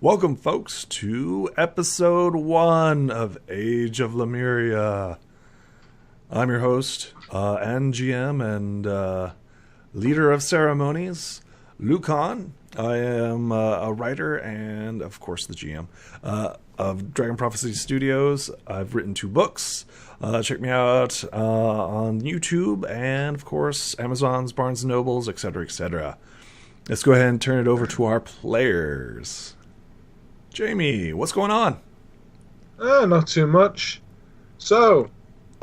Welcome, folks, to episode 1 of Age of Lemuria. I'm your host and GM and leader of ceremonies, Lucan. I am a writer and, of course, the GM of Dragon Prophecy Studios. I've written 2 books. Check me out on YouTube and, of course, Amazon's, Barnes & Nobles, etc., etc. Let's go ahead and turn it over to our players. Jamie, what's going on? Not too much. So,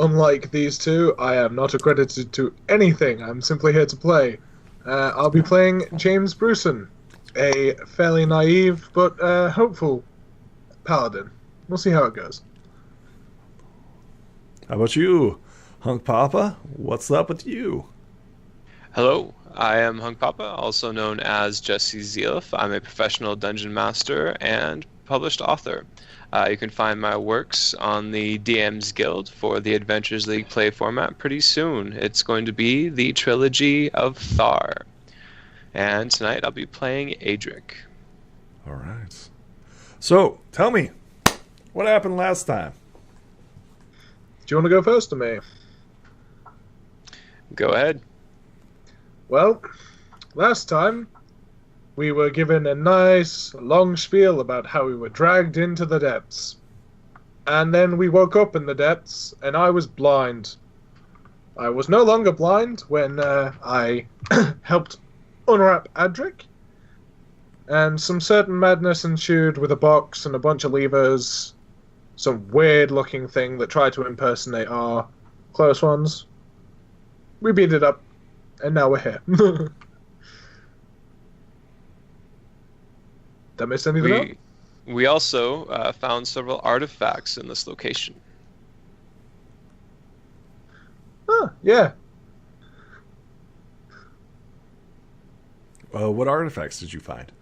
unlike these two, I am not accredited to anything. I'm simply here to play. I'll be playing James Bruson, a fairly naive but hopeful paladin. We'll see how it goes. How about you, Hunk Papa? What's up with you? Hello, I am Hunk Papa, also known as Jesse Zealif. I'm a professional dungeon master and published author. You can find my works on the DM's Guild for the Adventures League play format pretty soon. It's going to be the Trilogy of Thar. And tonight I'll be playing Adric. All right. So, tell me, what happened last time? Do you want to go first, or me? Go ahead. Well, last time, we were given a nice, long spiel about how we were dragged into the depths. And then we woke up in the depths, and I was blind. I was no longer blind when I helped unwrap Adric, and some certain madness ensued with a box and a bunch of levers, some weird-looking thing that tried to impersonate our close ones. We beat it up. And now we're here. Did I miss anything else? We also found several artifacts in this location. Yeah. What artifacts did you find?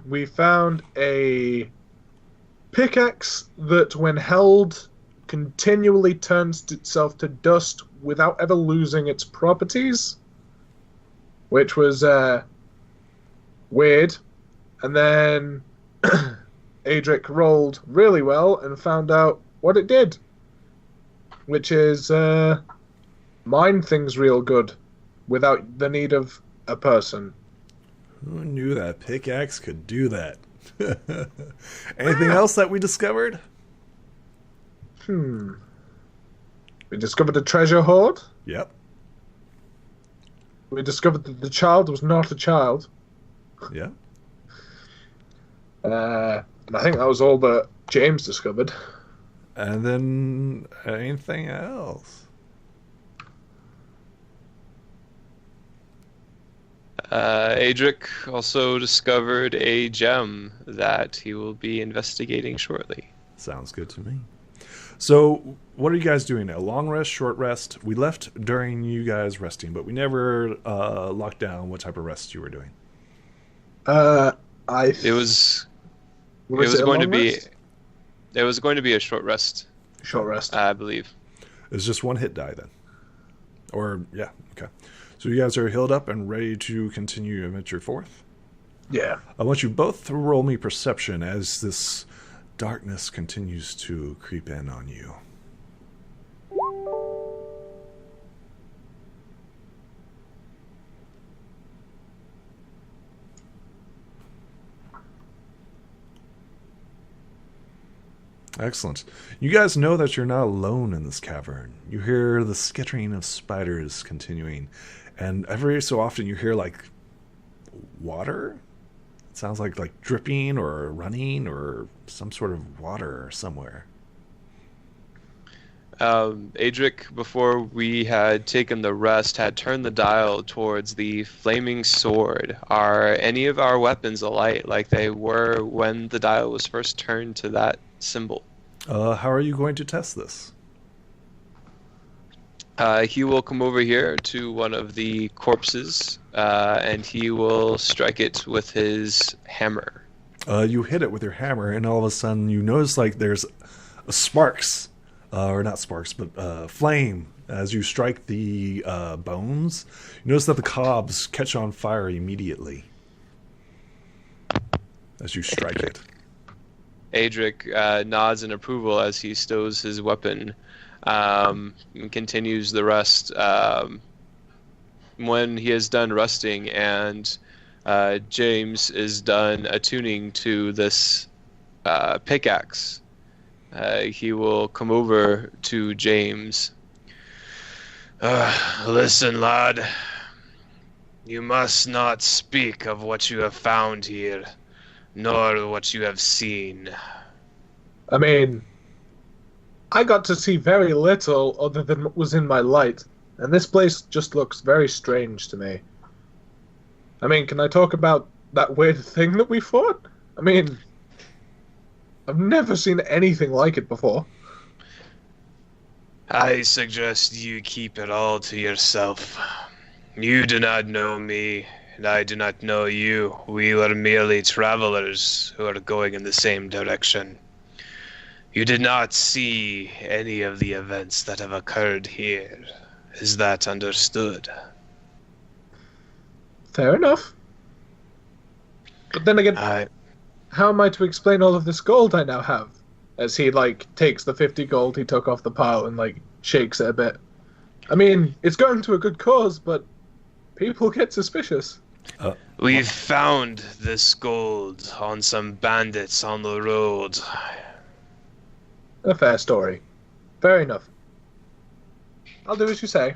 We found a pickaxe that, when held, continually turns itself to dust without ever losing its properties, which was weird. And then Adric rolled really well and found out what it did, which is mine things real good without the need of a person. Who knew that pickaxe could do that? Anything else that we discovered? We discovered a treasure hoard. Yep. We discovered that the child was not a child. Yep. And I think that was all that James discovered. And then anything else? Adric also discovered a gem that he will be investigating shortly. Sounds good to me. So, what are you guys doing now? Long rest, short rest? We left during you guys resting, but we never locked down what type of rest you were doing. It was going to be a short rest. Short rest, I believe. It's just 1 hit die then. Or yeah, okay. So you guys are healed up and ready to continue Adventure 4th? Yeah. I want you both to roll me perception as this darkness continues to creep in on you. Excellent. You guys know that you're not alone in this cavern. You hear the skittering of spiders continuing, and every so often you hear like water. It sounds like dripping or running or some sort of water somewhere. Adric, before we had taken the rest, had turned the dial towards the flaming sword. Are any of our weapons alight like they were when the dial was first turned to that symbol? How are you going to test this? He will come over here to one of the corpses, and he will strike it with his hammer. You hit it with your hammer, and all of a sudden you notice there's sparks, or not sparks, but flame. As you strike the bones, you notice that the cobs catch on fire immediately. as you strike it. Adric nods in approval as he stows his weapon and continues the rest. When he is done resting and James is done attuning to this pickaxe, he will come over to James. Listen, lad. You must not speak of what you have found here, nor what you have seen. I mean, I got to see very little other than what was in my light, and this place just looks very strange to me. I mean, can I talk about that weird thing that we fought? I mean, I've never seen anything like it before. I suggest you keep it all to yourself. You do not know me, and I do not know you. We were merely travelers who are going in the same direction. You did not see any of the events that have occurred here. Is that understood? Fair enough. But then again, how am I to explain all of this gold I now have? As he, takes the 50 gold he took off the pile and, shakes it a bit. I mean, it's going to a good cause, but people get suspicious. We've found this gold on some bandits on the road. A fair story. Fair enough. I'll do as you say.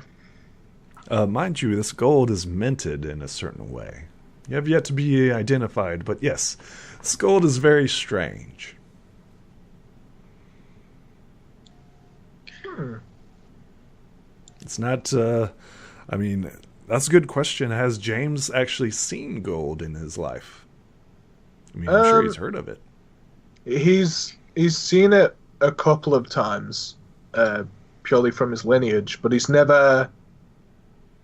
Mind you, this gold is minted in a certain way. You have yet to be identified, but yes, this gold is very strange. It's not, I mean, that's a good question. Has James actually seen gold in his life? I mean, I'm sure he's heard of it. He's seen it a couple of times, purely from his lineage, but he's never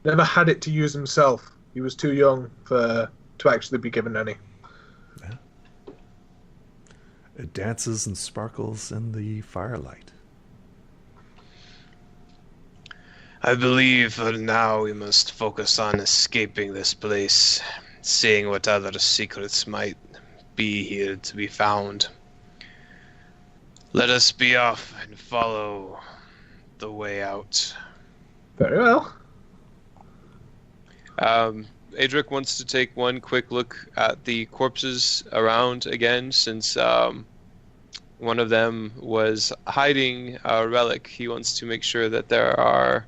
had it to use himself. He was too young to actually be given any. Yeah. It dances and sparkles in the firelight. I believe for now we must focus on escaping this place, seeing what other secrets might be here to be found. Let us be off and follow the way out. Very well. Adric wants to take one quick look at the corpses around again, since one of them was hiding a relic. He wants to make sure that there are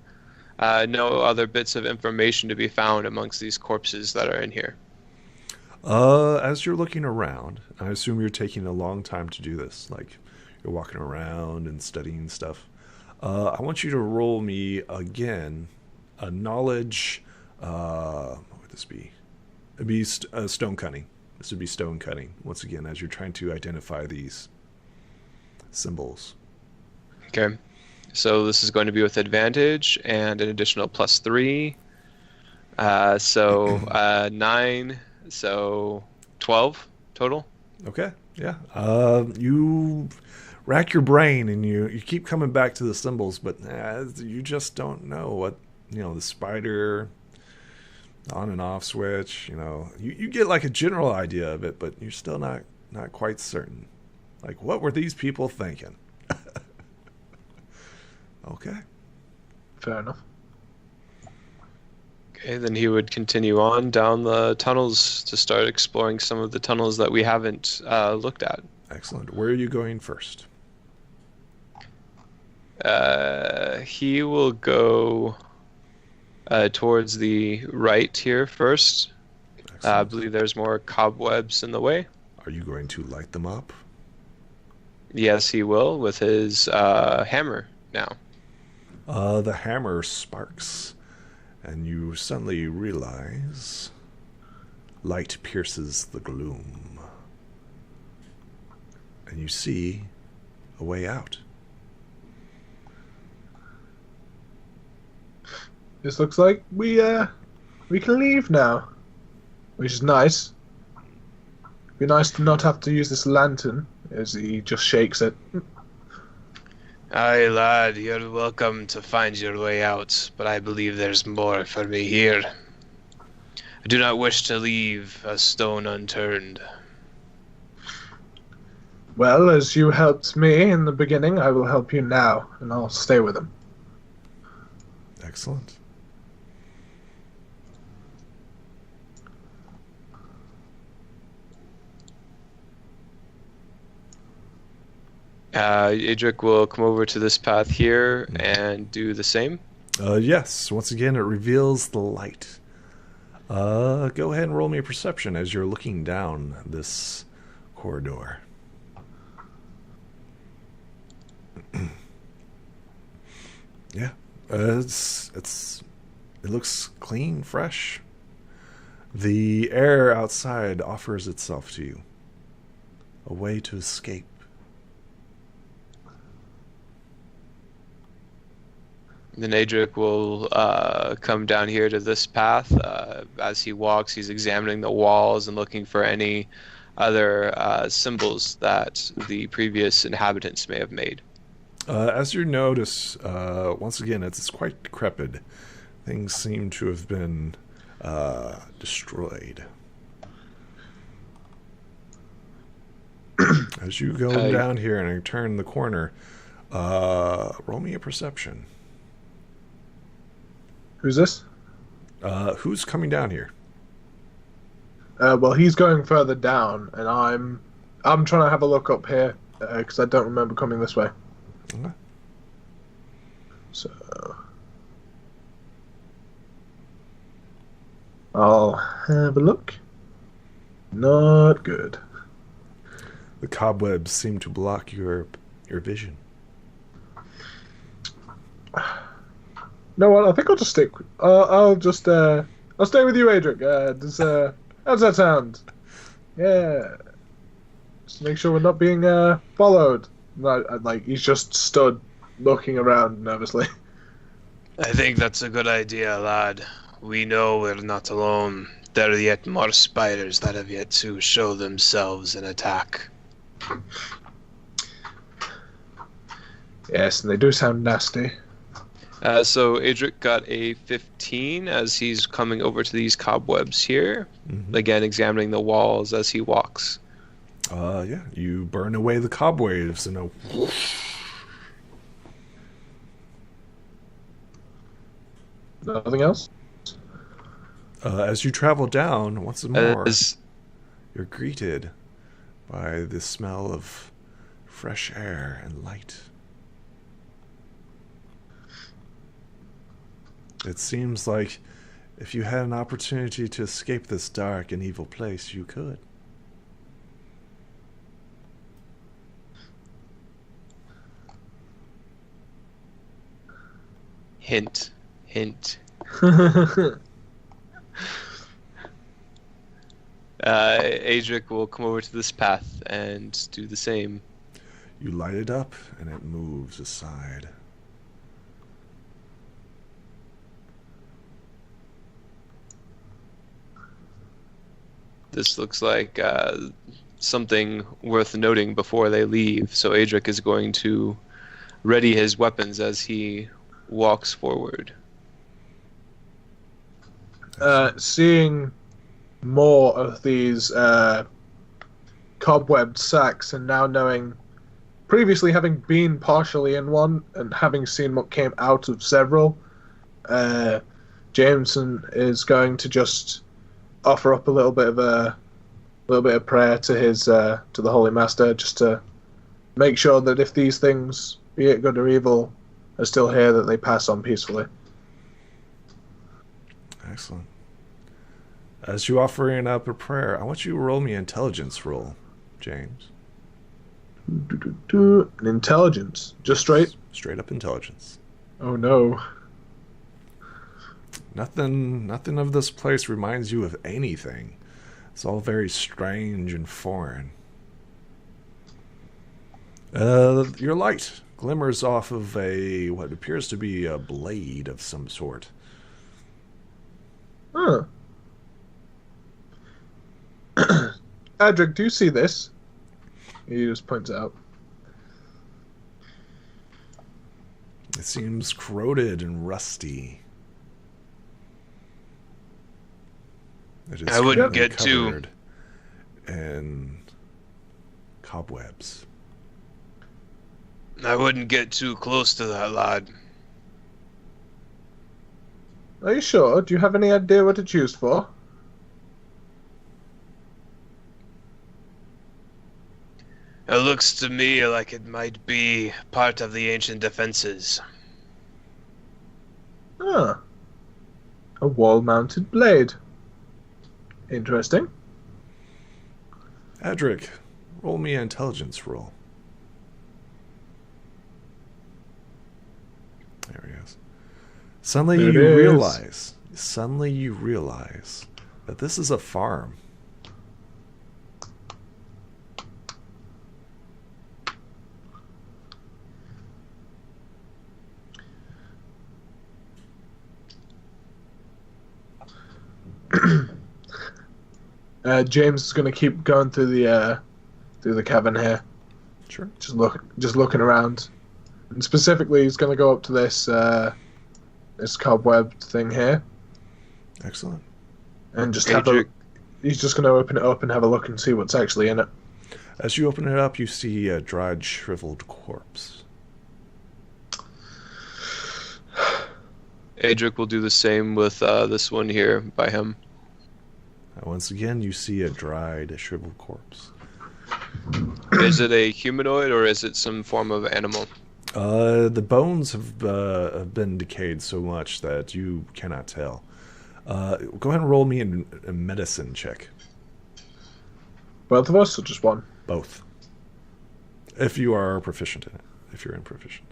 no other bits of information to be found amongst these corpses that are in here. As you're looking around, I assume you're taking a long time to do this. You're walking around and studying stuff. I want you to roll me again a knowledge. What would this be? It'd be stone cutting. This would be stone cutting once again as you're trying to identify these symbols. Okay. So this is going to be with advantage and an additional +3. So 9, so 12 total. Okay, yeah. You rack your brain and you keep coming back to the symbols, but you just don't know what, the spider, on and off switch, you get a general idea of it, but you're still not quite certain. What were these people thinking? Okay. Fair enough. Okay, then he would continue on down the tunnels to start exploring some of the tunnels that we haven't looked at. Excellent. Where are you going first? He will go towards the right here first. I believe there's more cobwebs in the way. Are you going to light them up? Yes, he will, with his hammer now. The hammer sparks, and you suddenly realize light pierces the gloom, and you see a way out. This looks like we can leave now, which is nice. Be nice to not have to use this lantern, as he just shakes it. Aye, lad, you're welcome to find your way out, but I believe there's more for me here. I do not wish to leave a stone unturned. Well, as you helped me in the beginning, I will help you now, and I'll stay with him. Excellent. Adric will come over to this path here and do the same. Yes, once again, it reveals the light. Go ahead and roll me a perception as you're looking down this corridor. Yeah, it looks clean, fresh. The air outside offers itself to you. A way to escape. Then Adric will come down here to this path. As he walks, he's examining the walls and looking for any other symbols that the previous inhabitants may have made. As you notice, once again, it's quite decrepit. Things seem to have been destroyed. As you go down here and you turn the corner, roll me a perception. Who's this? Who's coming down here? Well, he's going further down, and I'm trying to have a look up here because I don't remember coming this way. Okay. So I'll have a look. Not good. The cobwebs seem to block your vision. No, what? I think I'll just stick. I'll stay with you, Adric. How's that sound? Yeah. Just make sure we're not being followed. Like he's just stood looking around nervously. I think that's a good idea, lad. We know we're not alone. There are yet more spiders that have yet to show themselves and attack. Yes, and they do sound nasty. So Adric got a 15 as he's coming over to these cobwebs here. Mm-hmm. Again, examining the walls as he walks. Yeah, you burn away the cobwebs and Nothing else? As you travel down, once more, you're greeted by the smell of fresh air and light. It seems like if you had an opportunity to escape this dark and evil place, you could. Hint, hint. Adric will come over to this path and do the same. You light it up and it moves aside. This looks like something worth noting before they leave. So Adric is going to ready his weapons as he walks forward. Seeing more of these cobwebbed sacks, and now knowing, previously having been partially in one and having seen what came out of several, Jameson is going to just offer up a little bit of prayer to his to the Holy Master, just to make sure that if these things, be it good or evil, are still here, that they pass on peacefully. Excellent. As you offering up a prayer, I want you to roll me an intelligence roll, James. An intelligence, just straight up intelligence. Oh no. Nothing of this place reminds you of anything. It's all very strange and foreign. Your light glimmers off of what appears to be a blade of some sort. Huh. Adric, do you see this? He just points out. It seems corroded and rusty. It is I wouldn't get too and cobwebs. I wouldn't get too close to that lad. Are you sure? Do you have any idea what it's used for? It looks to me like it might be part of the ancient defenses. Ah. A wall-mounted blade. Interesting. Adric, roll me an intelligence roll. There he is. Suddenly you realize that this is a farm. James is going to keep going through the cavern here. Sure. Just looking around. And specifically, he's going to go up to this cobweb thing here. Excellent. And just he's just going to open it up and have a look and see what's actually in it. As you open it up, you see a dried, shriveled corpse. Adric will do the same with this one here by him. Once again, you see a dried, shriveled corpse. Is it a humanoid or is it some form of animal? The bones have been decayed so much that you cannot tell. Go ahead and roll me a medicine check. Both of us, or just one? Both. If you are proficient in it. If you're improficient.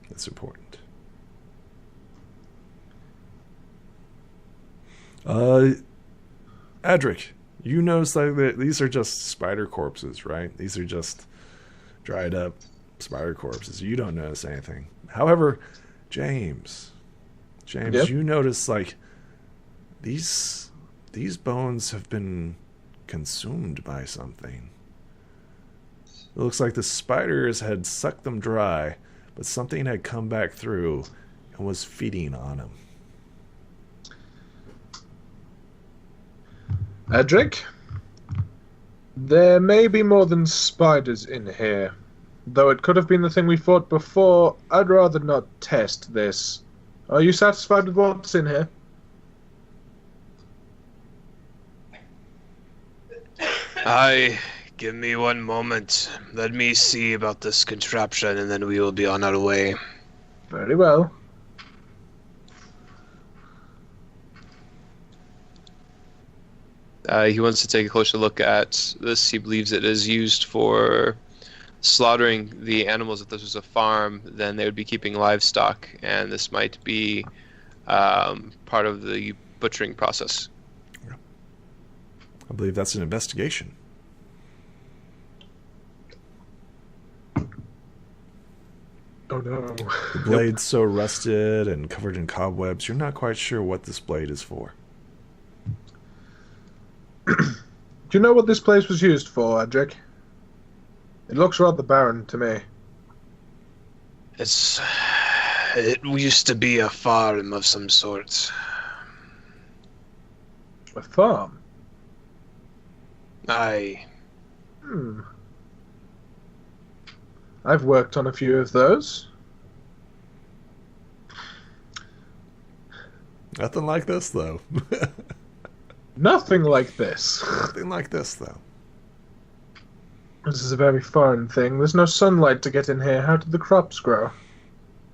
That's important. Adric, you notice that these are just spider corpses, right? These are just dried up spider corpses. You don't notice anything. However, James, Yep. you notice these bones have been consumed by something. It looks like the spiders had sucked them dry, but something had come back through and was feeding on them. Adric, there may be more than spiders in here. Though it could have been the thing we fought before, I'd rather not test this. Are you satisfied with what's in here? Give me one moment. Let me see about this contraption and then we will be on our way. Very well. He wants to take a closer look at this. He believes it is used for slaughtering the animals. If this was a farm, then they would be keeping livestock, and this might be part of the butchering process. I believe that's an investigation. Oh no. The blade's so rusted and covered in cobwebs, you're not quite sure what this blade is for. Do you know what this place was used for, Adric? It looks rather barren to me. It used to be a farm of some sort. A farm? Aye. I've worked on a few of those. Nothing like this, though. Nothing like this. Nothing like this, though. This is a very foreign thing. There's no sunlight to get in here. How did the crops grow?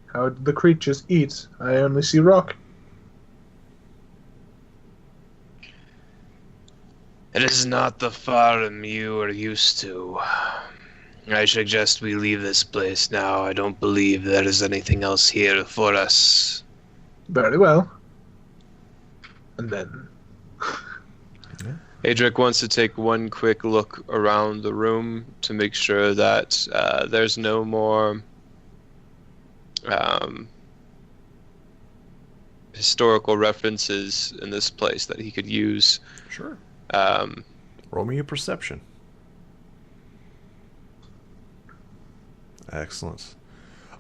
How did the creatures eat? I only see rock. It is not the farm you are used to. I suggest we leave this place now. I don't believe there is anything else here for us. Very well. And then... Adric wants to take one quick look around the room to make sure that there's no more historical references in this place that he could use. Sure. Roll me a perception. Excellent.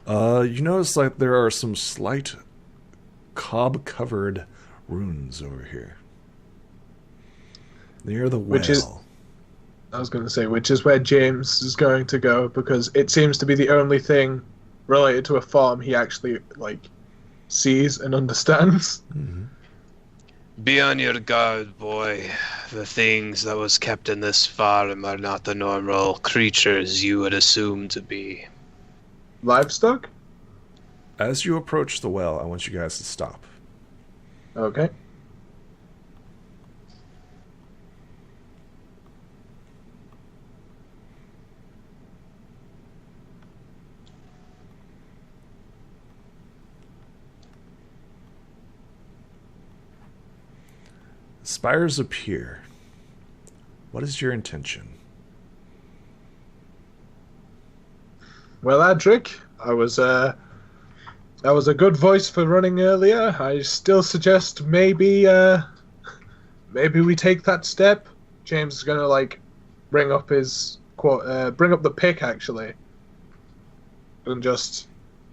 You notice there are some slight cob-covered runes over here. Near the well. I was going to say, which is where James is going to go, because it seems to be the only thing related to a farm he actually, sees and understands. Mm-hmm. Be on your guard, boy. The things that was kept in this farm are not the normal creatures you would assume to be. Livestock? As you approach the well, I want you guys to stop. Okay. Spires appear. What is your intention? Well, Adric, I was a good voice for running earlier. I still suggest maybe we take that step. James is gonna bring up the pick actually, and just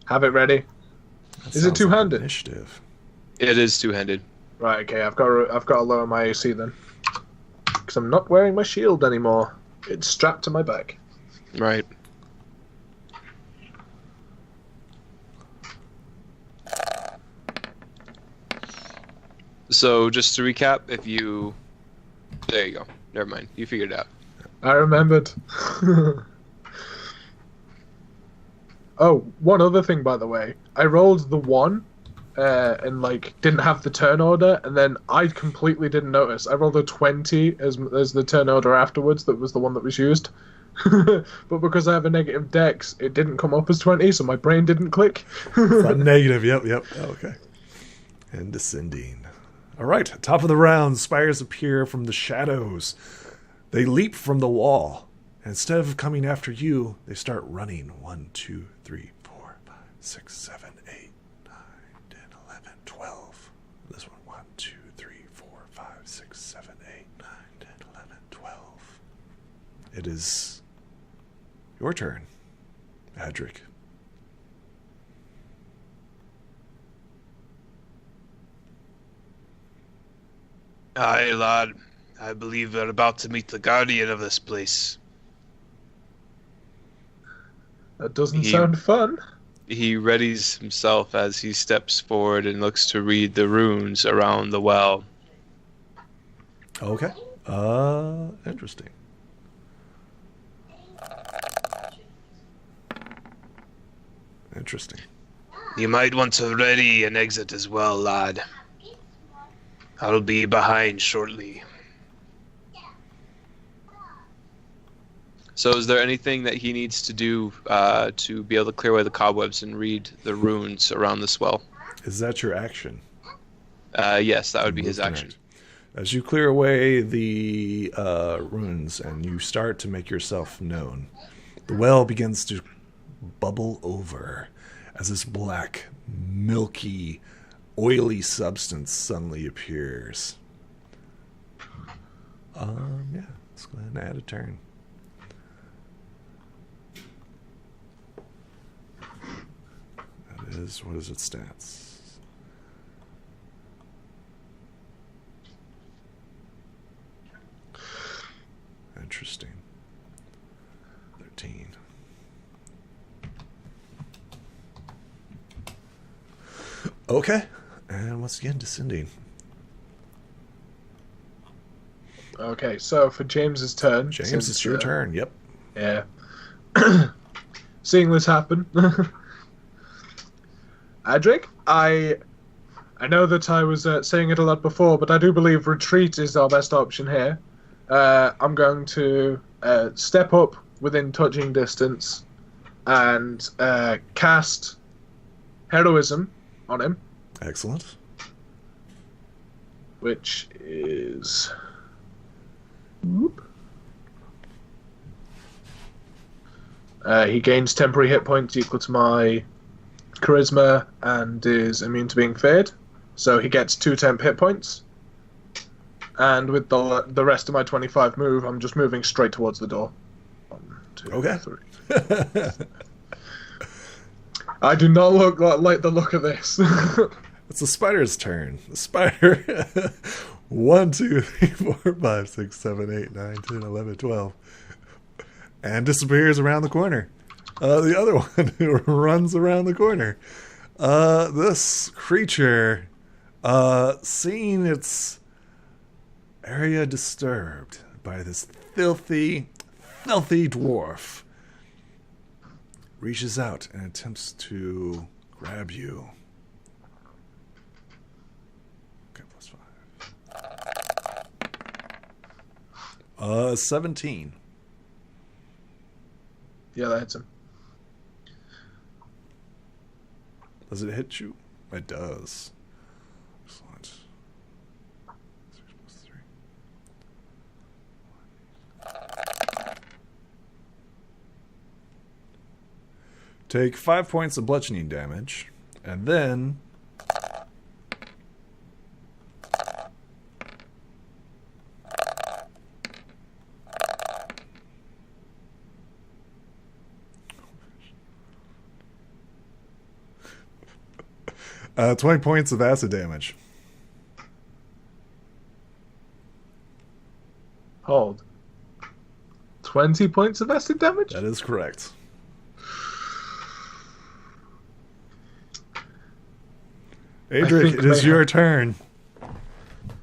have it ready. Is it two-handed? Initiative. It is two-handed. Right. Okay. I've got to lower my AC then, because I'm not wearing my shield anymore. It's strapped to my back. Right. So just to recap, there you go. Never mind. You figured it out. I remembered. Oh, one other thing, by the way. I rolled the 1, and didn't have the turn order, and then I completely didn't notice. I rolled a 20 as the turn order afterwards. That was the one that was used. But because I have a negative dex, it didn't come up as 20, so my brain didn't click. It's not negative. Yep. Okay. And descending. All right, top of the round, spires appear from the shadows. They leap from the wall. And instead of coming after you, they start running. 1, 2, 3, 4, 5, 6, 7, 8, 9, 10, 11, 12. This one, 1, 2, 3, 4, 5, 6, 7, 8, 9, 10, 11, 12. It is your turn, Adric. Aye, lad. I believe we're about to meet the guardian of this place. That doesn't sound fun. He readies himself as he steps forward and looks to read the runes around the well. Okay. Interesting. Interesting. You might want to ready an exit as well, lad. I'll be behind shortly. So is there anything that he needs to do to be able to clear away the cobwebs and read the runes around this well? Is that your action? Yes, that would be his action. As you clear away the runes and you start to make yourself known, the well begins to bubble over as this black, milky, oily substance suddenly appears. Yeah, let's go ahead and add a turn. That is, what is its stats? Interesting. 13. Okay. And once again, descending. Okay, so for James's turn. James, it's your turn. Yep. Yeah. Seeing this happen, Adric, I know that I was saying it a lot before, but I do believe retreat is our best option here. I'm going to step up within touching distance and cast heroism on him. Excellent. Which is... he gains temporary hit points equal to my charisma and is immune to being feared. So he gets 2 temp hit points. And with the rest of my 25 move, I'm just moving straight towards the door. 1, 2, Okay. 3. I do not like the look of this. It's the spider's turn. The spider 1, 2, 3, 4, 5, 6, 7, 8, 9, 10, 11, 12. And disappears around the corner. The other one runs around the corner. This creature, seeing its area disturbed by this filthy dwarf, reaches out and attempts to grab you. Okay, +5. 17. Yeah, that hits him. Does it hit you? It does. Excellent. 6 + 3. Take 5 points of bludgeoning damage, and then 20 points of acid damage. Hold. 20 points of acid damage? That is correct. Adric, it is your turn.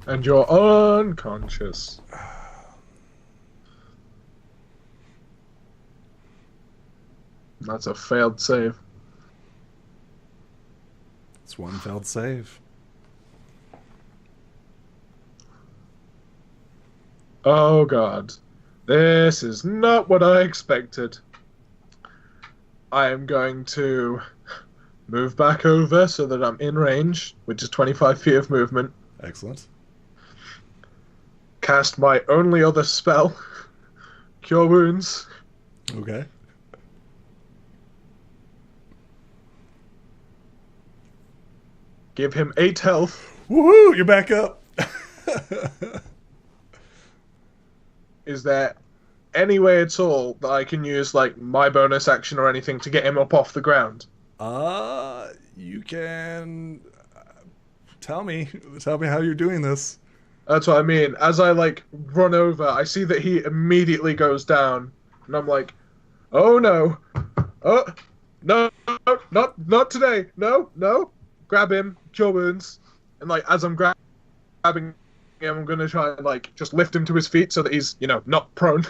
And you're unconscious. That's a failed save. It's one failed save. Oh god. This is not what I expected. I am going to move back over so that I'm in range, which is 25 feet of movement. Excellent. Cast my only other spell, Cure Wounds. Okay. Give him 8 health. Woohoo! You're back up. Is there any way at all that I can use, like, my bonus action or anything to get him up off the ground? You can tell me how you're doing this. That's what I mean. As I, like, run over, I see that he immediately goes down, and I'm like, oh no. Oh, no, not today. No. Grab him, Cure Wounds. And, like, as I'm grabbing him, I'm going to try and, like, just lift him to his feet so that he's, not prone.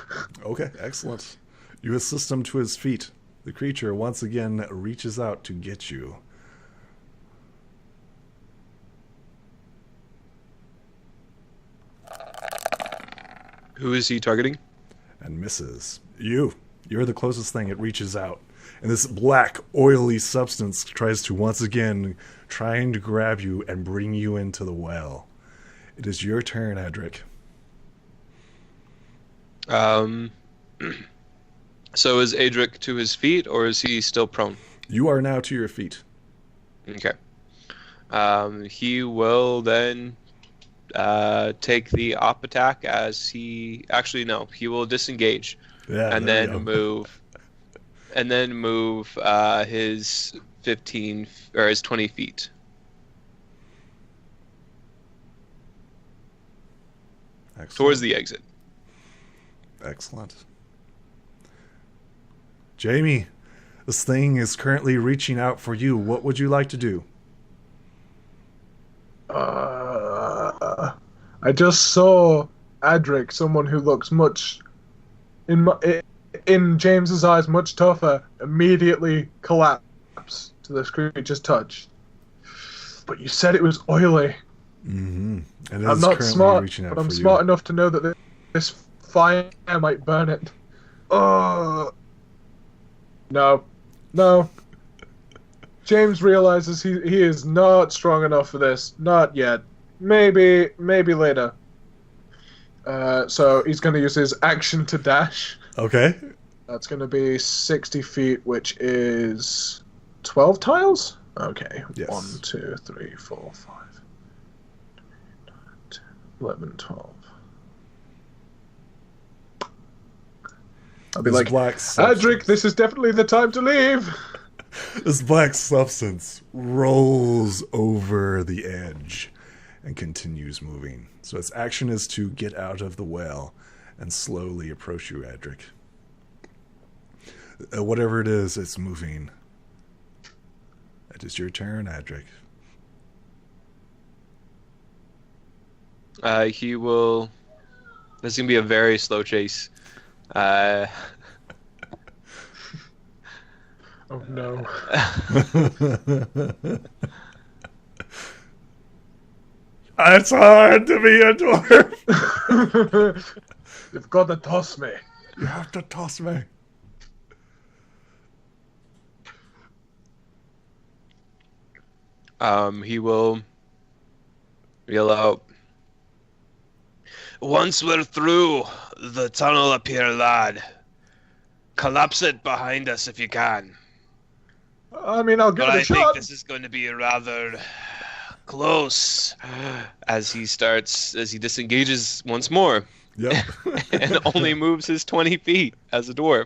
Okay, excellent. You assist him to his feet. The creature once again reaches out to get you. Who is he targeting? And misses. You're the closest thing. It reaches out. And this black, oily substance tries to once again trying to grab you and bring you into the well. It is your turn, Edric. So is Adric to his feet, or is he still prone? You are now to your feet. Okay. He will then take the op attack as he... Actually, no. He will disengage. Yeah, and then move... And then move his 15... Or his 20 feet. Excellent. Towards the exit. Excellent. Jamie, this thing is currently reaching out for you. What would you like to do? I just saw Adric, someone who looks much, in James's eyes, much tougher, immediately collapse to this creature's touch. But you said it was oily. Mm-hmm. And I'm not smart, but I'm smart enough to know that this fire might burn it. Oh. No. James realizes he is not strong enough for this. Not yet. Maybe later. So he's going to use his action to dash. Okay. That's going to be 60 feet, which is 12 tiles? Okay. Yes. 1, 2, 3, 4, 5, 11, 12. I'll be This like, black substance. Adric, this is definitely the time to leave. This black substance rolls over the edge and continues moving. So its action is to get out of the well and slowly approach you, Adric. Whatever it is, it's moving. It is your turn, Adric. He will. This is gonna be a very slow chase. Oh no. It's hard to be a dwarf. You've got to toss me. You have to toss me. He will yell out. Once we're through the tunnel up here, lad, collapse it behind us if you can. I mean, I'll give But it a I shot. think this is going to be rather close. As he disengages once more Yep. and only moves his 20 feet as a dwarf.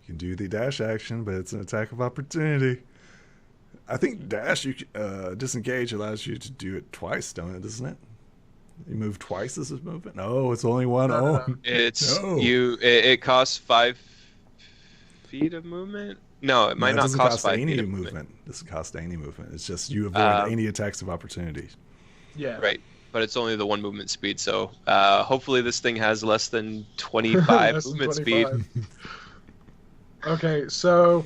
You can do the dash action, but it's an attack of opportunity. I think dash, disengage allows you to do it twice, doesn't it? You move twice as a movement? No, it's only one. No. It's No. It costs 5 feet of movement. No, it might not doesn't cost 5 any feet of movement. movement. It doesn't cost any movement. It's just you avoid any attacks of opportunity. Yeah. Right, but it's only the 1 movement speed. So hopefully this thing has less than 25 Less than movement 25. speed. Okay, so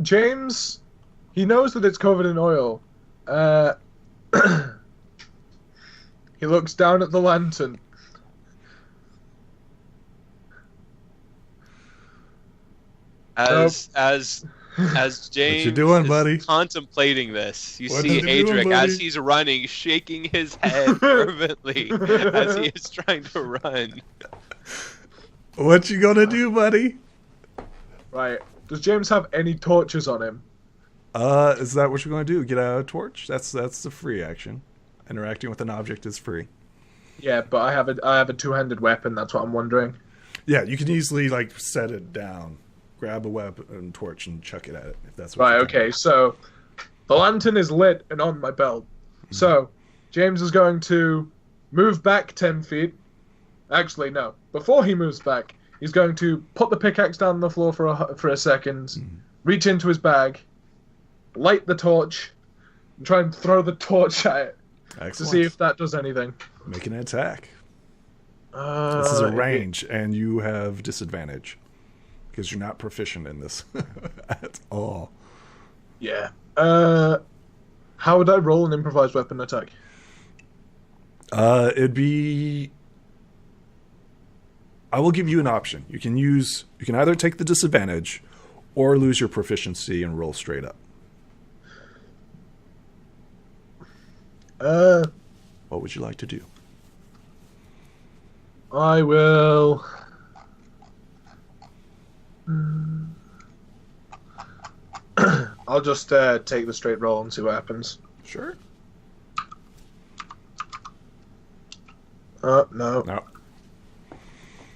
James, he knows that it's covered in oil. He looks down at the lantern. As James you doing, is buddy? contemplating this, you What see are you doing, Adric buddy? as he's running, shaking his head fervently as he is trying to run. What you gonna do, buddy? Right. Does James have any torches on him? Is that what you're going to do? Get a torch? That's the free action. Interacting with an object is free. Yeah, but I have a two-handed weapon. That's what I'm wondering. Yeah, you can easily like set it down, grab a weapon torch, and chuck it at it if that's what. Right. you're Okay. doing. So the lantern is lit and on my belt. So James is going to move back 10 feet. Actually, no. Before he moves back, he's going to put the pickaxe down on the floor for a second, reach into his bag, light the torch, and try and throw the torch at it Excellent. to see if that does anything. Make an attack. This is a range, and you have disadvantage because you're not proficient in this at all. Yeah. How would I roll an improvised weapon attack? It'd be. I will give you an option. You can either take the disadvantage, or lose your proficiency and roll straight up. What would you like to do? I will. I'll just take the straight roll and see what happens. Sure. No. No.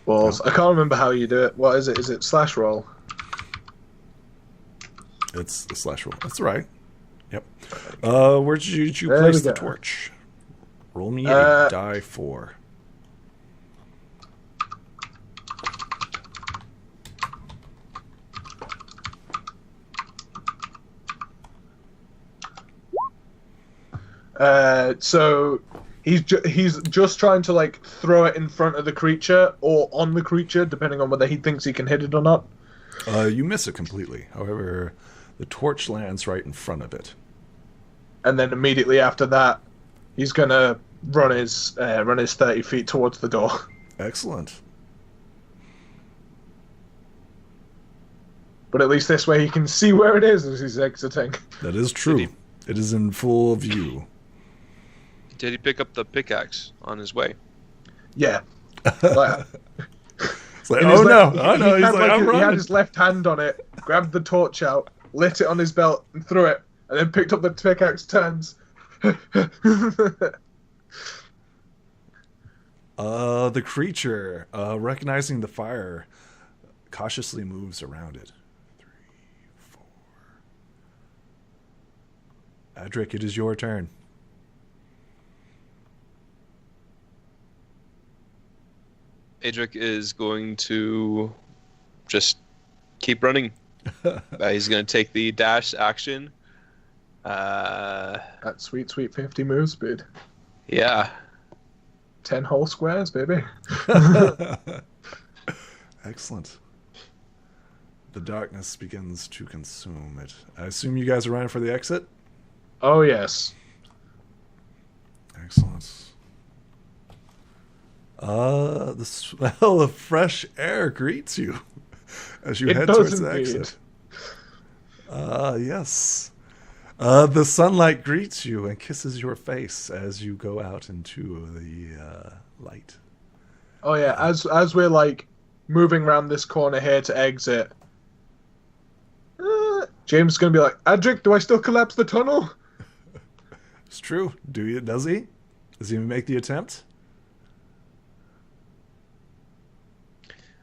Balls. I can't remember how you do it. What is it? Is it slash roll? It's a slash roll. That's right. Yep. Where did you There place we the go. torch? Roll me a die 4. So he's just trying to like throw it in front of the creature or on the creature, depending on whether he thinks he can hit it or not. You miss it completely. However, the torch lands right in front of it. And then immediately after that, he's gonna run his 30 feet towards the door. Excellent. But at least this way he can see where it is as he's exiting. That is true. It is in full view. Did he pick up the pickaxe on his way? Yeah. Like, It's like, in his oh left- no, oh no. he He's had, like, I'm he had running. his left hand on it, grabbed the torch out, lit it on his belt, and threw it, and then picked up the pickaxe, turns. The creature, recognizing the fire, cautiously moves around it. 3, 4, Adric, it is your turn. Adric is going to just keep running. He's going to take the dash action. That sweet 50 move speed. Yeah. 10 whole squares, baby. Excellent. The darkness begins to consume it. I assume you guys are running for the exit? Oh, yes. Excellent. The smell of fresh air greets you as you head towards the exit. Yes. The sunlight greets you and kisses your face as you go out into the light. Oh, yeah. As we're, like, moving around this corner here to exit, James is going to be like, Adric, do I still collapse the tunnel? It's true. Does he? Does he even make the attempt?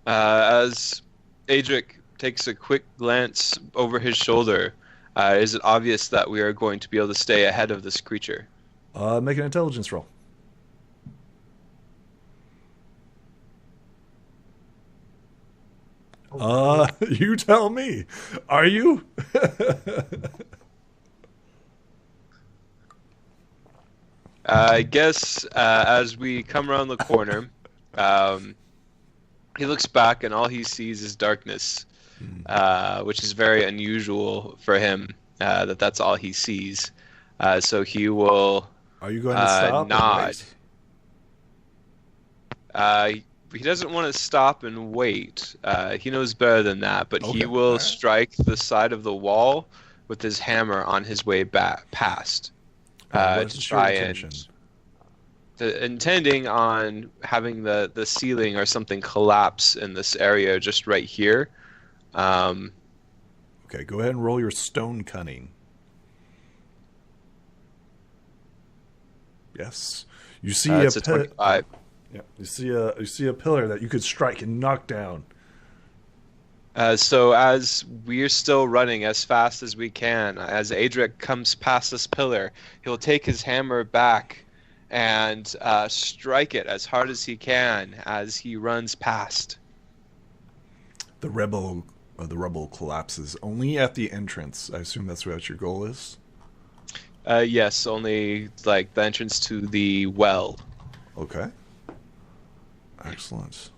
As Adric takes a quick glance over his shoulder, is it obvious that we are going to be able to stay ahead of this creature? Make an intelligence roll. You tell me. Are you? I guess as we come around the corner, he looks back and all he sees is darkness, which is very unusual for him. That's all he sees. So he will. Are you going to stop? Nod. He doesn't want to stop and wait. He knows better than that, but he will strike the side of the wall with his hammer on his way back past to try and intending on having the ceiling or something collapse in this area just right here. Okay, go ahead and roll your stone cunning. Yes, you see it's a 25. Yeah, you see a pillar that you could strike and knock down. So as we're still running as fast as we can, as Adric comes past this pillar, he'll take his hammer back and strike it as hard as he can as he runs past. The rubble collapses only at the entrance. I assume that's what your goal is. Yes, only like the entrance to the well. Okay. Excellent.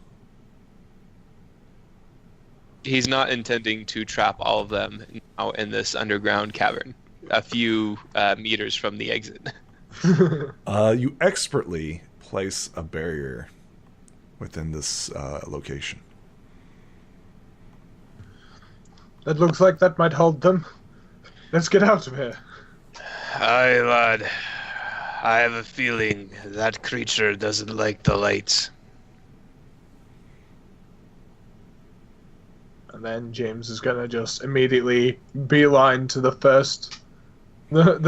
He's not intending to trap all of them now in this underground cavern, a few meters from the exit. You expertly place a barrier within this location. That looks like that might hold them. Let's get out of here. Aye, lad. I have a feeling that creature doesn't like the light. And then James is gonna just immediately beeline to the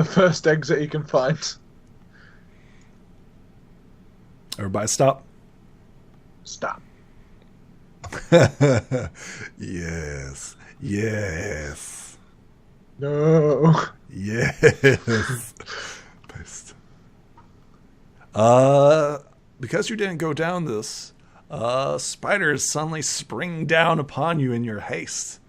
first exit he can find. Everybody stop. Stop. Yes. Yes. No. Yes. Best. Because you didn't go down this, spiders suddenly spring down upon you in your haste.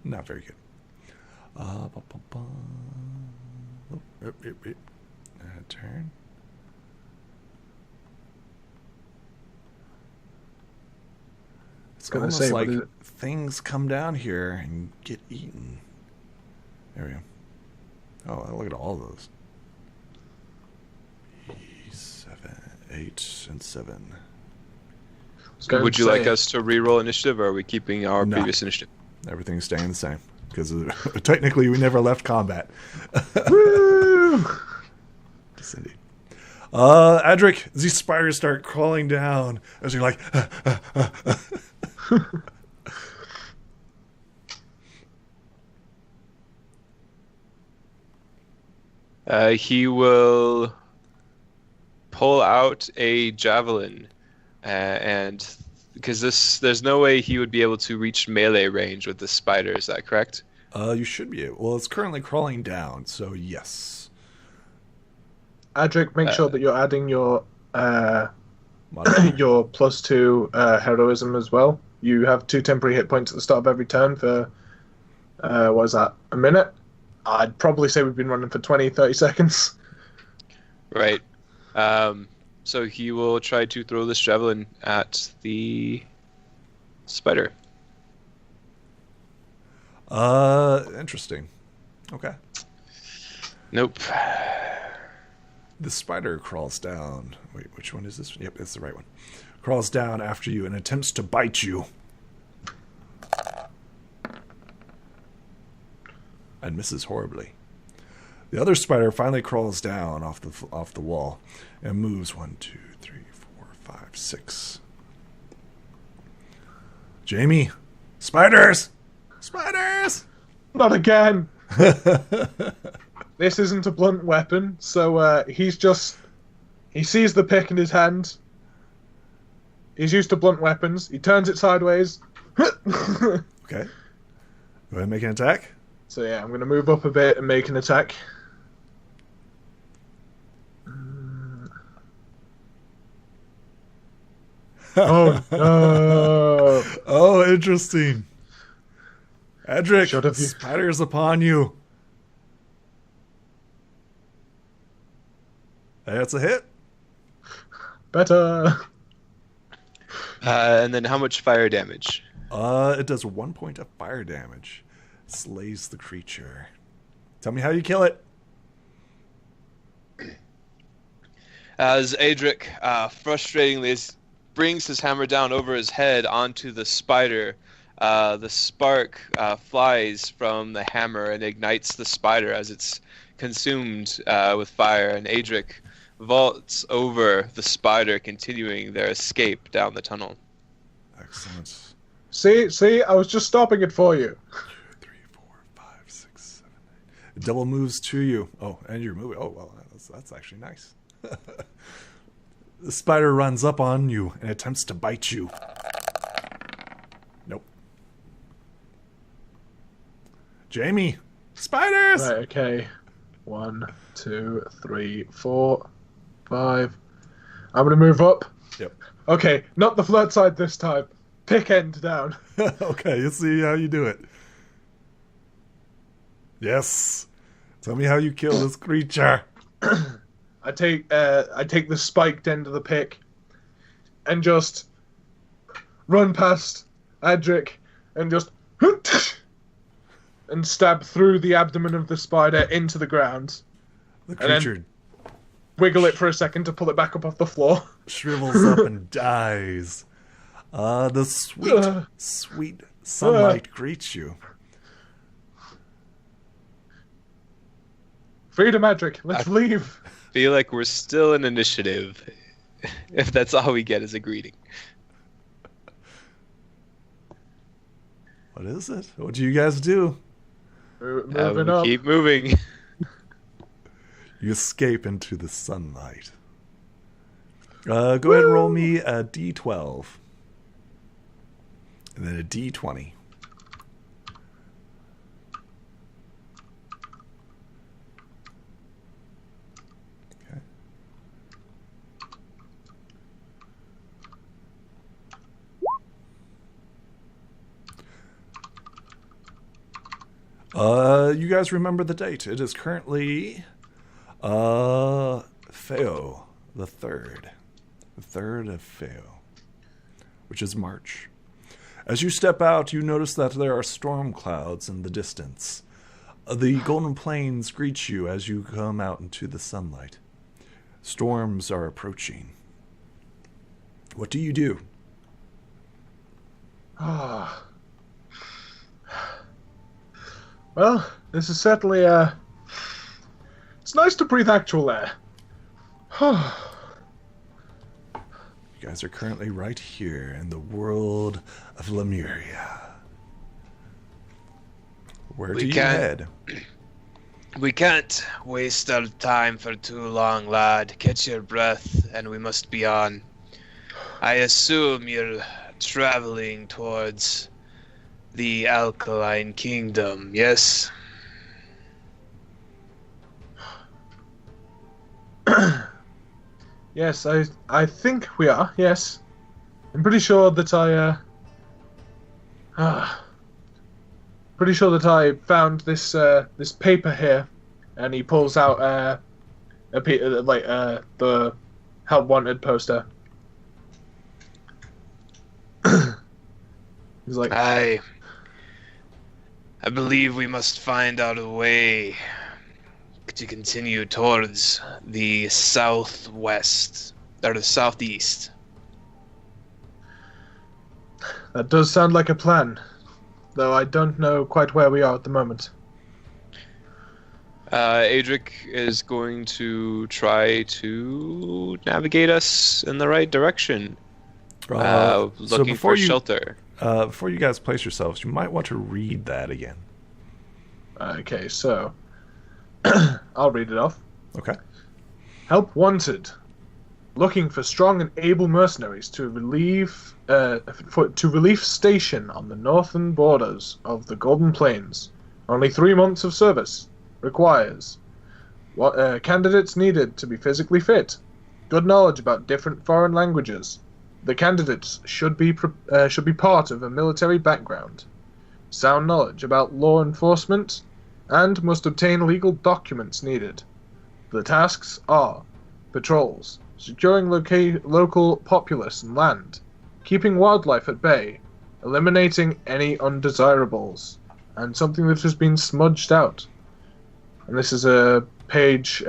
Not very good. Turn. It's Gonna almost say, like what is it? things come down here and get eaten. There we go. Oh, look at all those. 7, 8, and 7. Would you like us to re-roll initiative, or are we keeping our No. previous initiative? Everything's staying the same because technically we never left combat. Woo! Yes, indeed. Adric, these spiders start crawling down as you're like. He will pull out a javelin, and because there's no way he would be able to reach melee range with this spider. Is that correct? You should be able. Well, it's currently crawling down, so yes. Adric, make sure that you're adding your your +2 heroism as well. You have 2 temporary hit points at the start of every turn for what is that, a minute? I'd probably say we've been running for 20-30 seconds. Right. So he will try to throw this javelin at the spider. Interesting. Okay. Nope. The spider crawls down. Wait, which one is this? Yep, it's the right one. Crawls down after you and attempts to bite you. And misses horribly. The other spider finally crawls down off the wall and moves 1, 2, 3, 4, 5, 6. Jamie, spiders! Spiders! Not again! This isn't a blunt weapon, so he sees the pick in his hand. He's used to blunt weapons. He turns it sideways. Okay. Go ahead and make an attack. So yeah, I'm going to move up a bit and make an attack. Oh no! Oh, interesting. Adric, spiders upon you. That's a hit. Better. And then how much fire damage? It does 1 point of fire damage. Slays the creature. Tell me how you kill it. As Adric frustratingly brings his hammer down over his head onto the spider, the spark flies from the hammer and ignites the spider as it's consumed with fire, and Adric vaults over the spider, continuing their escape down the tunnel. Excellent. See, I was just stopping it for you. 2, 3, 4, 5, 6, 7, 8. It double moves to you. Oh, and you're moving. Oh, well, that's actually nice. The spider runs up on you and attempts to bite you. Nope. Jamie, spiders! Right, okay. 1, 2, 3, 4, 5. I'm going to move up. Yep. Okay, not the flirt side this time. Pick end down. Okay, let's see how you do it. Yes. Tell me how you kill this creature. I take the spiked end of the pick and just run past Adric and just and stab through the abdomen of the spider into the ground. The creature wiggle it for a second to pull it back up off the floor. Shrivels up and dies. The sweet sunlight greets you. Freedom, Adric. Let's leave. Feel like we're still in initiative, if that's all we get is a greeting. What is it? What do you guys do? Moving we up. keep moving. You escape into the sunlight. Go ahead and roll me a d12. And then a d20. You guys remember the date. It is currently Feo the 3rd. The 3rd of Feo, which is March. As you step out, you notice that there are storm clouds in the distance. The Golden Plains greet you as you come out into the sunlight. Storms are approaching. What do you do? Ah. Well, this is certainly it's nice to breathe actual air. You guys are currently right here in the world of Lemuria. Where do you head? We can't waste our time for too long, lad. Catch your breath, and we must be on. I assume you're traveling towards the Alkaline Kingdom, yes? Yes, I think we are, yes. I'm pretty sure that pretty sure that I found this this paper here, and he pulls out the help wanted poster. He's like, I believe we must find out a way to continue towards the southwest, or the southeast. that does sound like a plan, though I don't know quite where we are at the moment. Adric is going to try to navigate us in the right direction. Looking for shelter. Before you guys place yourselves, you might want to read that again. Okay, so I'll read it off. Okay. Help wanted. Looking for strong and able mercenaries to relieve station on the northern borders of the Golden Plains. Only 3 months of service. Requires. Candidates needed to be physically fit. Good knowledge about different foreign languages. The candidates should be part of a military background. Sound knowledge about law enforcement, and must obtain legal documents needed. The tasks are patrols, securing local populace and land, keeping wildlife at bay, eliminating any undesirables, and something that has been smudged out. And this is a page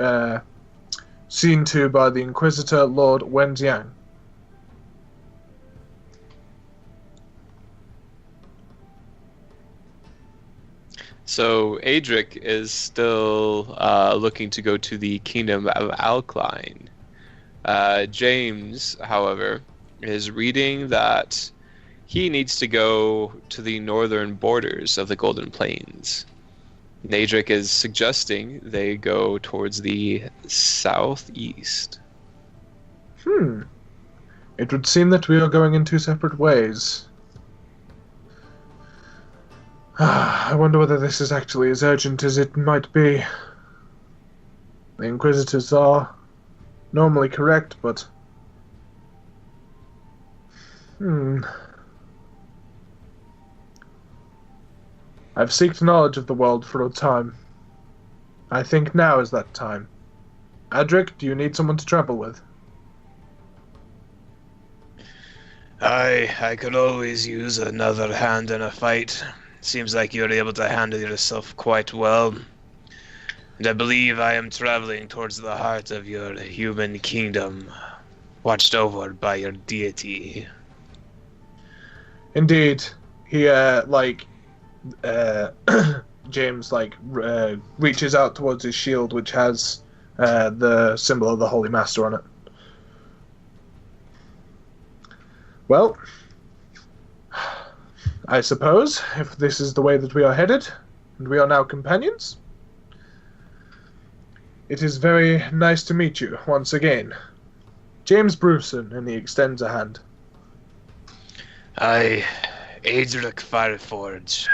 seen to by the Inquisitor Lord Wenjiang. So Adric is still looking to go to the Kingdom of Alkaline. James, however, is reading that he needs to go to the northern borders of the Golden Plains. Adric is suggesting they go towards the southeast. It would seem that we are going in two separate ways. I wonder whether this is actually as urgent as it might be. The Inquisitors are normally correct, but... I've seeked knowledge of the world for a time. I think now is that time. Adric, do you need someone to travel with? I could always use another hand in a fight. Seems like you're able to handle yourself quite well. And I believe I am traveling towards the heart of your human kingdom, watched over by your deity. Indeed. He, James, reaches out towards his shield, which has the symbol of the Holy Master on it. Well, I suppose, if this is the way that we are headed, and we are now companions, it is very nice to meet you once again. James Brewson, and he extends a hand. Adric Fireforge.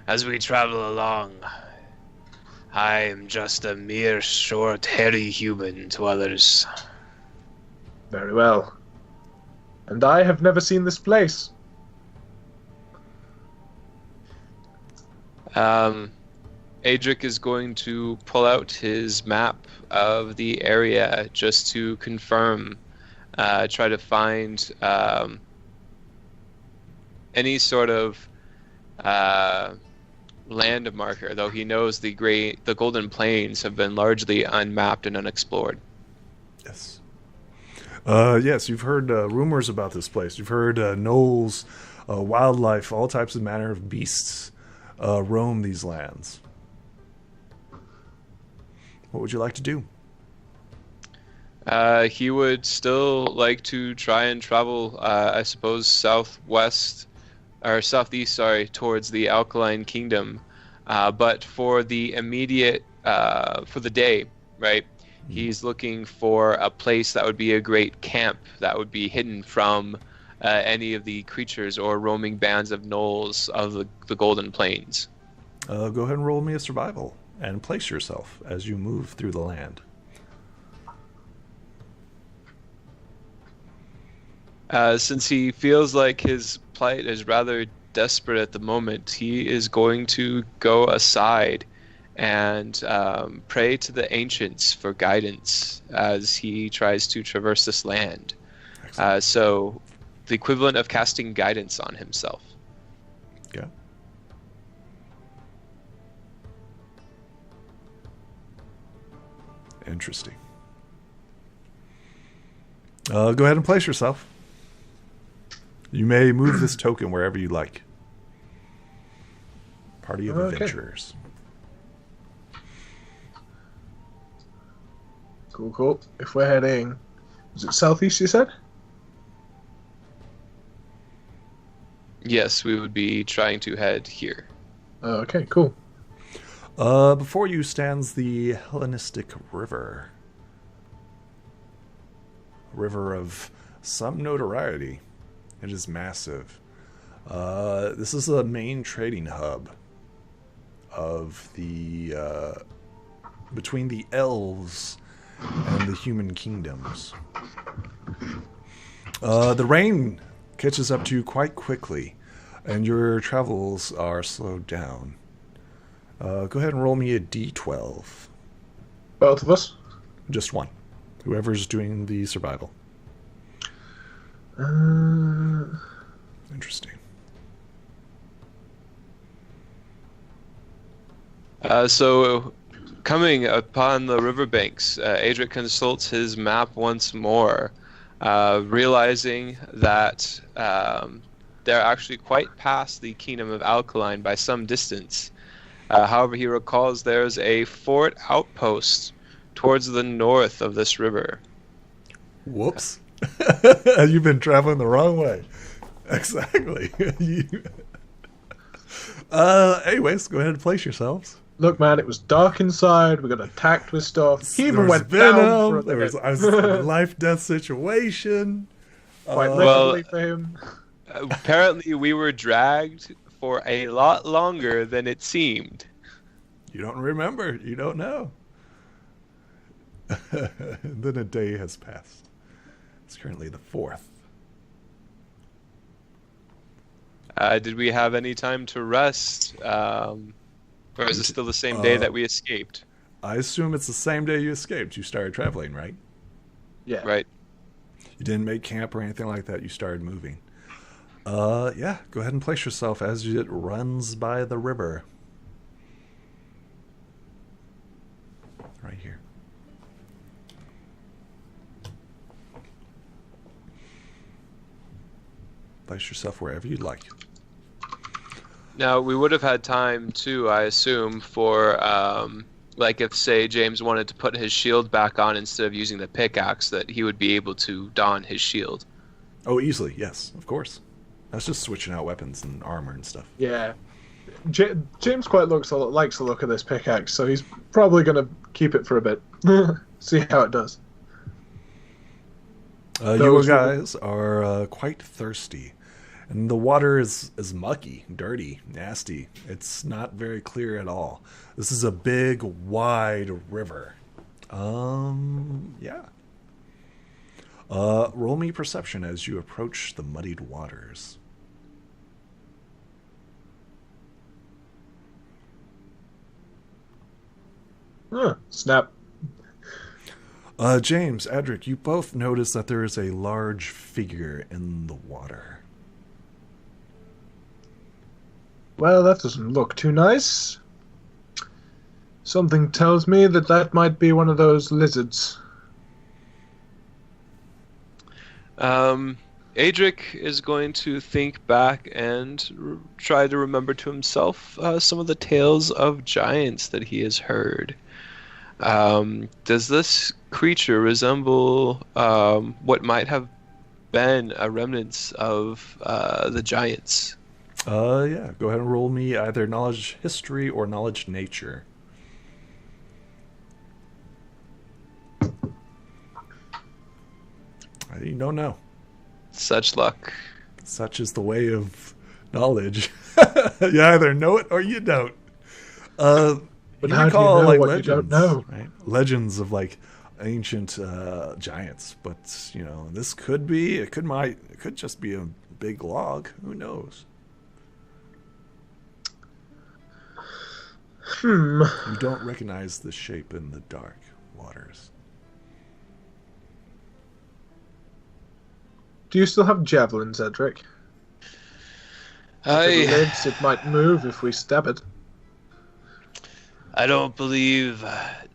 As we travel along, I am just a mere short, hairy human to others. Very well. And I have never seen this place. Adric is going to pull out his map of the area just to confirm, try to find any sort of land marker, though he knows the Golden Plains have been largely unmapped and unexplored. Yes. Yes, you've heard rumors about this place. You've heard gnolls, wildlife, all types of manner of beasts roam these lands. What would you like to do? He would still like to try and travel, I suppose, southeast, towards the Alkaline Kingdom. But for the immediate, for the day, right, he's looking for a place that would be a great camp that would be hidden from any of the creatures or roaming bands of gnolls of the Golden Plains. Go ahead and roll me a survival and place yourself as you move through the land. Since he feels like his plight is rather desperate at the moment, he is going to go aside and pray to the ancients for guidance as he tries to traverse this land. So the equivalent of casting guidance on himself. Yeah. Interesting. Go ahead and place yourself. You may move this token wherever you like. Party of adventurers. Cool. If we're heading... Is it southeast, you said? Yes, we would be trying to head here. Okay, cool. Before you stands the Hellenistic River. A river of some notoriety. It is massive. This is the main trading hub of the between the elves and the human kingdoms. The rain catches up to you quite quickly, and your travels are slowed down. Go ahead and roll me a d12. Both of us? Just one. Whoever's doing the survival. Interesting. So, coming upon the riverbanks, Adric consults his map once more, realizing that they're actually quite past the kingdom of Alkaline by some distance. However, he recalls there's a fort outpost towards the north of this river. Whoops. You've been traveling the wrong way. Exactly. Anyways, go ahead and place yourselves. Look, man, it was dark inside. We got attacked with stuff. He even went down for a There was a life-death situation. Quite literally for him. Apparently, we were dragged for a lot longer than it seemed. You don't remember. You don't know. Then a day has passed. It's currently the 4th. Did we have any time to rest? Or is it still the same day that we escaped? I assume it's the same day you escaped. You started traveling, right? Yeah. Right. You didn't make camp or anything like that. You started moving. Yeah, go ahead and place yourself as it runs by the river. Right here. Place yourself wherever you'd like. Now, we would have had time, too, I assume, for, like if, say, James wanted to put his shield back on instead of using the pickaxe, that he would be able to don his shield. Oh, easily, yes, of course. That's just switching out weapons and armor and stuff. Yeah. James quite likes the look of this pickaxe, so he's probably going to keep it for a bit. See how it does. You guys are quite thirsty. And the water is mucky, dirty, nasty. It's not very clear at all. This is a big, wide river. Yeah. Roll me perception as you approach the muddied waters. Snap. James, Adric, you both notice that there is a large figure in the water. Well, that doesn't look too nice. Something tells me that might be one of those lizards. Adric is going to think back and try to remember to himself some of the tales of giants that he has heard. Does this creature resemble what might have been a remnants of the giants? Yeah. Go ahead and roll me either knowledge history or knowledge nature. You don't know. Such luck. Such is the way of knowledge. You either know it or you don't. But you how do you recall, know like, what legends, you don't know? right? Legends of like ancient giants, but you know, this could be. It could just be a big log. Who knows? You don't recognize the shape in the dark waters. Do you still have javelins, Edric? If it lives, it might move if we stab it. I don't believe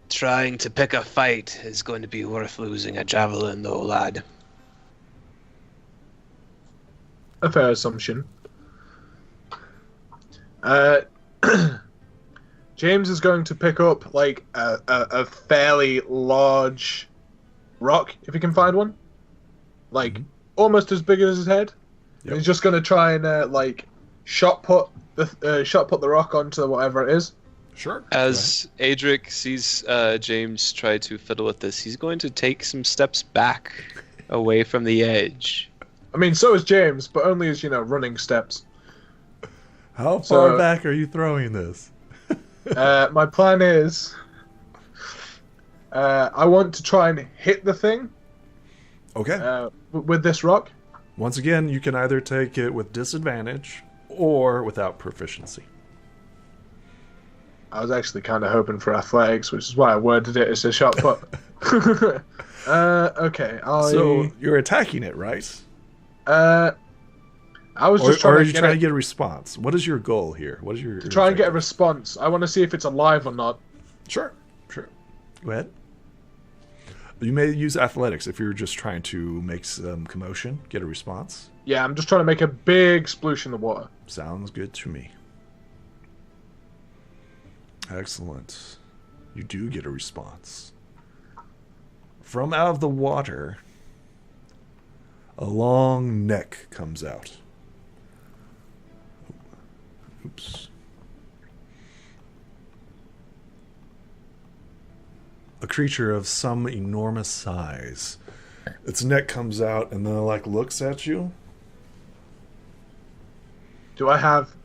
trying to pick a fight is going to be worth losing a javelin, though, lad. A fair assumption. James is going to pick up like a fairly large rock, if he can find one, like almost as big as his head. Yep. He's just going to try and like shot put the rock onto whatever it is. Sure. As Adric sees James try to fiddle with this, he's going to take some steps back away from the edge. I mean, so is James, but only as, running steps. How far back are you throwing this? My plan is I want to try and hit the thing. Okay. With this rock. Once again, you can either take it with disadvantage or without proficiency. I was actually kind of hoping for athletics, which is why I worded it as a shot put. Okay. So you're attacking it, right? I was just or trying are to you get trying to get a response? What is your goal here? What is your to try and get a objective? response. I want to see if it's alive or not. Sure. Go ahead. You may use athletics if you're just trying to make some commotion, get a response. Yeah, I'm just trying to make a big sploosh in the water. Sounds good to me. Excellent. You do get a response. From out of the water, a long neck comes out. Oops. A creature of some enormous size. Its neck comes out and then it looks at you. Do I have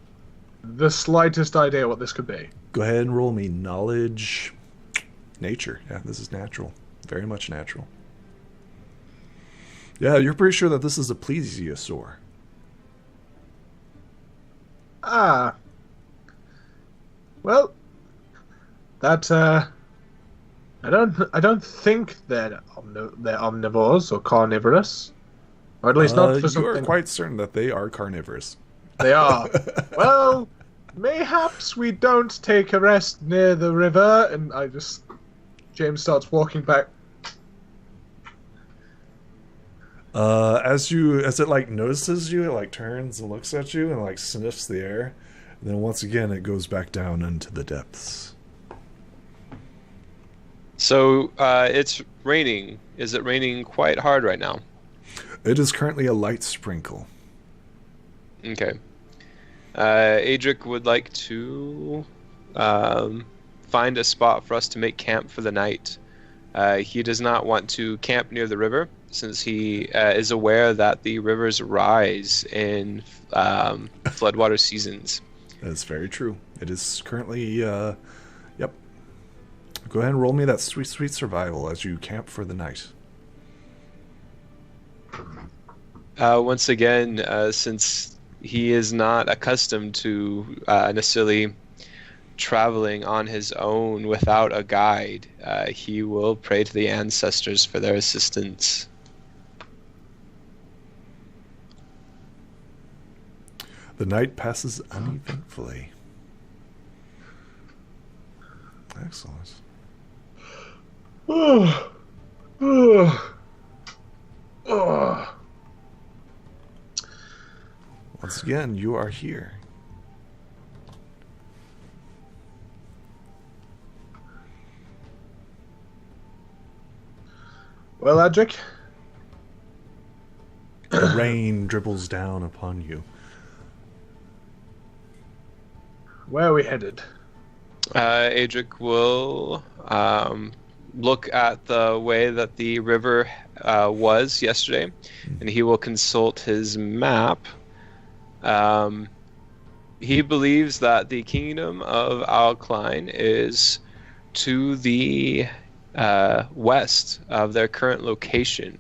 the slightest idea what this could be? Go ahead and roll me knowledge. Nature. Yeah, this is natural. Very much natural. Yeah, you're pretty sure that this is a plesiosaur. Ah. Well, that I don't think they're omnivores or carnivorous, or at least not for you something. are quite certain that they are carnivorous. They are. Well, mayhaps we don't take a rest near the river, and James starts walking back. As it notices you, it turns and looks at you and sniffs the air. And then once again it goes back down into the depths. So it's raining. Is it raining quite hard right now? It is currently a light sprinkle. Okay. Adric would like to find a spot for us to make camp for the night. He does not want to camp near the river, since he is aware that the rivers rise in floodwater seasons. That's very true. It is currently, yep. Go ahead and roll me that sweet, sweet survival as you camp for the night. Once again, since he is not accustomed to necessarily traveling on his own without a guide, he will pray to the ancestors for their assistance. The night passes uneventfully. Excellent. Once again, you are here. Well, Adric? The rain dribbles down upon you. where are we headed? Adric will look at the way that the river was yesterday, and he will consult his map. He believes that the kingdom of Alkline is to the west of their current location.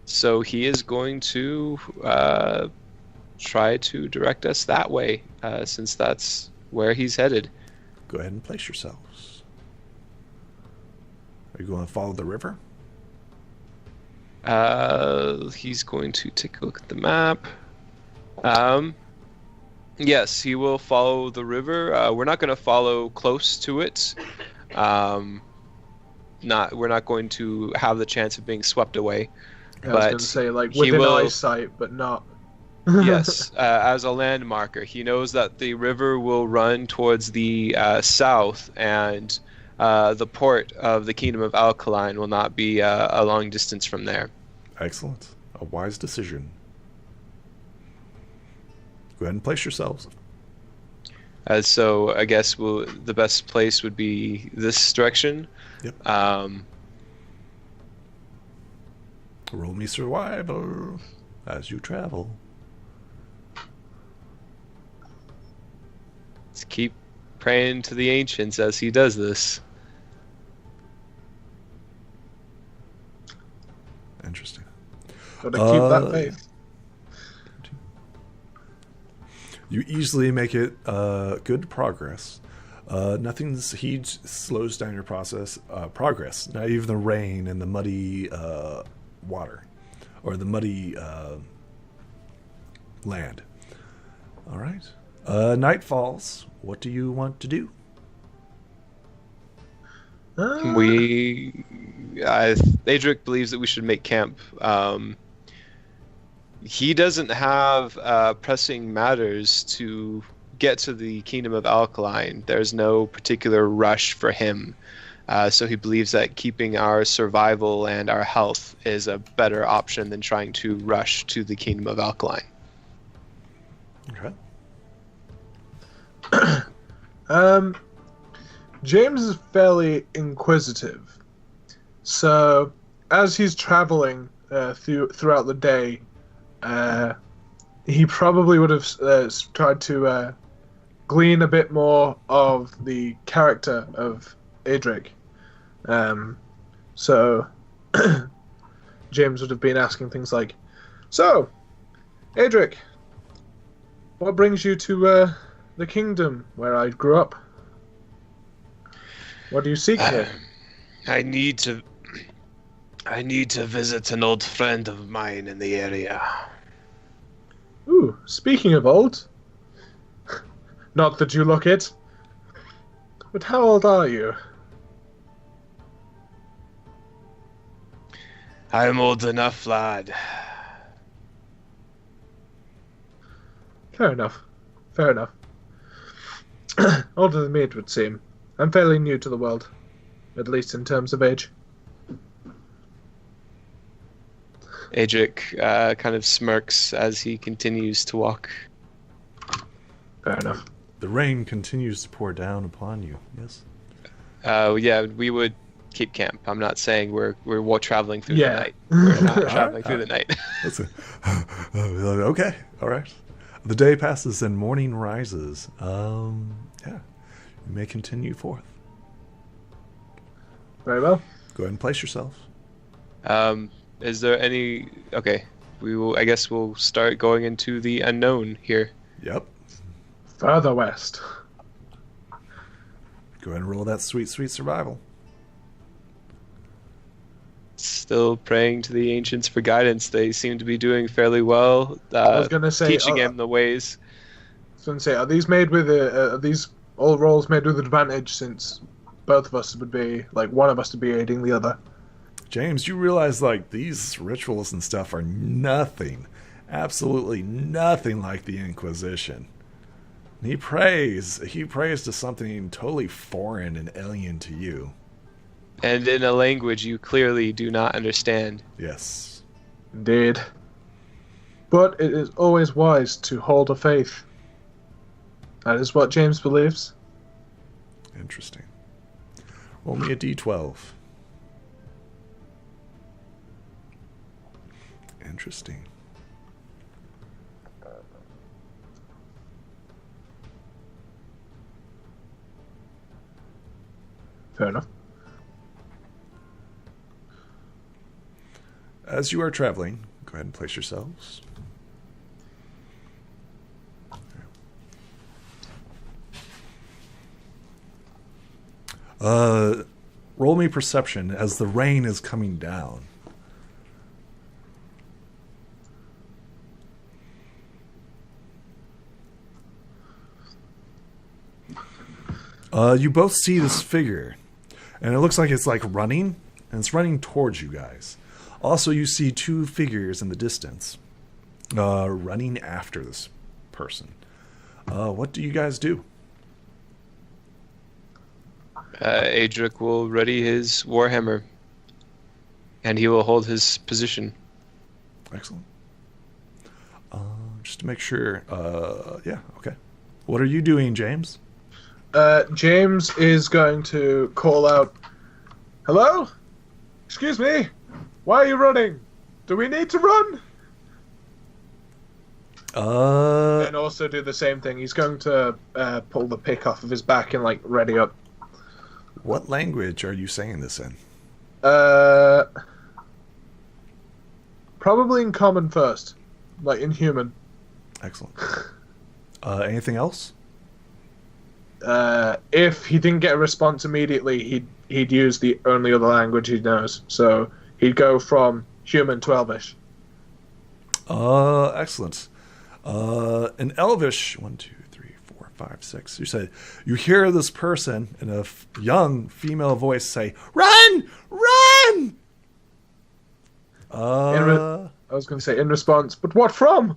So he is going to try to direct us that way, since that's where he's headed. Go ahead and place yourselves. Are you going to follow the river? He's going to take a look at the map. Yes, he will follow the river. We're not going to follow close to it. We're not going to have the chance of being swept away. I was going to say, like, within eyesight, but not. Yes, as a landmarker. He knows that the river will run towards the south, and the port of the Kingdom of Alkaline will not be a long distance from there. Excellent. A wise decision. Go ahead and place yourselves. So I guess the best place would be this direction. Yep. Roll me survival as you travel. Let's keep praying to the ancients as he does this. Interesting. Gotta keep that faith. You easily make it good progress. He slows down your progress. Not even the rain and the muddy water, or the muddy land. All right. Night falls. What do you want to do? Adric believes that we should make camp. He doesn't have pressing matters to get to the Kingdom of Alkaline. There's no particular rush for him. So he believes that keeping our survival and our health is a better option than trying to rush to the Kingdom of Alkaline. Okay. James is fairly inquisitive. So, as he's traveling throughout the day, he probably would have tried to glean a bit more of the character of Adric. So James would have been asking things like, "So, Adric, what brings you to the kingdom where I grew up? What do you seek here?" I need to visit an old friend of mine in the area. Ooh, speaking of old, not that you look it, but how old are you? I'm old enough, lad. Fair enough. Fair enough. Older than me, it would seem. I'm fairly new to the world, at least in terms of age. Adric kind of smirks as he continues to walk. Fair enough. The rain continues to pour down upon you. Yes. Yeah, we would keep camp. I'm not saying we're traveling through the night. We're not traveling through the night. Okay. All right. The day passes and morning rises. Yeah. You may continue forth. Very well. Go ahead and place yourself. Is there any... Okay. I guess we'll start going into the unknown here. Yep. Further west. Go ahead and roll that sweet, sweet survival. Still praying to the ancients for guidance. They seem to be doing fairly well. I was going to say... Teaching him the ways. I was going to say, are these made with... are these all rolls made with advantage, since both of us would be... Like, one of us to be aiding the other? James, you realize, like, these rituals and stuff are nothing, absolutely nothing like the Inquisition. He prays to something totally foreign and alien to you. And in a language you clearly do not understand. Yes. Indeed. But it is always wise to hold a faith. That is what James believes. Interesting. Roll me a d12. Interesting. Fair enough. As you are traveling, go ahead and place yourselves. Roll me perception as the rain is coming down. You both see this figure, and it looks like it's like running, and it's running towards you guys. Also, you see two figures in the distance, running after this person. What do you guys do? Adric will ready his warhammer, and he will hold his position. Excellent. Just to make sure. Yeah, okay. What are you doing, James? James is going to call out, "Hello? Excuse me? Why are you running? Do we need to run?" And also do the same thing. He's going to pull the pick off of his back and, like, ready up. What language are you saying this in? Probably in common first. Like, in human. Excellent. Anything else? If he didn't get a response immediately, he'd use the only other language he knows. So he'd go from human to Elvish. Excellent. In Elvish, 1, 2, 3, 4, 5, 6. You say you hear this person in a young female voice say, "Run! Run!" I was going to say in response, but what from?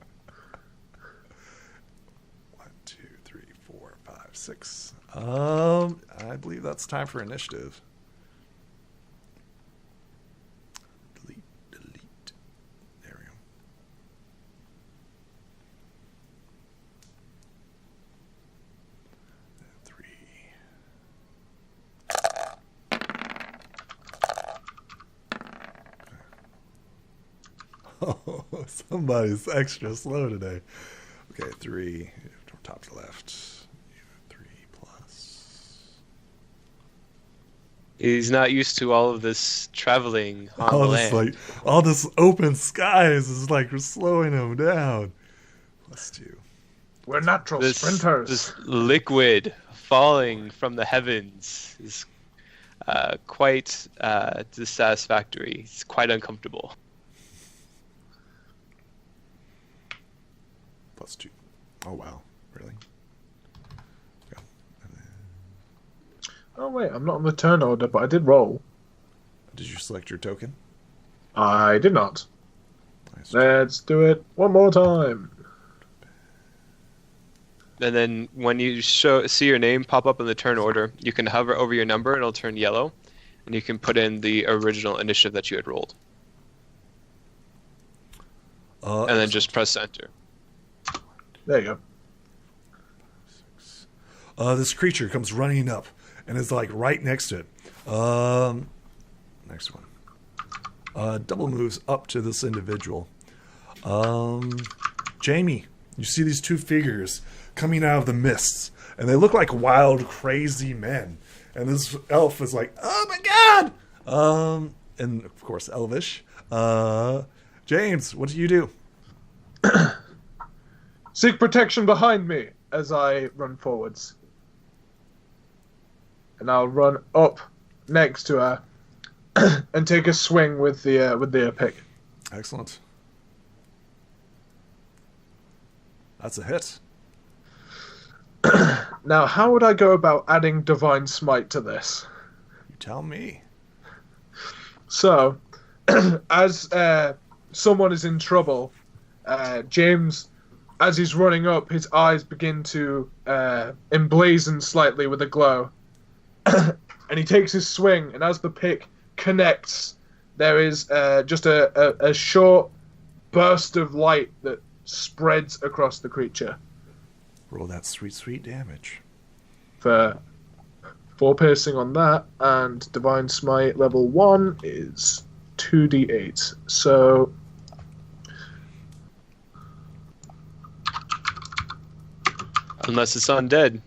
1, 2, 3, 4, 5, 6. I believe that's time for initiative. Delete. There we go. Oh, somebody's extra slow today. Okay, 3. Top to left. 3 plus. He's not used to all of this traveling on the land. All this open skies is like we're slowing him down. +2. We're natural sprinters. This liquid falling from the heavens is quite dissatisfactory. It's quite uncomfortable. +2. Oh, wow. Really? Yeah. Oh, wait, I'm not on the turn order, but I did roll. Did you select your token? I did not. Nice. Let's do it one more time. And then when you see your name pop up in the turn order, you can hover over your number and it'll turn yellow, and you can put in the original initiative that you had rolled. And then just press enter. There you go. This creature comes running up and is like right next to it. Next one. Double moves up to this individual. Jamie, you see these two figures coming out of the mists, and they look like wild, crazy men. And this elf is like, "Oh my god!" And of course, Elvish. James, what do you do? Seek protection behind me as I run forwards. And I'll run up next to her and take a swing with the pick. Excellent. That's a hit. Now, how would I go about adding Divine Smite to this? You tell me. So, as someone is in trouble, James, as he's running up, his eyes begin to emblazon slightly with a glow. And he takes his swing, and as the pick connects, there is just a short burst of light that spreads across the creature. Roll that sweet, sweet damage. For 4 piercing on that, and Divine Smite level 1 is 2d8. So Unless it's undead,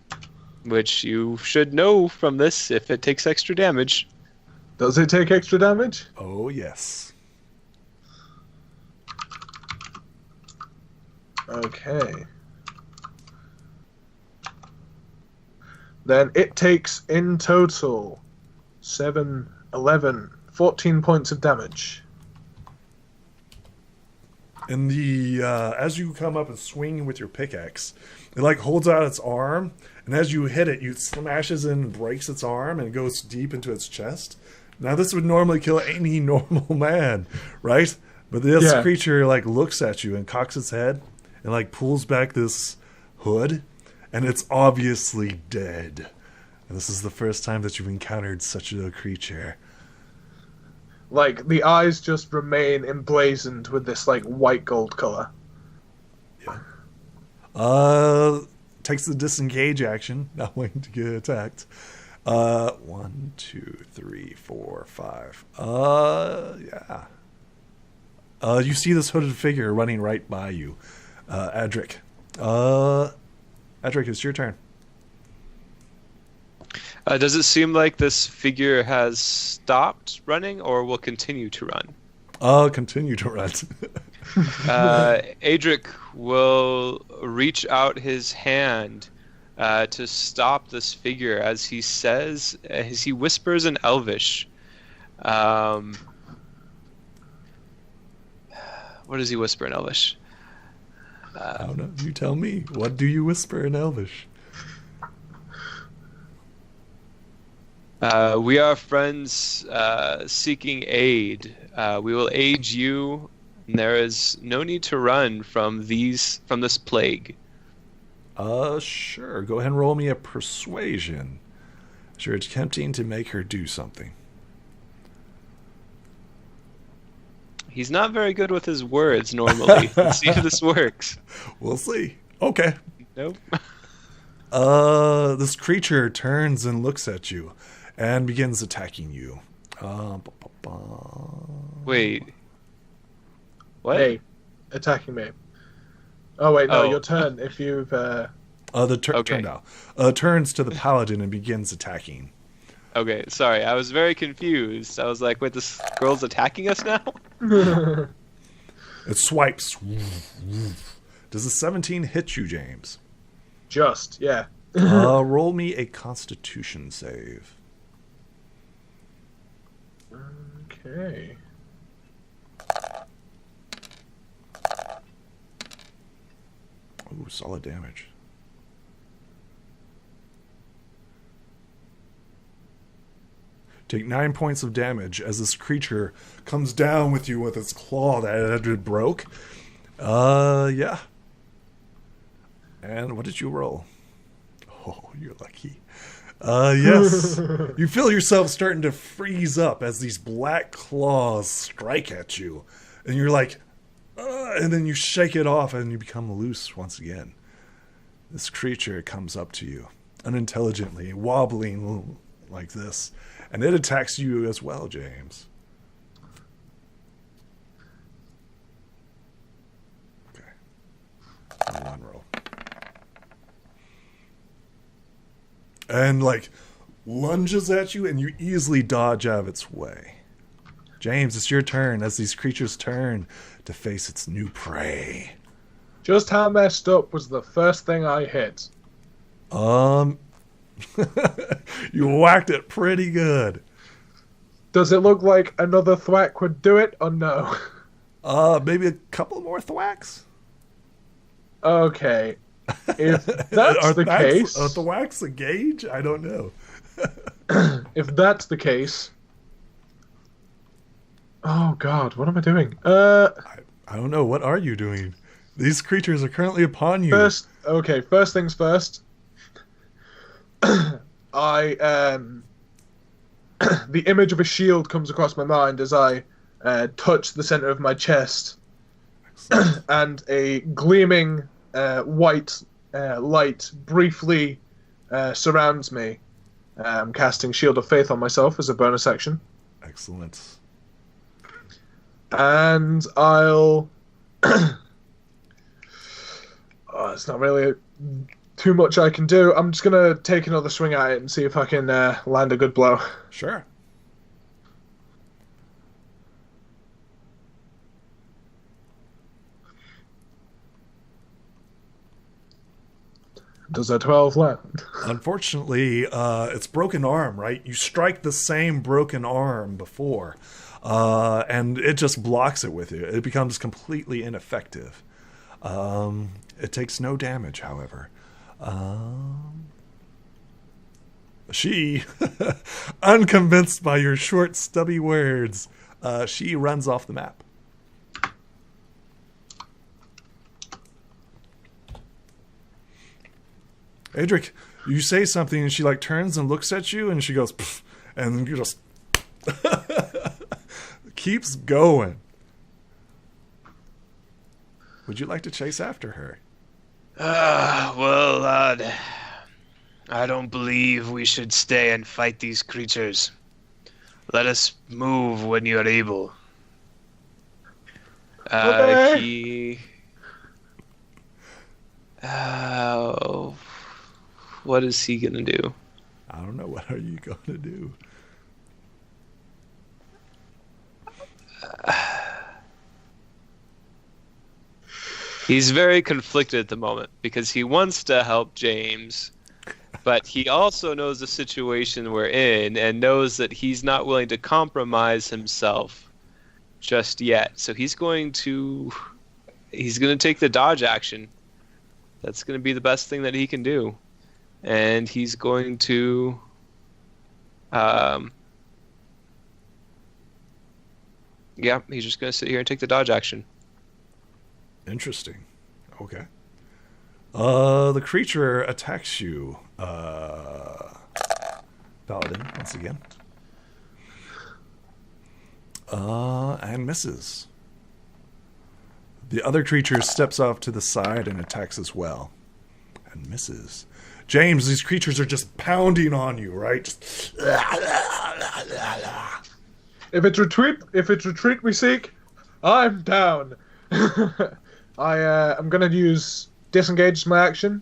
which you should know from this if it takes extra damage. does it take extra damage? Oh, yes. Okay. Then it takes in total 7, 11, 14 points of damage. And as you come up and swing with your pickaxe, it like holds out its arm, and as you hit it, it smashes in and breaks its arm and goes deep into its chest. Now this would normally kill any normal man, right? But this creature like looks at you and cocks its head and like pulls back this hood, and it's obviously dead. And this is the first time that you've encountered such a creature. Like, the eyes just remain emblazoned with this, like, white gold color. Yeah. Takes the disengage action, not waiting to get attacked. 1, 2, 3, 4, 5. Yeah. You see this hooded figure running right by you. Adric. Adric, it's your turn. Does it seem like this figure has stopped running or will continue to run? I'll continue to run. Adric will reach out his hand to stop this figure as he says, as he whispers in Elvish. What does he whisper in Elvish? I don't know. You tell me. What do you whisper in Elvish? We are friends seeking aid. We will aid you. And there is no need to run from this plague. Sure. Go ahead and roll me a persuasion. You're attempting to make her do something. He's not very good with his words normally. Let's see if this works. We'll see. Okay. Nope. This creature turns and looks at you and begins attacking you. Wait. What? Hey, attacking me. Oh, wait, no, Oh. your turn. If you've... Turn now. Turns to the paladin and begins attacking. Okay, sorry. I was very confused. I was like, wait, this girl's attacking us now? It swipes. Does a 17 hit you, James? Just, yeah. Roll me a Constitution save. Okay. Ooh, solid damage. Take 9 points of damage as this creature comes down with you with its claw that it broke. Yeah. And what did you roll? Oh, you're lucky. Yes. You feel yourself starting to freeze up as these black claws strike at you. And you're like, and then you shake it off and you become loose once again. This creature comes up to you unintelligently, wobbling like this. And it attacks you as well, James. Okay. One roll. And, like, lunges at you, and you easily dodge out of its way. James, it's your turn as these creatures turn to face its new prey. Just how messed up was the first thing I hit? You whacked it pretty good. Does it look like another thwack would do it, or no? Maybe a couple more thwacks? Okay. If that's the case... Are thwacks a gauge? I don't know. If that's the case... Oh god, what am I doing? I don't know. What are you doing? These creatures are currently upon you. First things first. The image of a shield comes across my mind as I touch the center of my chest. and a gleaming white light briefly surrounds me. I'm casting Shield of Faith on myself as a bonus action. Excellent. And I'll... it's not really too much I can do. I'm just going to take another swing at it and see if I can land a good blow. Sure. Does a 12 land? Unfortunately, it's broken arm, right? You strike the same broken arm before, and it just blocks it with you. It becomes completely ineffective. It takes no damage, however. She, unconvinced by your short, stubby words, she runs off the map. Adric, you say something and she like turns and looks at you and she goes, pff, and you just keeps going. Would you like to chase after her? Well, lad, I don't believe we should stay and fight these creatures. Let us move when you are able. Okay. What is he gonna do? I don't know. What are you going to do? He's very conflicted at the moment because he wants to help James, but he also knows the situation we're in and knows that he's not willing to compromise himself just yet. So he's going to take the dodge action. That's going to be the best thing that he can do. And he's going to he's just going to sit here and take the dodge action. Interesting. Okay. The creature attacks you, Paladin, once again. And misses. The other creature steps off to the side and attacks as well. And misses. James, these creatures are just pounding on you, right? Just... If it's retreat we seek, I'm down. I'm gonna use disengage as my action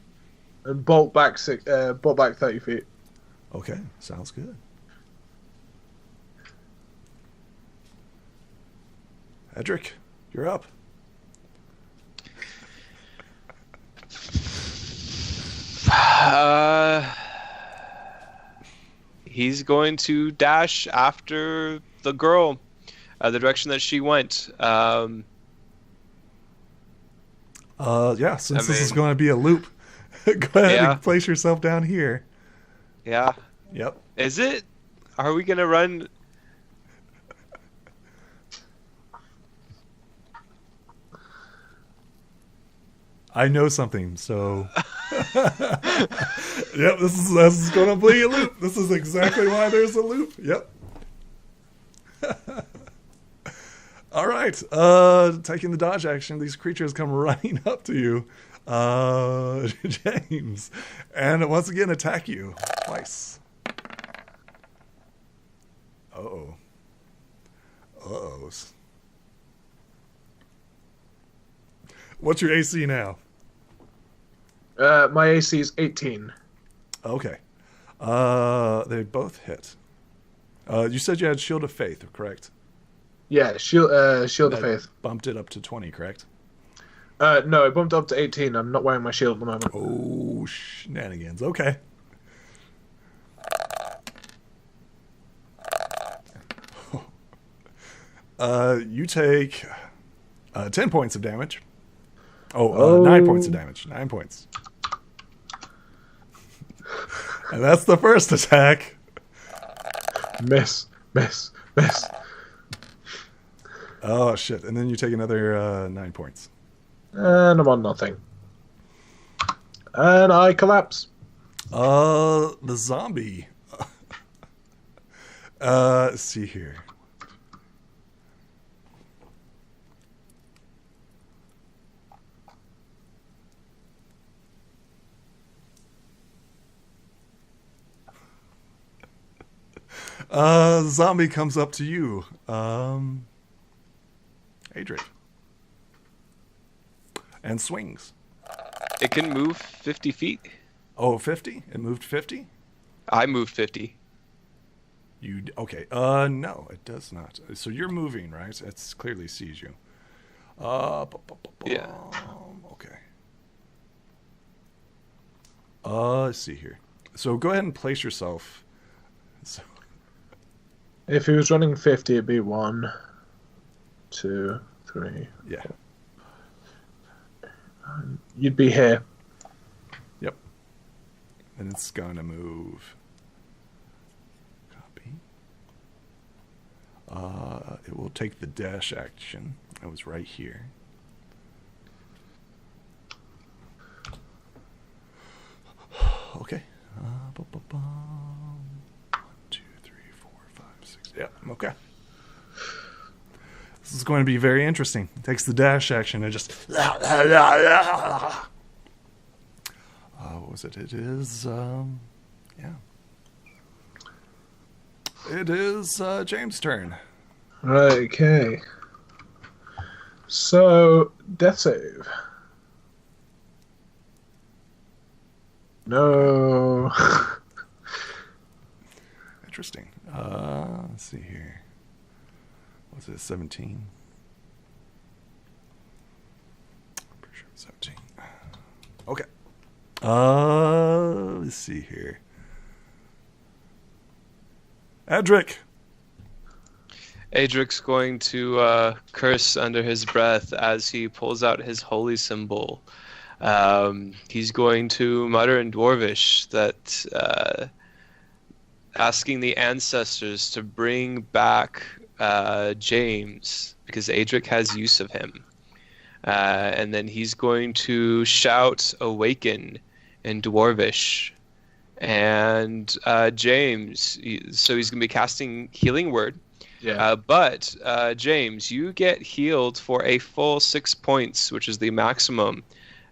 and bolt back 30 feet. Okay, sounds good. Edric, you're up. He's going to dash after the girl, the direction that she went. Since this is going to be a loop, go ahead and place yourself down here. Yeah. Yep. Is it? Are we going to run? I know something, so... Yep, this is going to be a loop. This is exactly why there's a loop. Yep. All right. Taking the dodge action, these creatures come running up to you, James, and once again attack you twice. Uh-oh. Uh-oh. What's your AC now? My AC is 18. Okay. They both hit. You said you had Shield of Faith, correct? Yeah, Shield of Faith. Bumped it up to 20, correct? No, it bumped up to 18. I'm not wearing my shield at the moment. Oh, shenanigans. Okay. You take 10 points of damage. 9 points of damage. 9 points. And that's the first attack. Miss. Oh, shit. And then you take another 9 points. And I'm on nothing. And I collapse. The zombie. Let's see here. Zombie comes up to you. Adric. And swings. It can move 50 feet. Oh, 50? It moved 50? I moved 50. Okay. No, it does not. So you're moving, right? It clearly sees you. Yeah. Okay. Let's see here. So go ahead and place yourself. So, If he was running 50, it'd be 1, 2, 3. yeah. You'd be here. Yep. And it's gonna move. Copy. It will take the dash action. I was right here. Okay. 1, 2, 3, 4, 5, 6. Yeah. Okay. This is going to be very interesting. It takes the dash action and just. What was it? It is. Yeah. It is James' turn. Right, okay. So, death save. No. Interesting. Let's see here. What's it? 17. I'm pretty sure it's 17. Okay. Let's see here. Adric. Adric's going to curse under his breath as he pulls out his holy symbol. He's going to mutter in Dwarvish that asking the ancestors to bring back James, because Adric has use of him. And then he's going to shout "Awaken" in Dwarvish. And James, so he's going to be casting Healing Word. Yeah. But James, you get healed for a full 6 points, which is the maximum,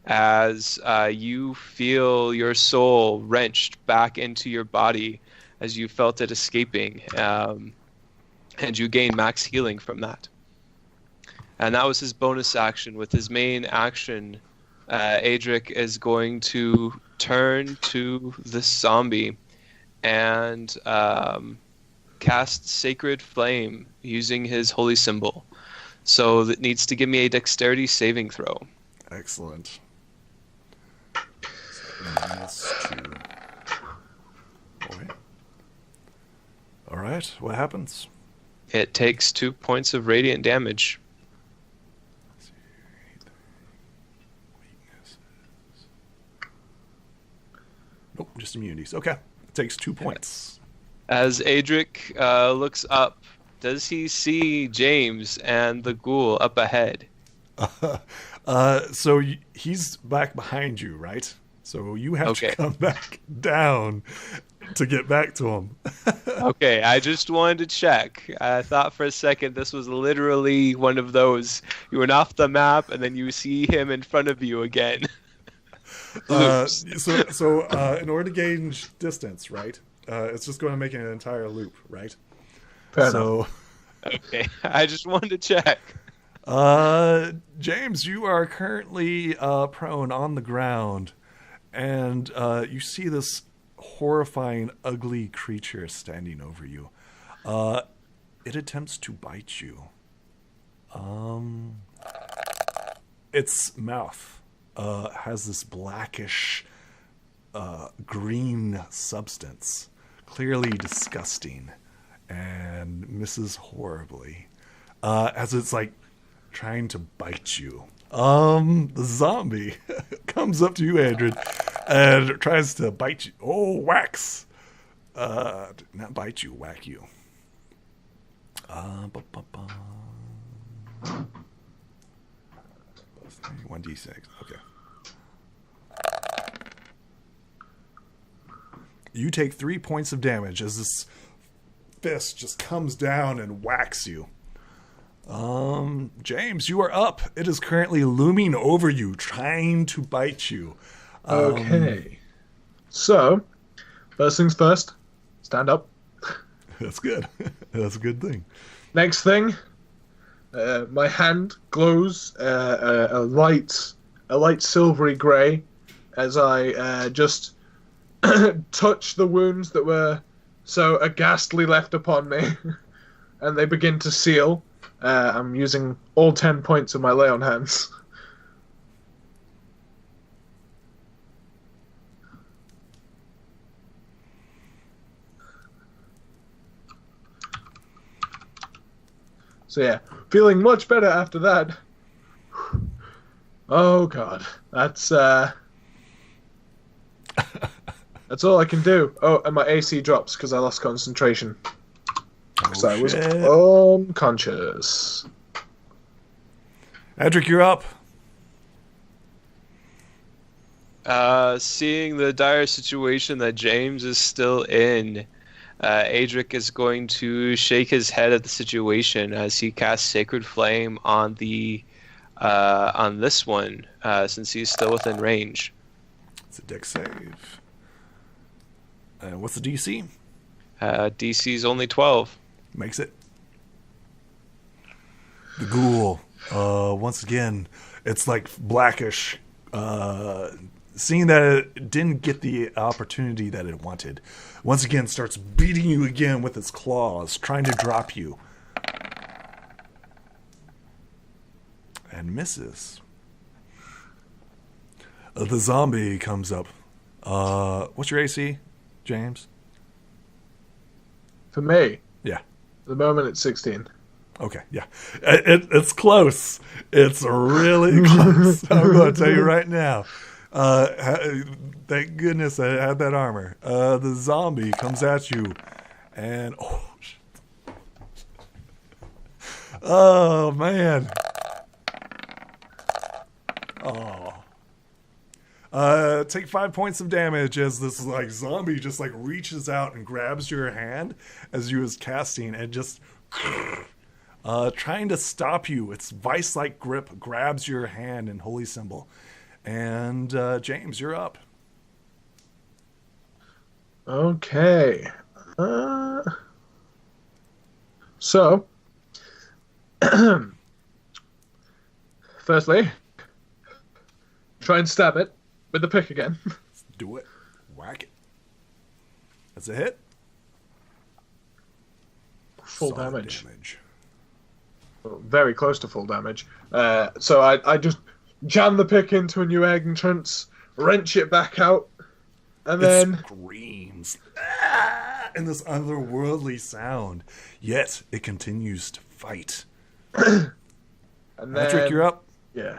as you feel your soul wrenched back into your body as you felt it escaping. And you gain max healing from that. And that was his bonus action. With his main action, Adric is going to turn to the zombie and cast Sacred Flame using his holy symbol. So it needs to give me a dexterity saving throw. Excellent. -2. Boy. All right. What happens? It takes 2 points of radiant damage. Weaknesses. Nope, just immunities. Okay. It takes 2 points. As Adric looks up, does he see James and the ghoul up ahead? So he's back behind you, right? So you have Okay. to come back down to get back to him. Okay, I just wanted to check. I thought for a second this was literally one of those. You went off the map and then you see him in front of you again. Loops. So in order to gauge distance, right? It's just going to make an entire loop, right? Fair so, Okay, I just wanted to check. James, you are currently prone on the ground, and you see this horrifying, ugly creature standing over you. It attempts to bite you. Its mouth has this blackish green substance, clearly disgusting, and misses horribly as it's like trying to bite you. The zombie comes up to you, Adrian, and tries to bite you. Oh, wax! Not bite you, whack you. 1d6. Okay. You take 3 points of damage as this fist just comes down and whacks you. James, you are up. It is currently looming over you, trying to bite you. Okay. So, first things first, stand up. That's good. That's a good thing. Next thing, my hand glows a light silvery grey as I just touch the wounds that were so aghastly left upon me, and they begin to seal. I'm using all 10 points of my lay on hands. So yeah, feeling much better after that. Oh god, that's all I can do. Oh, and my AC drops because I lost concentration. Because I was unconscious. Edric, you're up. Seeing the dire situation that James is still in, Adric is going to shake his head at the situation as he casts Sacred Flame on the on this one, since he's still within range. It's a dex save. What's the DC? DC's only 12. Makes it. The ghoul, once again, it's like blackish. Seeing that it didn't get the opportunity that it wanted, once again starts beating you again with its claws, trying to drop you. And misses. The zombie comes up. What's your AC, James? For me, Yeah. at the moment it's 16. Okay, yeah. It's close. It's really close. I'm going to tell you right now. Thank goodness I had that armor. The zombie comes at you, and oh man. Take 5 points of damage as this like zombie just like reaches out and grabs your hand as you was casting and just trying to stop you. Its vice-like grip grabs your hand in holy symbol. And James, you're up. Okay. So, firstly, try and stab it with the pick again. Let's do it. Whack it. That's a hit. Full Solid damage. Well, very close to full damage. So I just jam the pick into a new entrance, wrench it back out, and then screams in this otherworldly sound. Yet it continues to fight. and then, Patrick, you're up. Yeah.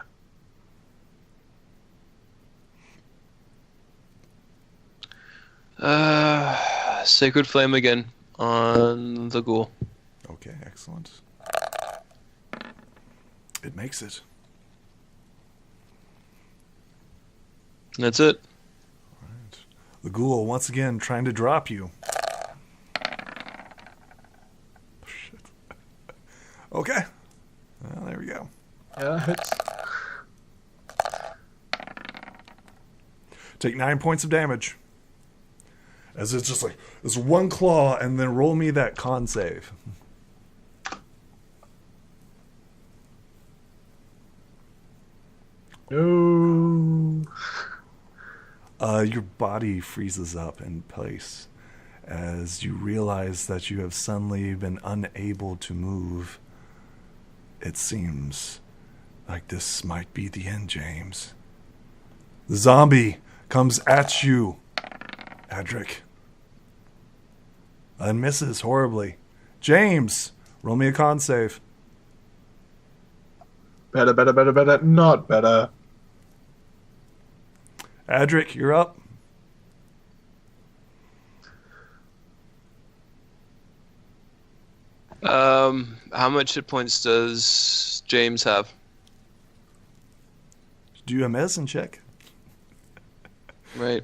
Sacred Flame again on the ghoul. Okay, excellent. It makes it. That's it. Right. The ghoul once again trying to drop you. Shit. Okay. Well, there we go. Yeah, hits. Take 9 points of damage. As it's just like this one claw, and then roll me that con save. No. Your body freezes up in place as you realize that you have suddenly been unable to move. It seems like this might be the end, James. The zombie comes at you, Adric, and misses horribly. James, roll me a con save. Better. Not better. Adric, you're up. How much hit points does James have? Do a medicine check. Right.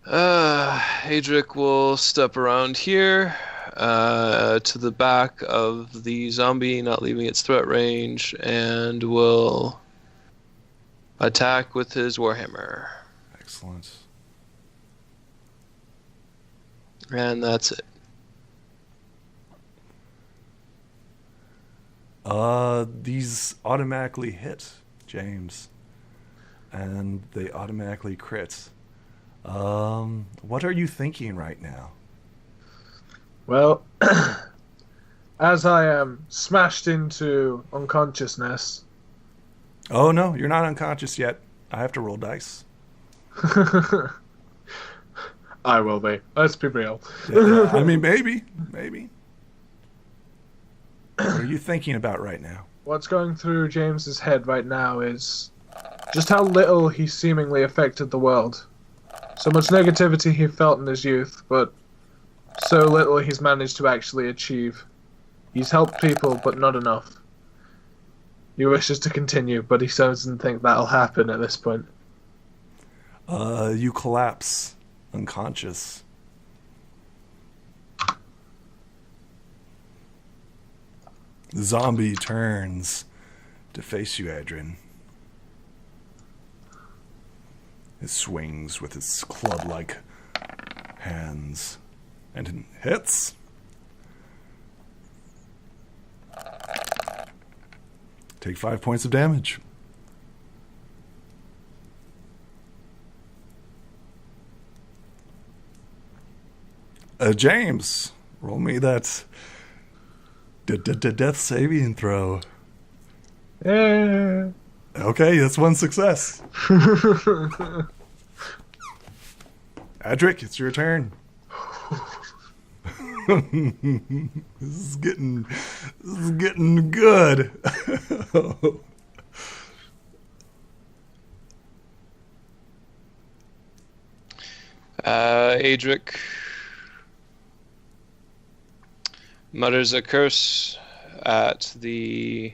Adric will step around here to the back of the zombie, not leaving its threat range, and will attack with his warhammer. Excellent. And that's it. These automatically hit, James. And they automatically crit. What are you thinking right now? Well, as I am smashed into unconsciousness. Oh, no, you're not unconscious yet. I have to roll dice. I will be. Let's be real. Yeah, I mean, maybe. What are you thinking about right now? What's going through James's head right now is just how little he seemingly affected the world. So much negativity he felt in his youth, but so little he's managed to actually achieve. He's helped people, but not enough. He wishes to continue, but he doesn't think that'll happen at this point. You collapse, unconscious. The zombie turns to face you, Adrian. It swings with its club-like hands and hits. Take 5 points of damage. James, roll me that death saving throw. Yeah. Okay, that's one success. Adric, it's your turn. This is getting good. Adric mutters a curse at the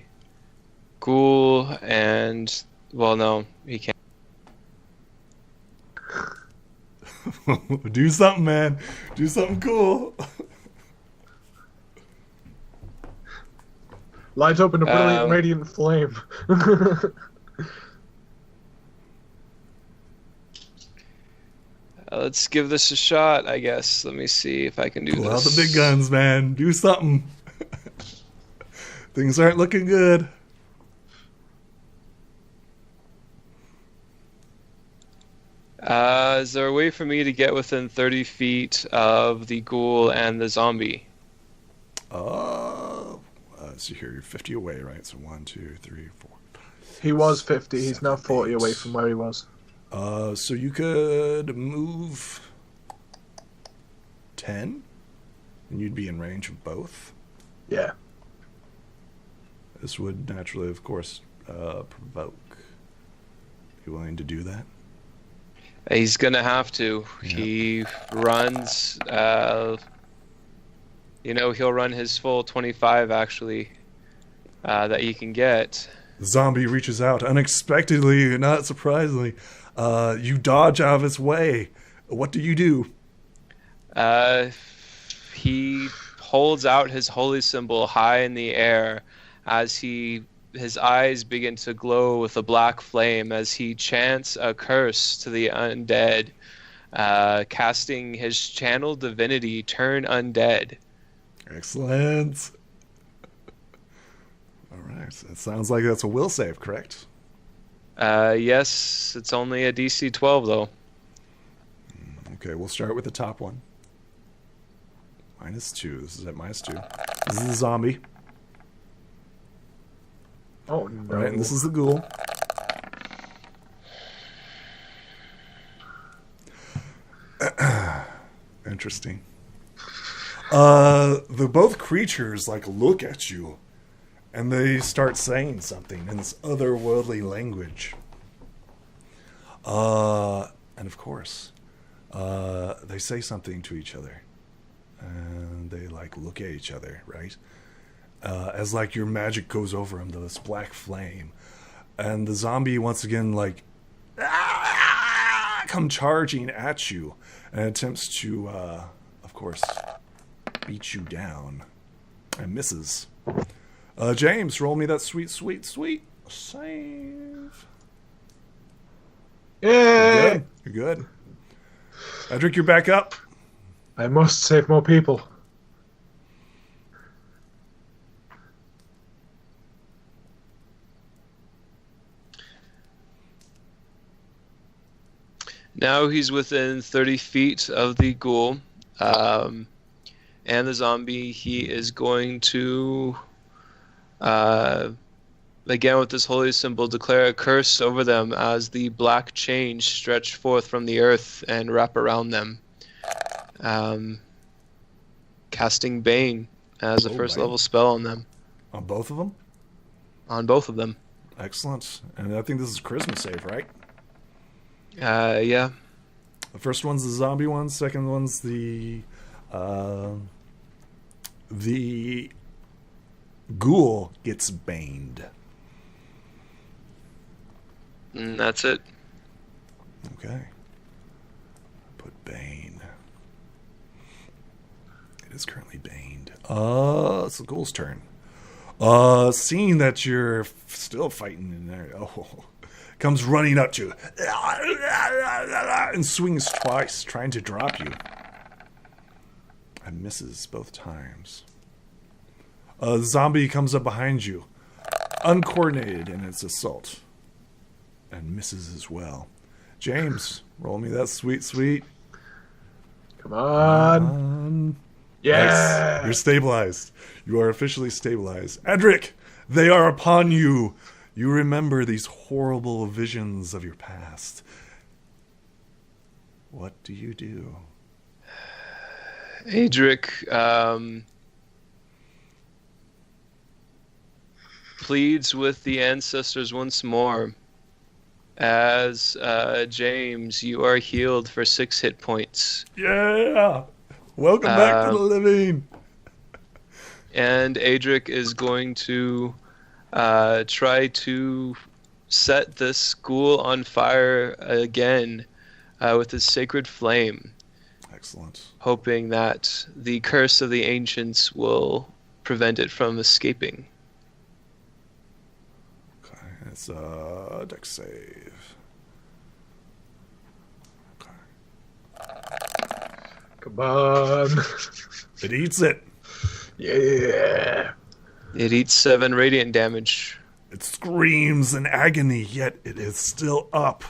ghoul and, well, no, he can't. Do something, man. Do something cool. Light up in a brilliant radiant flame. Let's give this a shot, I guess. Let me see if I can do Pull this. out the big guns, man. Do something. Things aren't looking good. Is there a way for me to get within 30 feet of the ghoul and the zombie? So here you're 50 away, right? So 1, 2, 3, 4. He was 50. He's now 40 away from where he was. So you could move 10, and you'd be in range of both. Yeah. This would naturally, of course, provoke. You willing to do that? He's gonna have to. Yeah. He runs. He'll run his full 25 actually. That he can get. The zombie reaches out unexpectedly, not surprisingly. You dodge out of its way. What do you do? He holds out his holy symbol high in the air as his eyes begin to glow with a black flame as he chants a curse to the undead, casting his channel divinity turn undead. Excellent. All right. It sounds like that's a will save, correct? Yes, it's only a DC 12 though. Okay, we'll start with the top one. -2. This is at -2. This is the zombie. Oh, no. All right, and this is the ghoul. Interesting. Both creatures look at you, and they start saying something in this otherworldly language. And of course, they say something to each other, and they look at each other, right? As your magic goes over them, this black flame, and the zombie once again come charging at you and attempts to, of course, beat you down and misses. James, roll me that sweet save. Yay! You're good. Edric, you're back up. I must save more people. Now he's within 30 feet of the ghoul and the zombie. He is going to, again with this holy symbol, declare a curse over them as the black chains stretch forth from the earth and wrap around them. Casting Bane as a first level spell on them. On both of them? On both of them. Excellent. And I think this is charisma save, right? Yeah. The first one's the zombie one. Second one's the ghoul gets baned. And that's it. Okay. Put bane. It is currently baned. It's the ghoul's turn. Seeing that you're still fighting in there, comes running up to you and swings twice, trying to drop you. And misses both times. The zombie comes up behind you, uncoordinated in its assault, and misses as well. James, roll me that sweet. Come on. Yeah. Nice. You're stabilized. You are officially stabilized. Edric, they are upon you. You remember these horrible visions of your past. What do you do? Edric pleads with the ancestors once more. As James, you are healed for 6 hit points. Yeah! Welcome back to the living! And Edric is going to try to set this ghoul on fire again with his sacred flame. Excellent. Hoping that the curse of the ancients will prevent it from escaping. Okay, it's a dex save. Okay. Come on. It eats it. Yeah. It eats 7 radiant damage. It screams in agony, yet it is still up.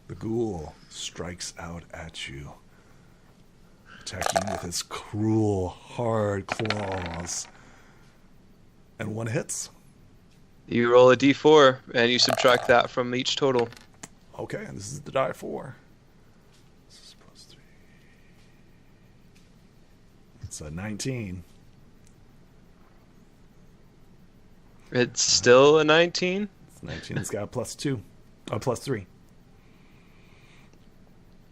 The ghoul strikes out at you, attacking with its cruel, hard claws. And one hits. You roll a d4, and you subtract that from each total. Okay, and this is the die 4. This is plus 3. It's a 19. It's still a 19? It's 19. It's got a plus 2. Plus 3.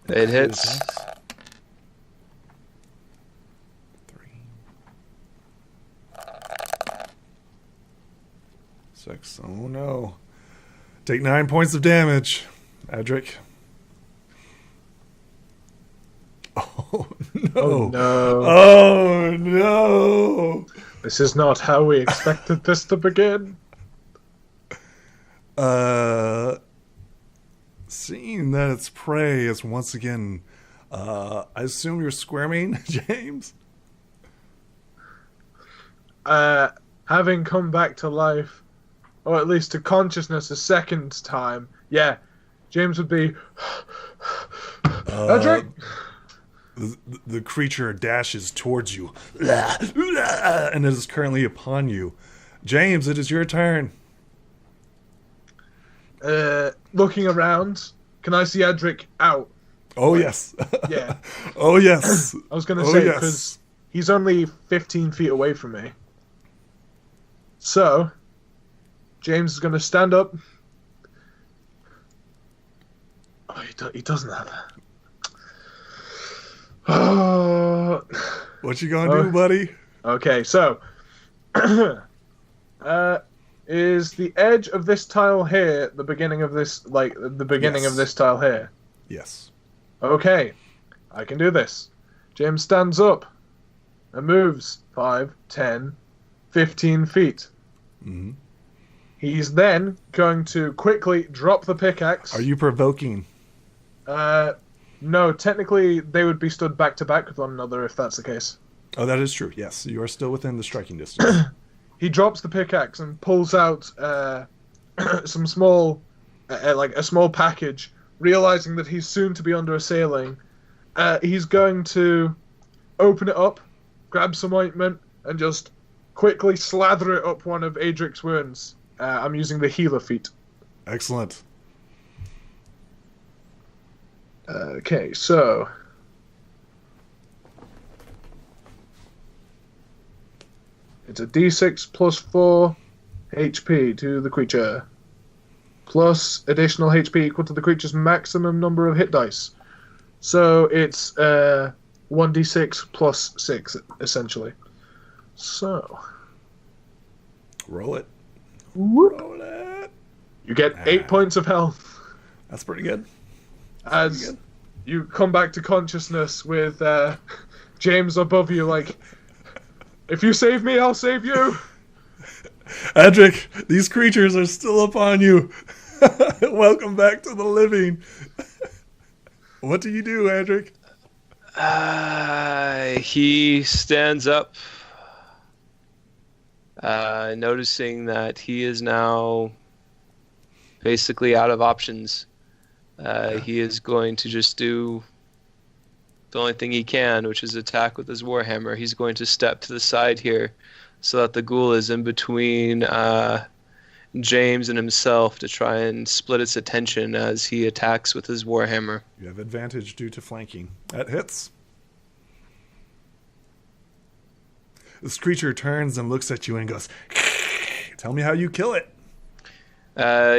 It hits. 3. 6. Oh no. Take 9 points of damage, Adric. Oh no. Oh no. Oh no. This is not how we expected this to begin. Seeing that its prey is once again, I assume you're squirming, James? Having come back to life, or at least to consciousness a second time, yeah, James would be... Edric? The creature dashes towards you, and is currently upon you. James, it is your turn. Looking around, can I see Edric out? Oh, yes. Yeah. Oh, yes. I was going to say, yes. because he's only 15 feet away from me. So, James is going to stand up. Oh, he doesn't have that. Oh. What you gonna do, buddy? Okay, so is the edge of this tile here the beginning of this, like the beginning Yes. of this tile here? Yes. Okay, I can do this. James stands up and moves 5, 10, 15 feet. Mm-hmm. He's then going to quickly drop the pickaxe. Are you provoking? No, technically they would be stood back to back with one another if that's the case. Oh, that is true. Yes, you are still within the striking distance. He drops the pickaxe and pulls out some small, like a small package, realizing that he's soon to be under a sailing. He's going to open it up, grab some ointment, and just quickly slather it up one of Adric's wounds. I'm using the healer feat. Excellent. Okay, so... It's a d6 plus 4 HP to the creature. Plus additional HP equal to the creature's maximum number of hit dice. So it's 1d6 plus 6, essentially. So... Roll it. Whoop. Roll it. You get 8 points of health. That's pretty good. As you come back to consciousness with James above you, like, if you save me, I'll save you. Adric, these creatures are still upon you. Welcome back to the living. What do you do, Adric? He stands up, noticing that he is now basically out of options. He is going to just do the only thing he can, which is attack with his warhammer. He's going to step to the side here so that the ghoul is in between James and himself to try and split its attention as he attacks with his warhammer. You have advantage due to flanking. That hits. This creature turns and looks at you and goes, "Tell me how you kill it."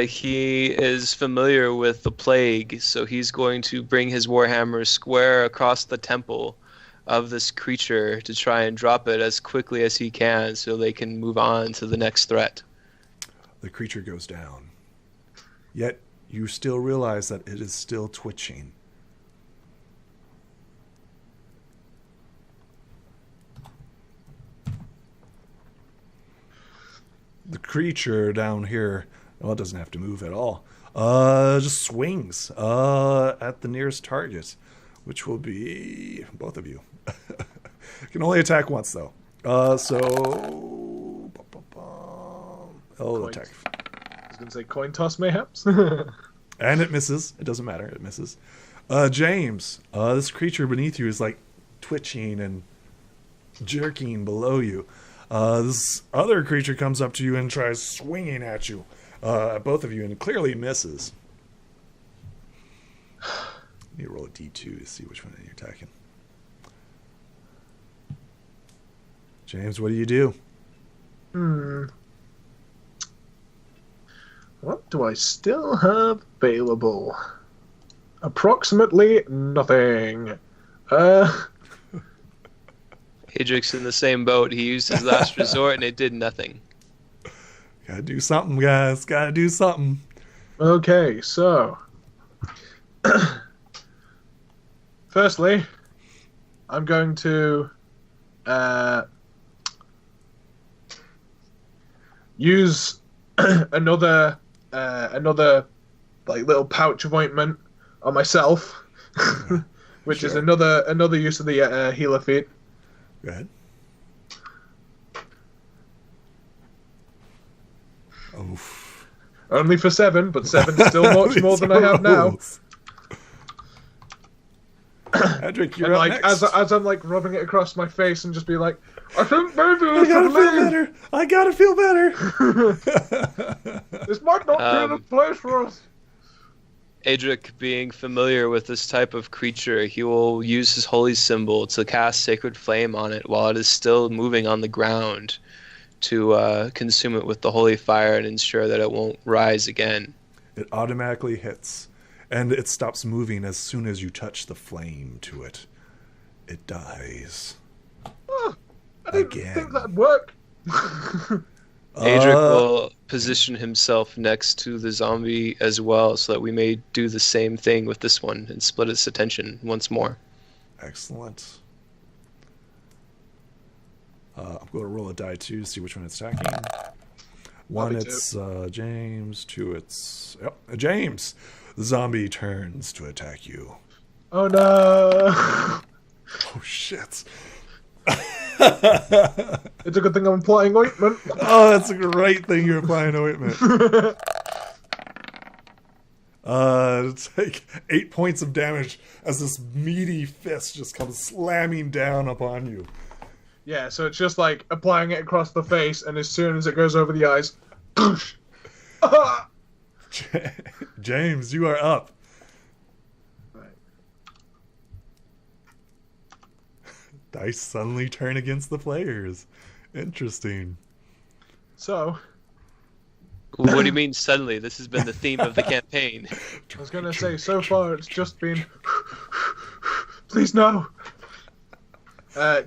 He is familiar with the plague, so he's going to bring his warhammer square across the temple of this creature to try and drop it as quickly as he can so they can move on to the next threat. The creature goes down. Yet you still realize that it is still twitching. The creature down here, well, it doesn't have to move at all. Just swings at the nearest target, which will be both of you. Can only attack once, though. So it'll attack. I was going to say coin toss, mayhaps. And it misses. It doesn't matter. It misses. James, this creature beneath you is like twitching and jerking below you. This other creature comes up to you and tries swinging at you, at both of you, and clearly misses. Need to roll a d2 to see which one you're attacking. James, what do you do? What do I still have available? Approximately nothing. Adric's in the same boat. He used his last resort and it did nothing. Gotta do something, guys. Gotta do something. Okay, so... Firstly, I'm going to use another like little pouch of ointment on myself, which Sure. is another use of the healer feat. Go ahead. Oof. Only for 7, but 7's still much more than I have now. Adric, you're And up like next. as I'm like rubbing it across my face and just be like, I think maybe I we gotta should feel leave. better. I gotta feel better. This might not be the place for us. Adric, being familiar with this type of creature, he will use his holy symbol to cast Sacred Flame on it while it is still moving on the ground to consume it with the holy fire and ensure that it won't rise again. It automatically hits, and it stops moving as soon as you touch the flame to it. It dies. Oh, I didn't Again. think that'd work. Adric will position himself next to the zombie as well so that we may do the same thing with this one and split its attention once more. Excellent. I'm going to roll a die 2 to see which one it's attacking. 1, Probably it's James. 2, it's... Yep, James! The zombie turns to attack you. Oh no! Oh shit! It's a good thing I'm applying ointment. Oh, that's a great thing you're applying ointment. Take 8 points of damage as this meaty fist just comes slamming down upon you. Yeah, so it's just like applying it across the face, and as soon as it goes over the eyes, James, you are up. Right. Dice suddenly turn against the players. Interesting. So, What do you mean suddenly? This has been the theme of the campaign. I was gonna say, so far it's just been... Please no!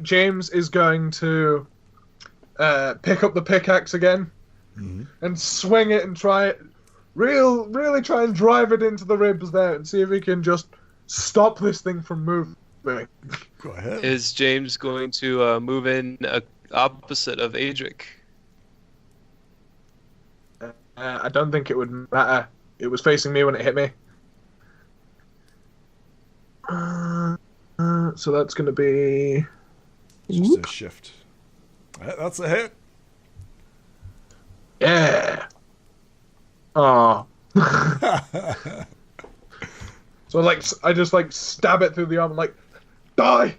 James is going to pick up the pickaxe again and swing it and try it. Really try and drive it into the ribs there and see if he can just stop this thing from moving. Go ahead. Is James going to move in opposite of Adric? I don't think it would matter. It was facing me when it hit me. So that's going to be... Just a shift. That's a hit. Yeah. Oh. So I just stab it through the arm and die.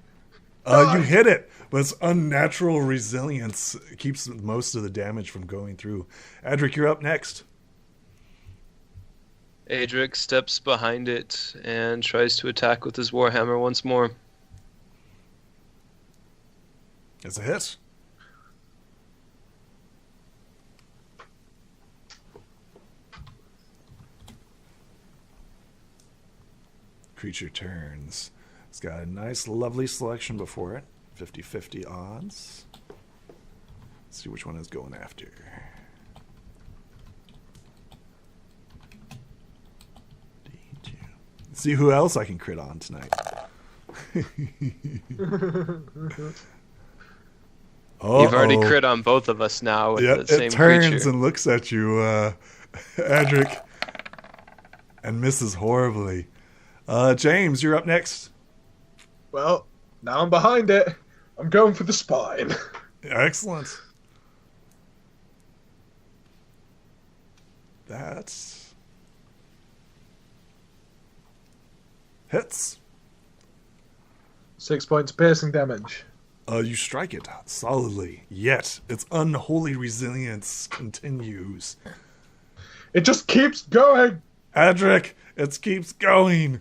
You hit it, but its unnatural resilience keeps most of the damage from going through. Adric, you're up next. Adric steps behind it and tries to attack with his warhammer once more. It's a hit. Creature turns. It's got a nice, lovely selection before it. 50-50 odds. Let's see which one is going after. Let's see who else I can crit on tonight. You've already crit on both of us now with the same it turns creature. and looks at you, Adric, and misses horribly. James, you're up next. Well, now I'm behind it. I'm going for the spine. Excellent. That's... hits. 6 points of piercing damage. You strike it solidly, yet its unholy resilience continues. It just keeps going. Adric, it keeps going.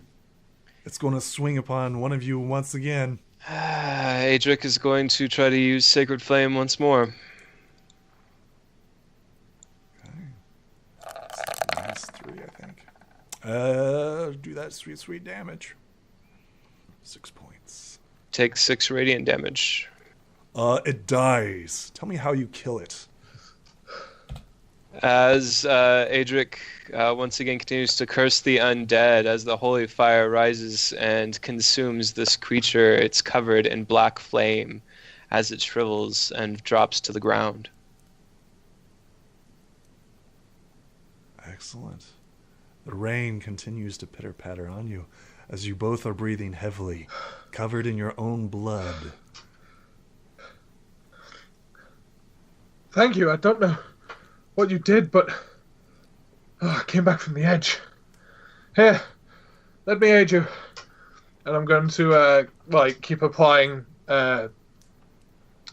It's going to swing upon one of you once again. Adric is going to try to use Sacred Flame once more. Okay. That's -3, I think. Do that sweet damage. 6 points. Take 6 radiant damage. It dies. Tell me how you kill it. As Adric once again continues to curse the undead, as the holy fire rises and consumes this creature, it's covered in black flame as it shrivels and drops to the ground. Excellent. The rain continues to pitter-patter on you as you both are breathing heavily, covered in your own blood. Thank you. I don't know what you did, but I came back from the edge. Here, let me aid you. And I'm going to keep applying I'm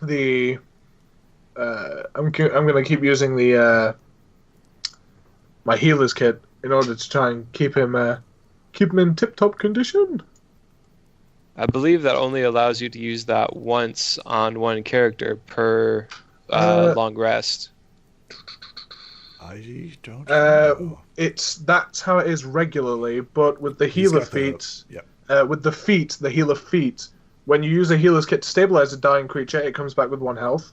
going to keep using the my healer's kit in order to try and keep him in tip-top condition. I believe that only allows you to use that once on one character per long rest. I don't know. That's how it is regularly, but with the healer feat, with the healer feat, when you use a healer's kit to stabilize a dying creature, it comes back with 1 health.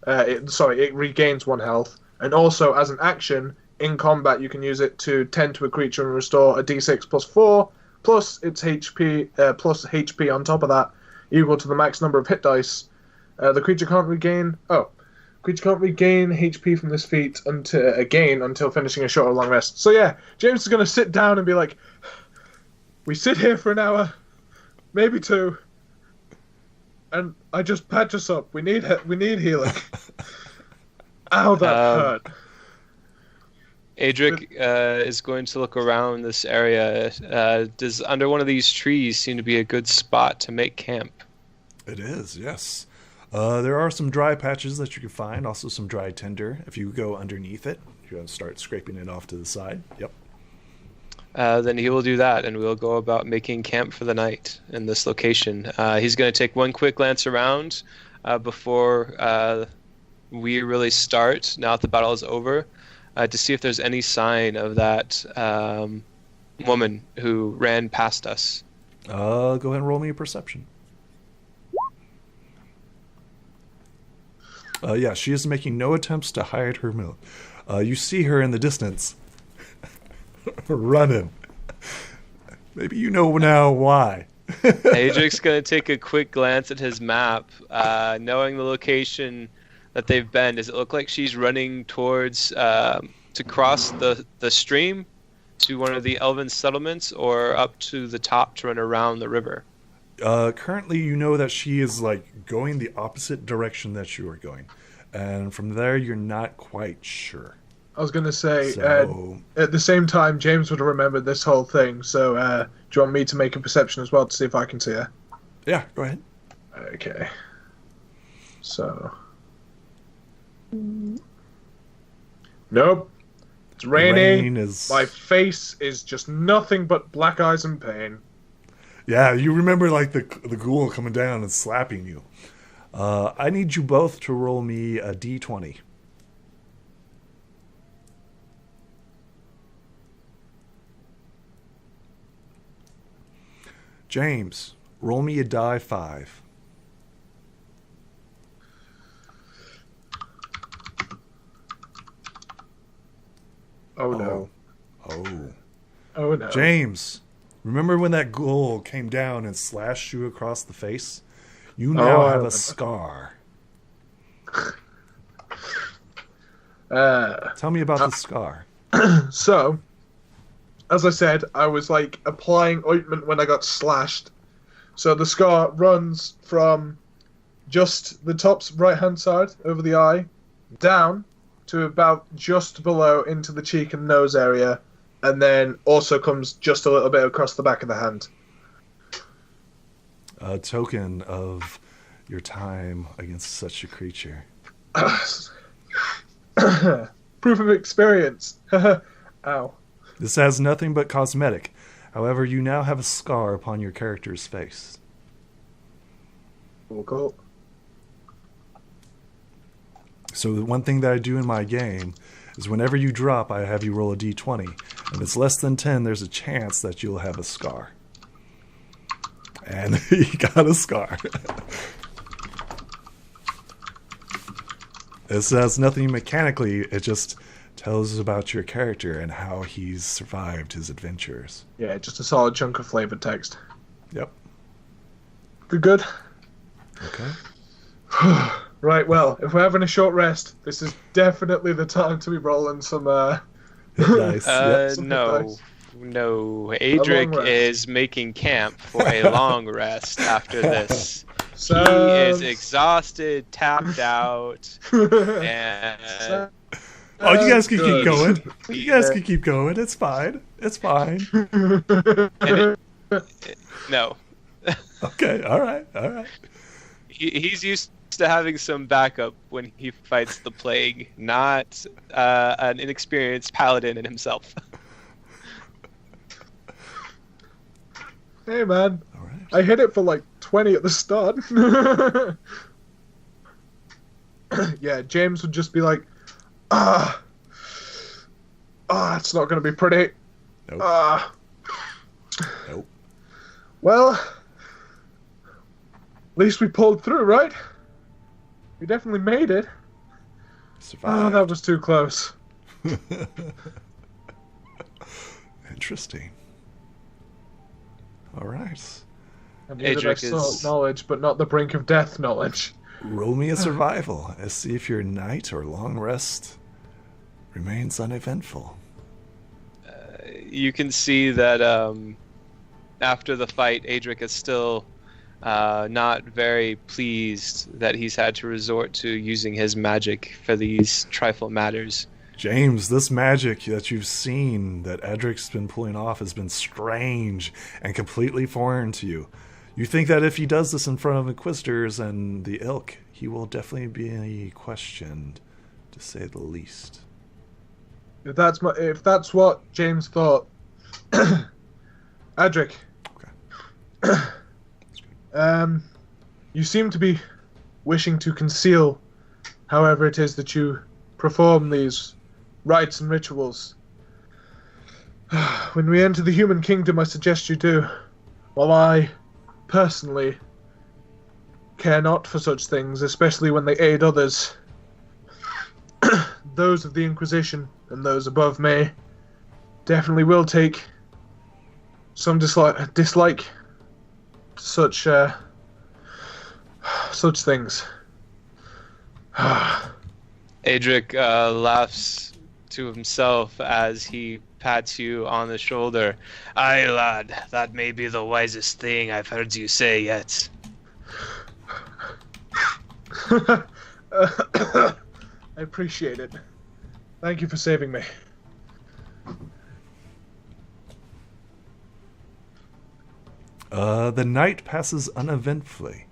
It regains 1 health, and also as an action in combat, you can use it to tend to a creature and restore a d6 plus 4 plus its HP plus HP on top of that, equal to the max number of hit dice. The creature can't regain. Creature can't regain HP from this feat until finishing a short or long rest. So yeah, James is going to sit down and be like, we sit here for an hour, maybe 2. And I just patch us up. We need healing. Ow, that hurt. Adric is going to look around this area. Does under one of these trees seem to be a good spot to make camp? It is, yes. There are some dry patches that you can find, also some dry tinder. If you go underneath it, you're going to start scraping it off to the side. Yep. Then he will do that, and we'll go about making camp for the night in this location. He's going to take one quick glance around before we really start, now that the battle is over, to see if there's any sign of that woman who ran past us. Go ahead and roll me a perception. Yeah, she is making no attempts to hide her milk. You see her in the distance, running. Maybe you know now why. Adric's going to take a quick glance at his map, knowing the location that they've been. Does it look like she's running towards to cross the stream to one of the elven settlements, or up to the top to run around the river? Currently, you know that she is like going the opposite direction that you are going, and from there, you're not quite sure. I was going to say, So- at the same time, James would have remembered this whole thing, so do you want me to make a perception as well to see if I can see her? Yeah, go ahead. Okay. So... Nope. It's raining. Rain is... My face is just nothing but black eyes and pain. Yeah, you remember like the ghoul coming down and slapping you. I need you both to roll me a d20. James, roll me a die 5. Oh no. Oh. Oh no. James, remember when that ghoul came down and slashed you across the face? You now have a scar. Tell me about the scar. So, as I said, I was like applying ointment when I got slashed. So the scar runs from just the top's right-hand side over the eye, down to about just below into the cheek and nose area, and then also comes just a little bit across the back of the hand. A token of your time against such a creature. Proof of experience. Ow. This has nothing but cosmetic. However, you now have a scar upon your character's face. Cool. So the one thing that I do in my game is whenever you drop, I have you roll a d20. If it's less than 10, there's a chance that you'll have a scar. And he got a scar. This has nothing mechanically, it just tells us about your character and how he's survived his adventures. Yeah, just a solid chunk of flavored text. Yep. Good. Okay. Right, well, if we're having a short rest, this is definitely the time to be rolling some, Hit dice. Yep. some No. dice. No. long Adric rest. is making camp for a long rest after this. He is Sounds- exhausted, tapped out, and Oh, you guys can Good. keep going. You guys can keep going. It's fine. It's fine. no. Okay. All right. All right. He's used to having some backup when he fights the plague, not an inexperienced paladin in himself. Hey, man. All right. I hit it for like 20 at the start. Yeah, James would just be like, it's not going to be pretty. Nope. Nope. Well, at least we pulled through, right? We definitely made it. Oh, Survived. that was too close. Interesting. All right. I knew that I Adric sought is- knowledge, but not the brink of death knowledge. Roll me a survival. Let's see if your night or long rest remains uneventful. You can see that after the fight, Adric is still not very pleased that he's had to resort to using his magic for these trifle matters. James, this magic that you've seen that Edric's been pulling off has been strange and completely foreign to you. You think that if he does this in front of Inquisitors and the Ilk, he will definitely be questioned, to say the least. If that's what James thought, Adric. Okay. You seem to be wishing to conceal however it is that you perform these rites and rituals. When we enter the human kingdom, I suggest you do. While I, personally, care not for such things, especially when they aid others, those of the Inquisition and those above me definitely will take some dislike to such things. Adric laughs to himself as he pats you on the shoulder. Aye, lad, that may be the wisest thing I've heard you say yet. I appreciate it. Thank you for saving me. The night passes uneventfully.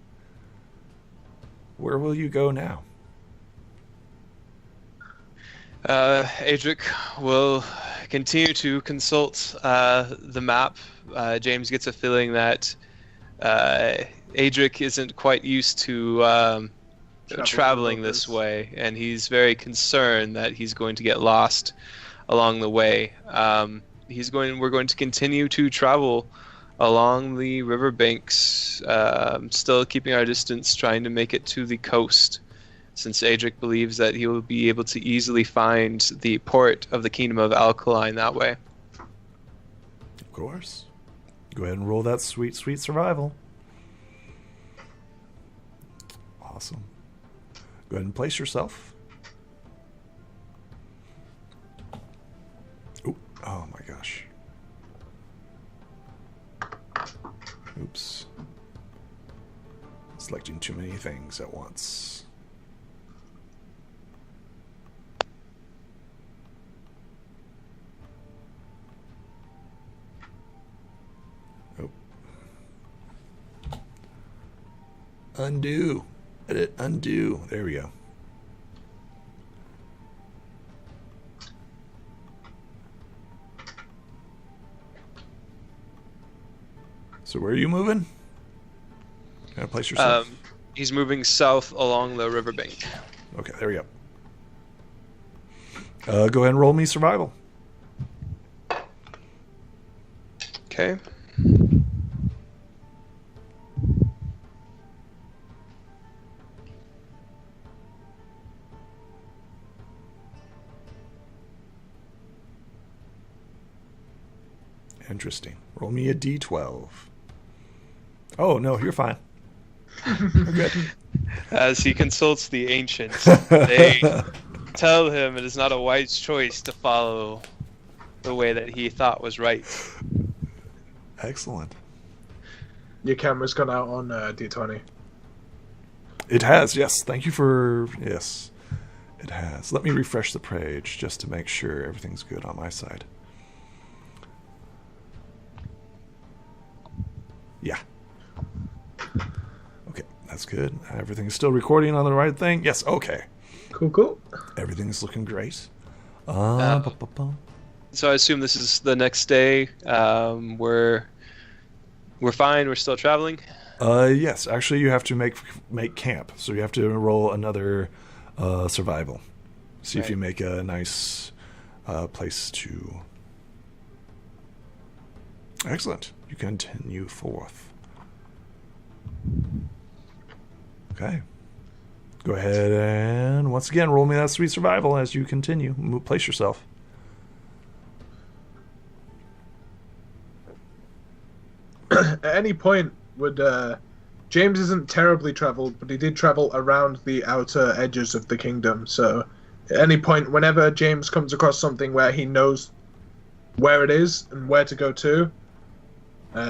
Where will you go now? Adric will continue to consult the map. James gets a feeling that Adric isn't quite used to traveling this way, and he's very concerned that he's going to get lost along the way. We're going to continue to travel along the riverbanks, still keeping our distance, trying to make it to the coast, since Adric believes that he will be able to easily find the port of the Kingdom of Alkaline that way. Of course. Go ahead and roll that sweet, sweet survival. Awesome. Go ahead and place yourself. Ooh, oh my gosh. Oops. Selecting too many things at once. Oh. Undo. Edit, undo. There we go. So where are you moving? Gotta place yourself. He's moving south along the riverbank. Okay, there we go. Go ahead and roll me survival. Okay. Interesting. Roll me a d12. Oh, no, you're fine. You're good. As he consults the ancients, they tell him it is not a wise choice to follow the way that he thought was right. Excellent. Your camera's gone out on D20. It has, yes. Thank you for... Yes, it has. Let me refresh the page just to make sure everything's good on my side. Yeah. Okay, that's good. Everything's still recording on the right thing? Yes, okay. Cool. Everything's looking great. So I assume this is the next day. We're fine. We're still traveling. Yes. Actually, you have to make camp. So you have to roll another survival. See if you make a nice place to. Excellent. You continue forth. Okay. Go ahead and once again roll me that sweet survival as you continue. Place yourself. At any point would James isn't terribly traveled, but he did travel around the outer edges of the kingdom. So at any point, whenever James comes across something where he knows where it is and where to go to,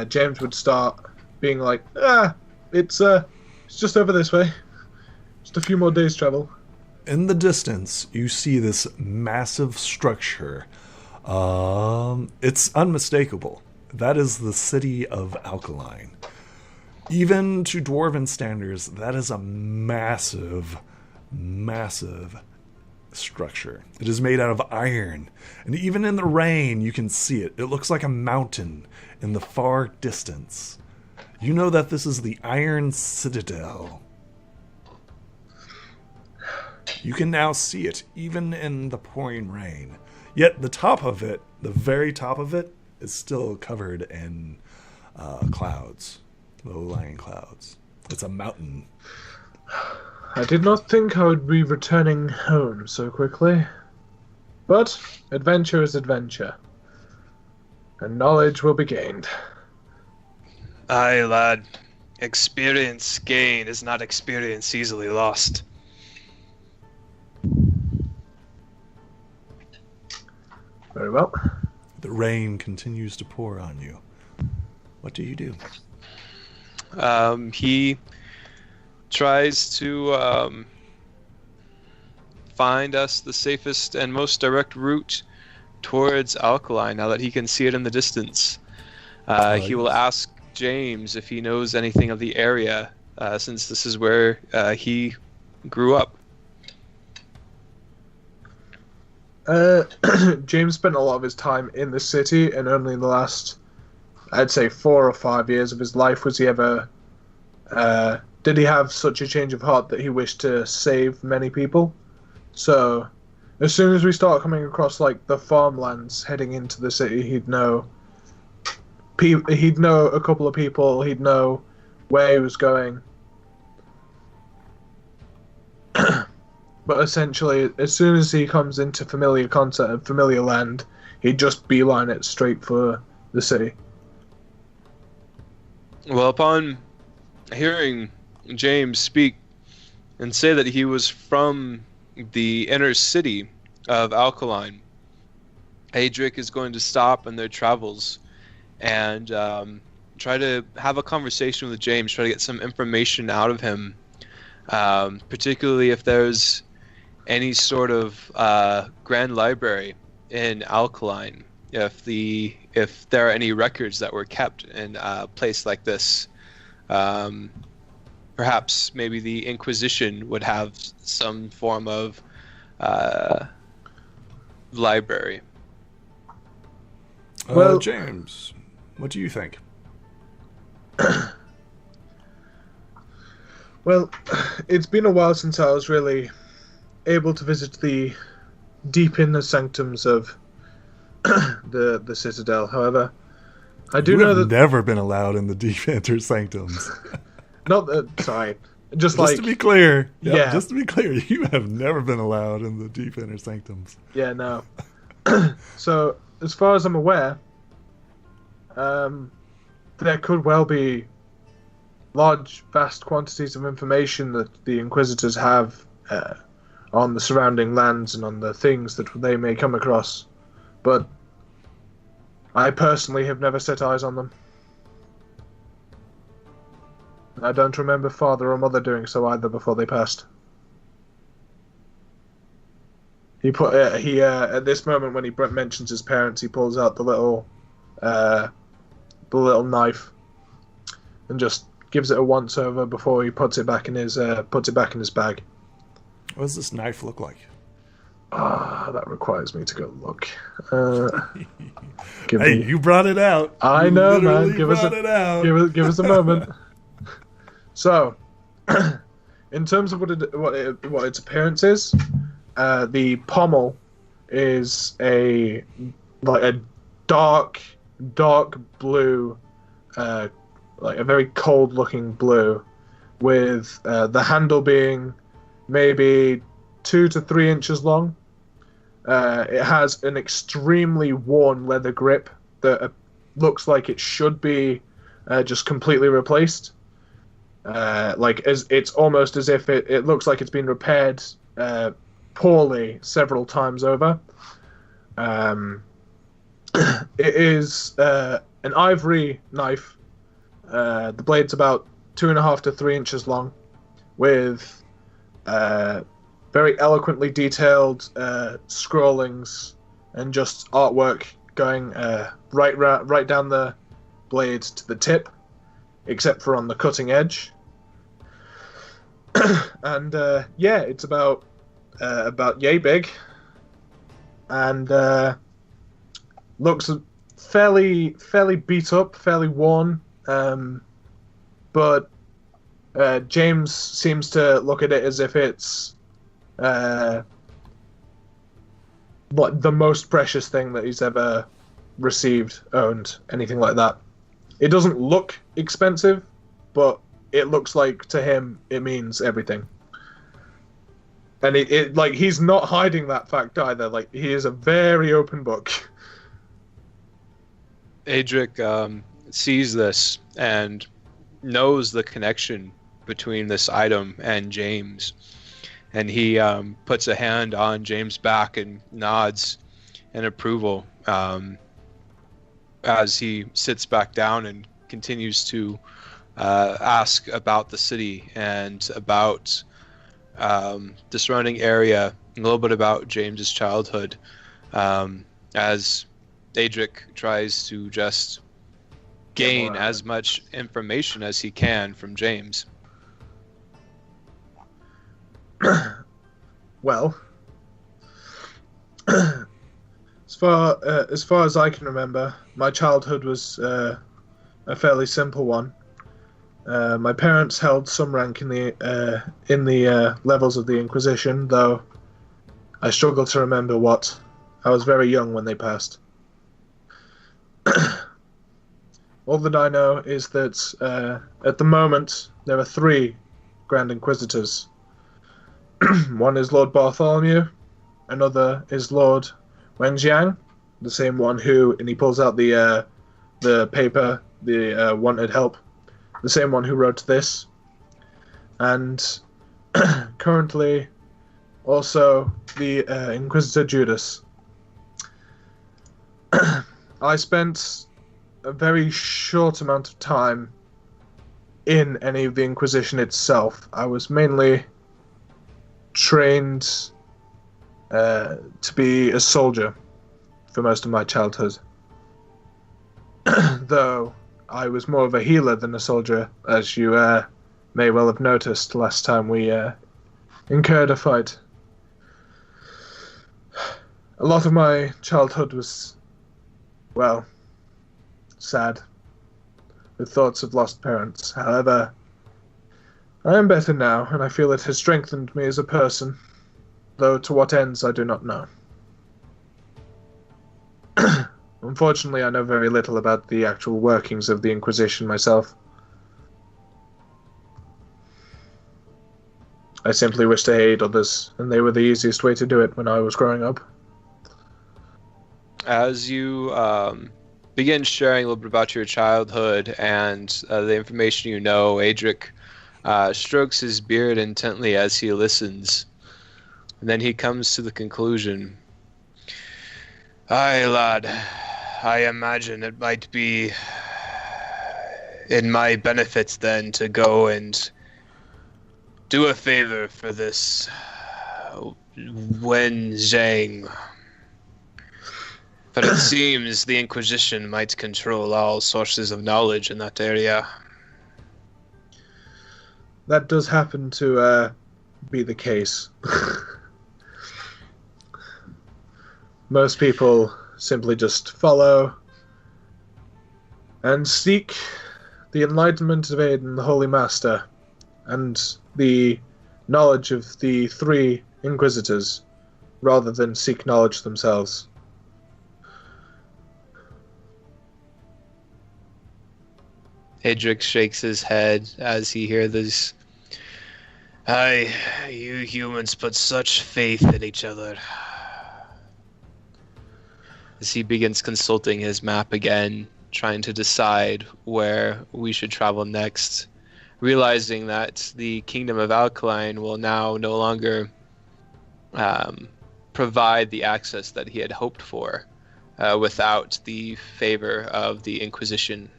James would start being like, it's just over this way. Just a few more days' travel. In the distance, you see this massive structure. It's unmistakable. That is the city of Alkaline. Even to dwarven standards, that is a massive, massive structure. It is made out of iron, and even in the rain, you can see it. It looks like a mountain in the far distance. You know that this is the Iron Citadel. You can now see it, even in the pouring rain. Yet the top of it, the very top of it, is still covered in clouds, low-lying clouds. It's a mountain. I did not think I would be returning home so quickly. But adventure is adventure. And knowledge will be gained. Aye, lad. Experience gained is not experience easily lost. Very well. The rain continues to pour on you. What do you do? He tries to find us the safest and most direct route towards Alkaline now that he can see it in the distance. He will ask James if he knows anything of the area, since this is where he grew up. James spent a lot of his time in the city, and only in the last, I'd say, 4 or 5 years of his life was he ever... did he have such a change of heart that he wished to save many people? So, as soon as we start coming across, like, the farmlands heading into the city, he'd know a couple of people, he'd know where he was going. But essentially, as soon as he comes into familiar concept, familiar land, he'd just beeline it straight for the city. Well, upon hearing James speak and say that he was from the inner city of Alkaline, Adric is going to stop in their travels and try to have a conversation with James, try to get some information out of him, particularly if there's any sort of grand library in Alkaline, if there are any records that were kept in a place like this. Perhaps maybe the Inquisition would have some form of library. Well, James, what do you think? Well, it's been a while since I was really able to visit the deep inner sanctums of the Citadel. However, I do know that never been allowed in the deep inner sanctums. Not that. Sorry, just to be clear. Yeah. Just to be clear, you have never been allowed in the deep inner sanctums. Yeah, no. So, as far as I'm aware, there could well be large, vast quantities of information that the Inquisitors have on the surrounding lands and on the things that they may come across. But I personally have never set eyes on them. I don't remember father or mother doing so either before they passed. He at this moment when he mentions his parents, he pulls out the little knife and just gives it a once over before he puts it back in his bag. What does this knife look like? That requires me to go look. You brought it out. I know, man. Give us a moment. So, in terms of what its appearance is, the pommel is a dark blue, like a very cold-looking blue, with the handle being maybe 2 to 3 inches long. It has an extremely worn leather grip that looks like it should be just completely replaced. It's almost as if it looks like it's been repaired poorly several times over. It is an ivory knife. The blade's about 2.5 to 3 inches long, with very eloquently detailed scrollings and just artwork going right down the blade to the tip, except for on the cutting edge. And it's about yay big, and looks fairly beat up, fairly worn. But James seems to look at it as if it's like the most precious thing that he's ever received, owned, anything like that. It doesn't look expensive, but it looks like to him it means everything. And it like he's not hiding that fact either. Like, he is a very open book. Adric sees this and knows the connection between this item and James, and he puts a hand on James' back and nods in approval as he sits back down and continues to ask about the city and about the surrounding area, and a little bit about James's childhood, as Adric tries to just gain as much information as he can from James. Well, as far as I can remember, my childhood was a fairly simple one. My parents held some rank in the levels of the Inquisition, though I struggle to remember what. I was very young when they passed. All that I know is that at the moment there are 3 Grand Inquisitors. One is Lord Bartholomew, another is Lord Wenjiang, the same one who, and he pulls out the paper, the wanted help, the same one who wrote this, and currently also the Inquisitor Judas. I spent a very short amount of time in any of the Inquisition itself. I was mainly trained to be a soldier for most of my childhood. Though I was more of a healer than a soldier, as you may well have noticed last time we incurred a fight. A lot of my childhood was, well, sad, with thoughts of lost parents. However, I am better now, and I feel it has strengthened me as a person, though to what ends I do not know. Unfortunately, I know very little about the actual workings of the Inquisition myself. I simply wish to aid others, and they were the easiest way to do it when I was growing up. As you begin sharing a little bit about your childhood and the information you know, Adric strokes his beard intently as he listens, and then he comes to the conclusion. Aye, lad, I imagine it might be in my benefit then to go and do a favor for this Wen Zhang. But it seems the Inquisition might control all sources of knowledge in that area. That does happen to be the case. Most people simply just follow and seek the enlightenment of Aiden, the Holy Master, and the knowledge of the 3 Inquisitors, rather than seek knowledge themselves. Adric shakes his head as he hears this. Aye, you humans put such faith in each other. As he begins consulting his map again, trying to decide where we should travel next, realizing that the Kingdom of Alkaline will now no longer provide the access that he had hoped for, without the favor of the Inquisition.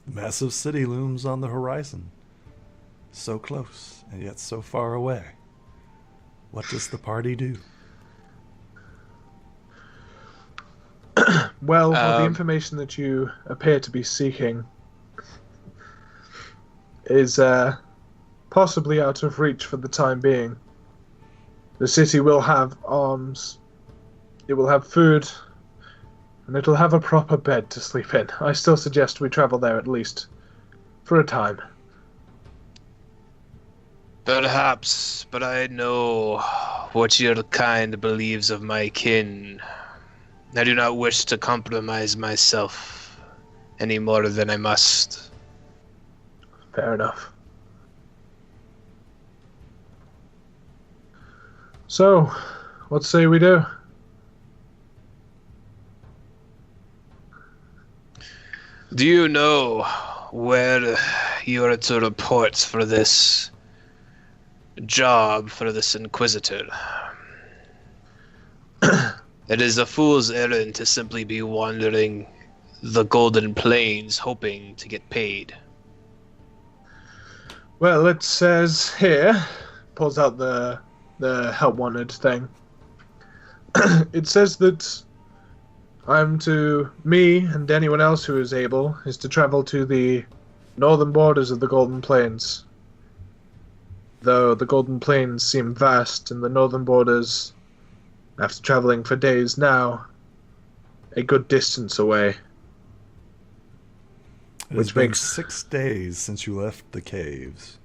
Massive city looms on the horizon. So close, and yet so far away. What does the party do? Well, the information that you appear to be seeking is possibly out of reach for the time being. The city will have arms, it will have food, and it'll have a proper bed to sleep in. I still suggest we travel there at least for a time. Perhaps, but I know what your kind believes of my kin. I do not wish to compromise myself any more than I must. Fair enough. So, what say we do? Do you know where you are to report for this job for this Inquisitor? It is a fool's errand to simply be wandering the Golden Plains hoping to get paid. Well, it says here, pulls out the help wanted thing. It says that me and anyone else who is able, is to travel to the northern borders of the Golden Plains. Though the Golden Plains seem vast, and the northern borders, after traveling for days now, a good distance away. It's been 6 days since you left the caves.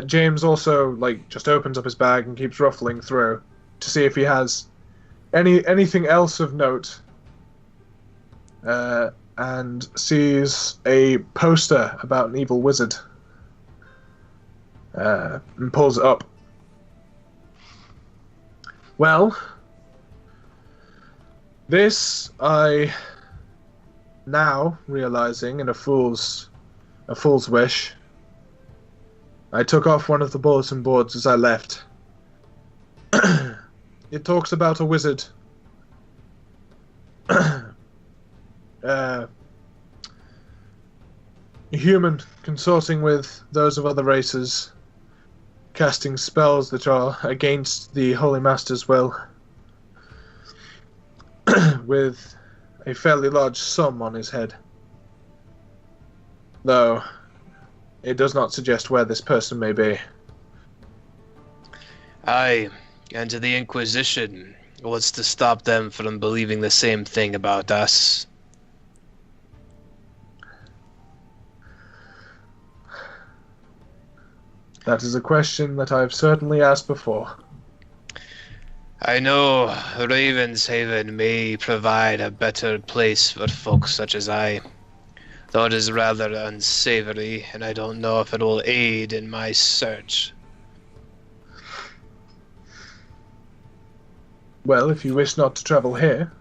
James also just opens up his bag and keeps ruffling through to see if he has anything else of note, and sees a poster about an evil wizard, and pulls it up. Well, this I now realizing in a fool's wish, I took off one of the bulletin boards as I left. It talks about a wizard. A human consorting with those of other races, casting spells that are against the Holy Master's will, with a fairly large sum on his head. Though it does not suggest where this person may be. Aye, and to the Inquisition, what's to stop them from believing the same thing about us? That is a question that I've certainly asked before. I know Ravenshaven may provide a better place for folks such as I, though it is rather unsavory, and I don't know if it will aid in my search. Well, if you wish not to travel here...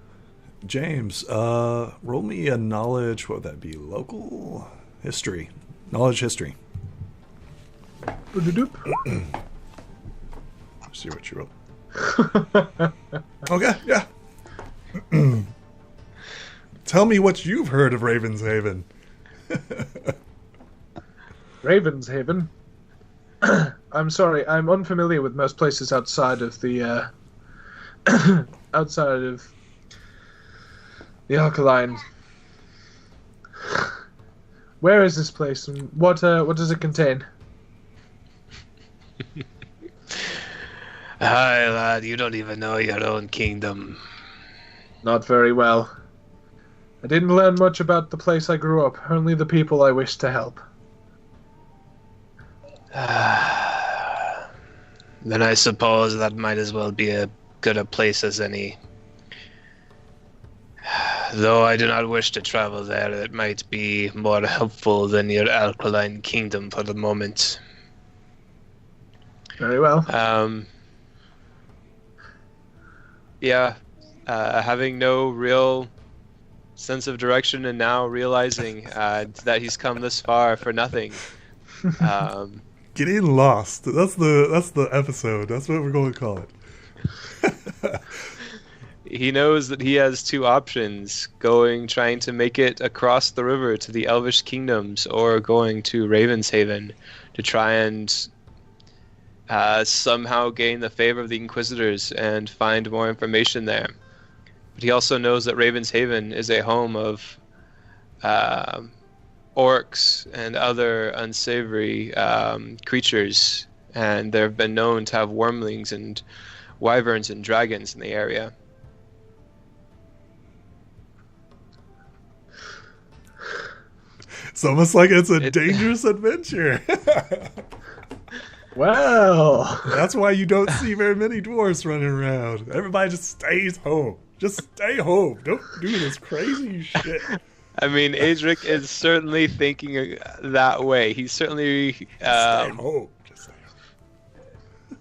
James, roll me a knowledge, what would that be, local history? Knowledge history. See what you roll. Okay, yeah. Tell me what you've heard of Ravenshaven. Ravenshaven? I'm sorry, I'm unfamiliar with most places outside of the, outside of the Alkaline. Where is this place, and what does it contain? Hi, lad, you don't even know your own kingdom. Not very well. I didn't learn much about the place I grew up, only the people I wish to help. Then I suppose that might as well be as good a place as any. Though I do not wish to travel there, it might be more helpful than your alkaline kingdom for the moment. Very well. Yeah, having no real sense of direction, and now realizing that he's come this far for nothing. Getting lost. That's the episode. That's what we're going to call it. He knows that he has two options: trying to make it across the river to the Elvish kingdoms, or going to Ravenshaven to try and somehow gain the favor of the Inquisitors and find more information there. But he also knows that Ravenshaven is a home of orcs and other unsavory creatures, and there have been known to have wormlings and wyverns and dragons in the area. It's almost like it's a dangerous adventure. Well, that's why you don't see very many dwarves running around. Everybody just stays home. Just stay home. Don't do this crazy shit. I mean, Adric is certainly thinking that way. He's certainly stay home. Just stay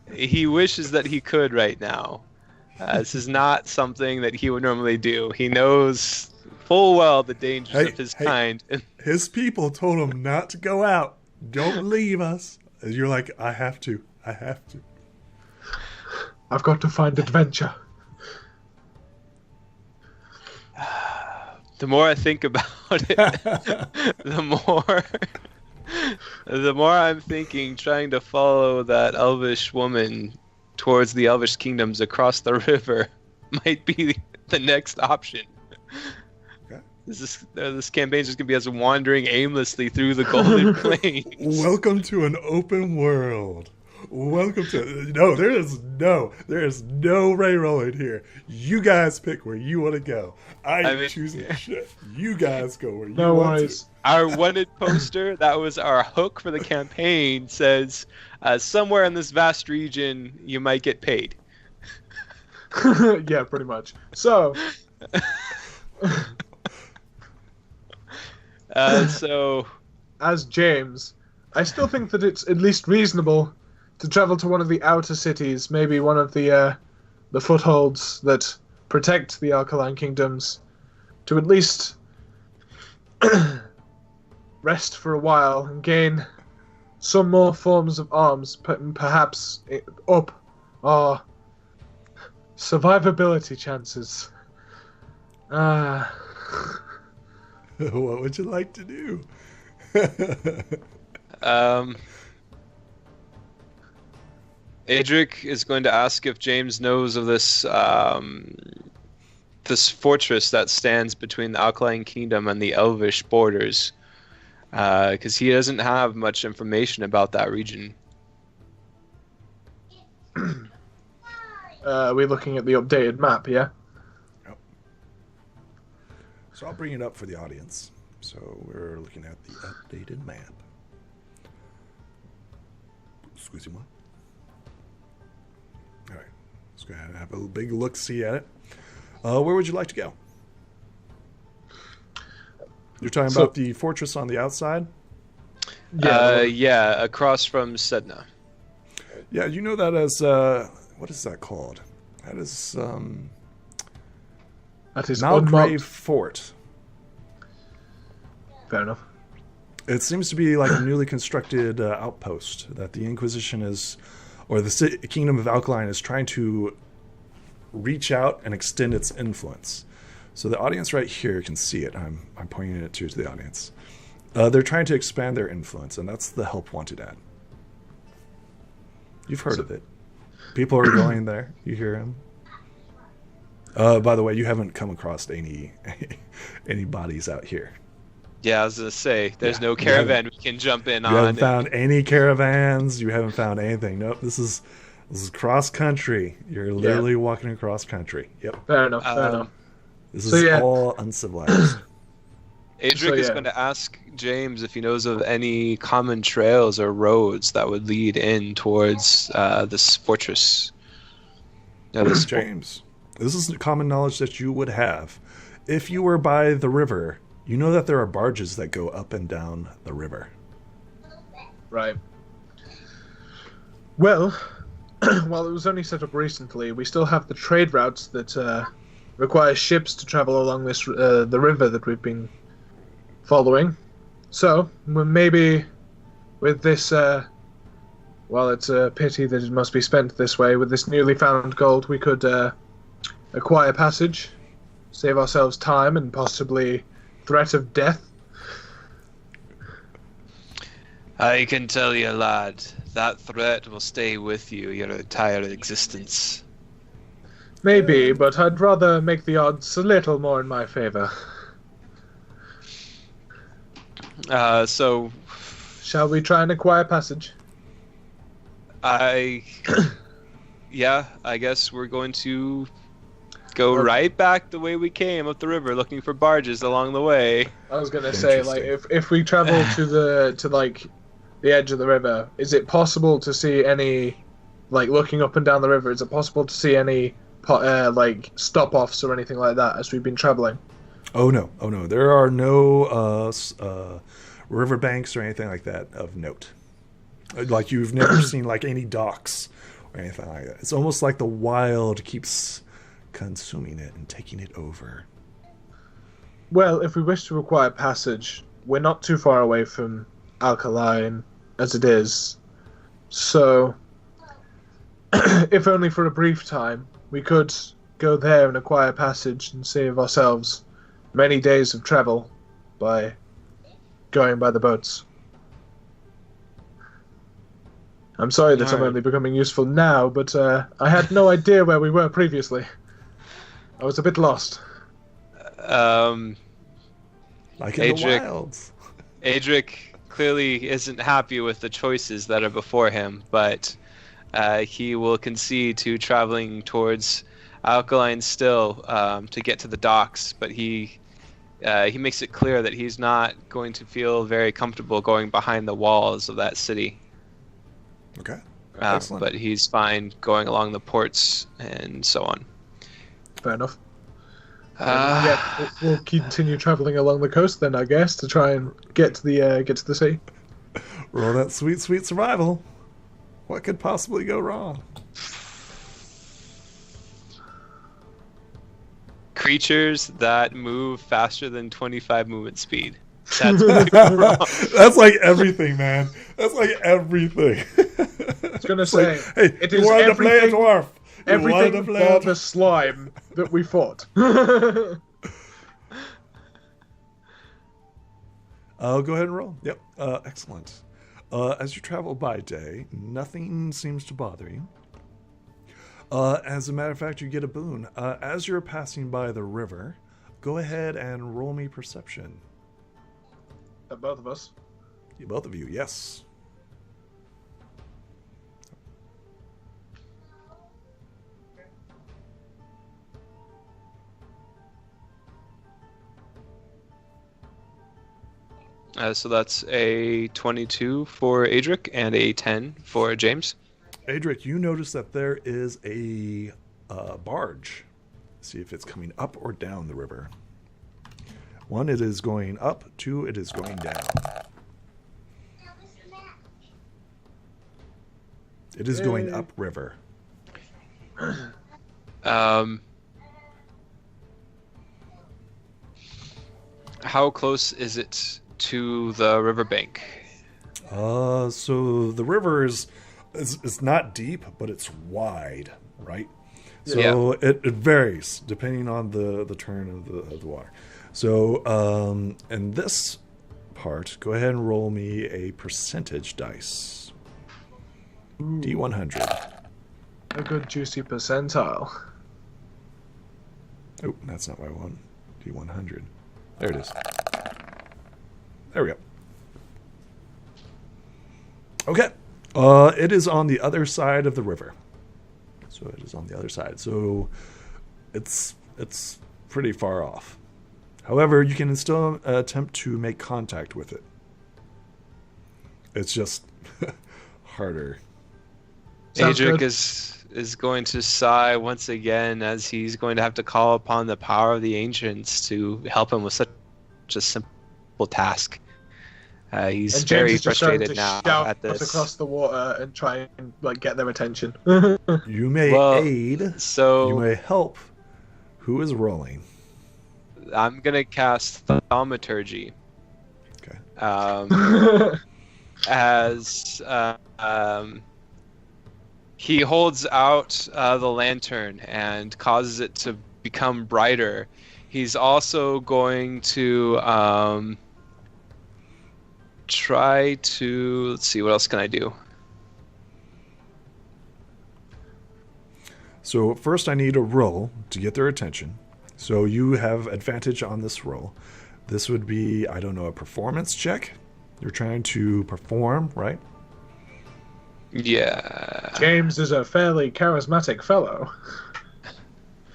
home. He wishes that he could right now. This is not something that he would normally do. He knows full well the dangers of his kind. His people told him not to go out. Don't leave us. And you're like, I have to. I've got to find adventure. The more I think about it, the more I'm thinking trying to follow that elvish woman towards the elvish kingdoms across the river might be the next option. Okay. This campaign is just going to be us wandering aimlessly through the Golden Plains. Welcome to an open world. Welcome to... No, there is no Ray rolling here. You guys pick where you want to go. I ain't choosing shit. You guys go where you want to. Our wanted poster, that was our hook for the campaign, says, somewhere in this vast region, you might get paid. Yeah, pretty much. So... As James, I still think that it's at least reasonable to travel to one of the outer cities, maybe one of the footholds that protect the Alkaline Kingdoms, to at least rest for a while and gain some more forms of arms, perhaps up our survivability chances. What would you like to do? Adric is going to ask if James knows of this this fortress that stands between the Alkaline Kingdom and the Elvish borders, because he doesn't have much information about that region. Are we looking at the updated map, yeah? Yep. So I'll bring it up for the audience. So we're looking at the updated map. Excusez-moi. All right, let's go ahead and have a big look-see at it. Where would you like to go? You're talking about the fortress on the outside? Yeah, across from Sedna. Yeah, you know that as, what is that called? That is Malgrave Fort. Fair enough. It seems to be like a newly constructed outpost that the Inquisition is, or the Kingdom of Alkaline is trying to reach out and extend its influence. So the audience right here can see it. I'm pointing it to the audience. They're trying to expand their influence, and that's the Help Wanted ad. You've heard of it. People are going there. You hear him. By the way, you haven't come across any bodies out here. Yeah, I was going to say, there's no caravan we can jump in on. You haven't found any caravans. You haven't found anything. Nope, this is cross country. You're literally walking across country. Yep. Fair enough, fair enough. This is all uncivilized. Adric is going to ask James if he knows of any common trails or roads that would lead in towards this fortress. James, this is common knowledge that you would have. If you were by the river, you know that there are barges that go up and down the river. Right. Well, while it was only set up recently, we still have the trade routes that requires ships to travel along this the river that we've been following. So maybe with this, while it's a pity that it must be spent this way, with this newly found gold, we could acquire passage, save ourselves time and possibly threat of death. I can tell you, lad, that threat will stay with you your entire existence. Maybe, but I'd rather make the odds a little more in my favor. So Shall we try and acquire passage? I guess we're going to go right back the way we came up the river, looking for barges along the way. I was gonna say, like, if we travel to the edge of the river, is it possible to see any, like, looking up and down the river? Is it possible to see any like stop-offs or anything like that as we've been traveling? Oh no, there are no river banks or anything like that of note. Like, you've never seen like any docks or anything like that. It's almost like the wild keeps consuming it and taking it over. Well, if we wish to acquire passage, we're not too far away from Alkaline as it is, so if only for a brief time, we could go there and acquire passage and save ourselves many days of travel by going by the boats. I'm sorry that I'm only becoming useful now, but I had no idea where we were previously. I was a bit lost. Like in the wilds. Adric clearly isn't happy with the choices that are before him, but he will concede to traveling towards Alkaline still to get to the docks, but he makes it clear that he's not going to feel very comfortable going behind the walls of that city. Okay. But he's fine going along the ports and so on. Fair enough. We'll continue traveling along the coast then, I guess, to try and get to the sea. Roll that sweet, sweet survival. What could possibly go wrong? Creatures that move faster than 25 movement speed. That's what could go wrong. That's like everything, man. That's like everything. I was gonna say, hey, it you is wanted to play a dwarf. Everything but the slime that we fought. I'll go ahead and roll. Yep. Excellent. As you travel by day, nothing seems to bother you. As a matter of fact, you get a boon. As you're passing by the river, go ahead and roll me perception. Both of us? Yeah, both of you, yes. So that's a 22 for Adric and a 10 for James. Adric, you notice that there is a barge. See if it's coming up or down the river. 1, it is going up. 2, it is going down. It is going up river. How close is it to the riverbank? So the river is not deep, but it's wide, right? So it varies depending on the turn of the water. So in this part, go ahead and roll me a percentage dice. D100. A good juicy percentile. Oh, that's not what I want. D100. There it is. There we go. Okay. It is on the other side of the river. So it is on the other side. So it's pretty far off. However, you can still attempt to make contact with it. It's just harder. Adric is going to sigh once again as he's going to have to call upon the power of the ancients to help him with such a simple task. He's very frustrated now at this. Across the water and try and get their attention. You may aid. So you may help Who is rolling? I'm gonna cast Thaumaturgy. Okay. As he holds out the lantern and causes it to become brighter. He's also going to try to... Let's see, what else can I do? So first I need a roll to get their attention. So you have advantage on this roll. This would be, I don't know, a performance check? You're trying to perform, right? Yeah. James is a fairly charismatic fellow.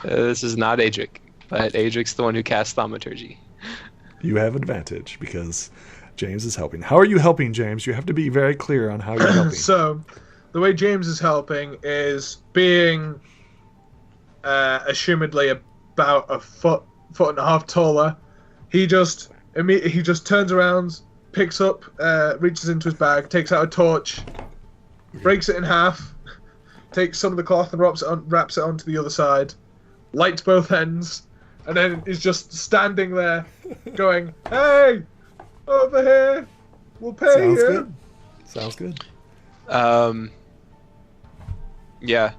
This is not Adric, but Adric's the one who casts Thaumaturgy. You have advantage because James is helping. How are you helping, James? You have to be very clear on how you're helping. So, the way James is helping is being assumedly about a foot and a half taller. He just turns around, picks up, reaches into his bag, takes out a torch, breaks it in half, takes some of the cloth and wraps it onto the other side, lights both ends, and then is just standing there going, "Hey, over here, we'll pay Sounds you." good. Sounds good. Yeah.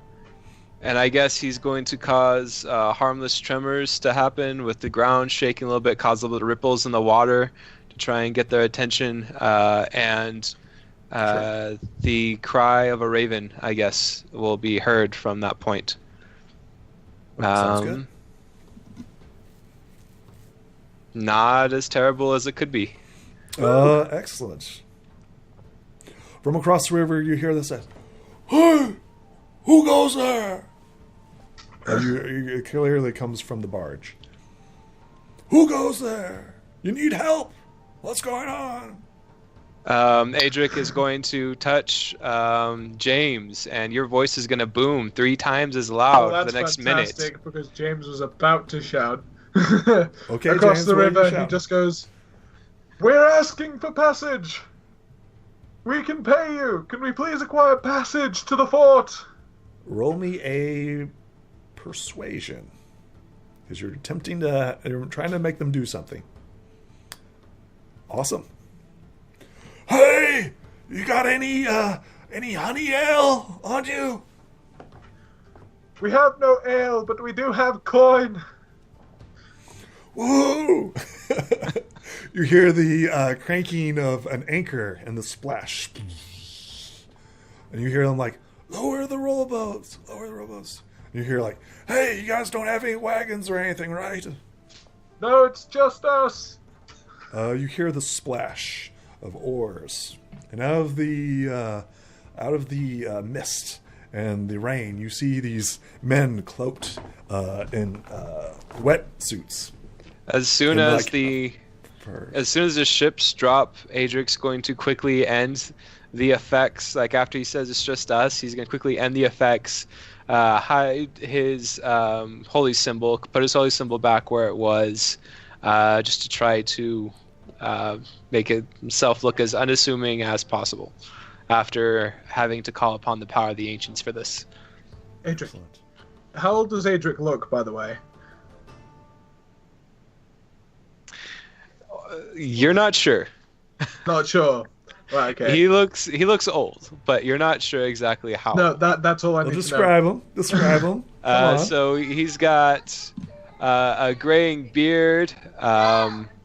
And I guess he's going to cause harmless tremors to happen with the ground shaking a little bit, cause a little bit of ripples in the water to try and get their attention, and the cry of a raven, I guess, will be heard from that point. Sounds good. Not as terrible as it could be. Excellent. From across the river, you hear this. Hey, who goes there? It clearly comes from the barge. Who goes there? You need help. What's going on? Adric is going to touch James, and your voice is going to boom 3 times as loud for the next minute. That's fantastic, because James was about to shout. Okay, across James, the what are you river, he shouting? just goes, "We're asking for passage. We can pay you. Can we please acquire passage to the fort?" Roll me a persuasion, because you're trying to make them do something. Awesome. Hey, you got any honey ale on you? "We have no ale, but we do have coin." Woo! You hear the cranking of an anchor and the splash, and you hear them like, "Lower the rowboats! Lower the rowboats!" And you hear like, "Hey, you guys don't have any wagons or anything, right?" "No, it's just us." You hear the splash of oars, and out of the mist and the rain, you see these men cloaked in wetsuits. As soon And, as like, the fur. As soon as the ships drop, Adric's going to quickly end the effects. Like after he says it's just us, he's going to quickly end the effects, hide his holy symbol, put his holy symbol back where it was, just to try to make himself look as unassuming as possible after having to call upon the power of the ancients for this. Adric. Excellent. How old does Adric look, by the way? You're not sure. Not sure. Right, okay. He looks old, but you're not sure exactly how. No, that's all I Well, need describe him. Describe him. Come on. So he's got a graying beard.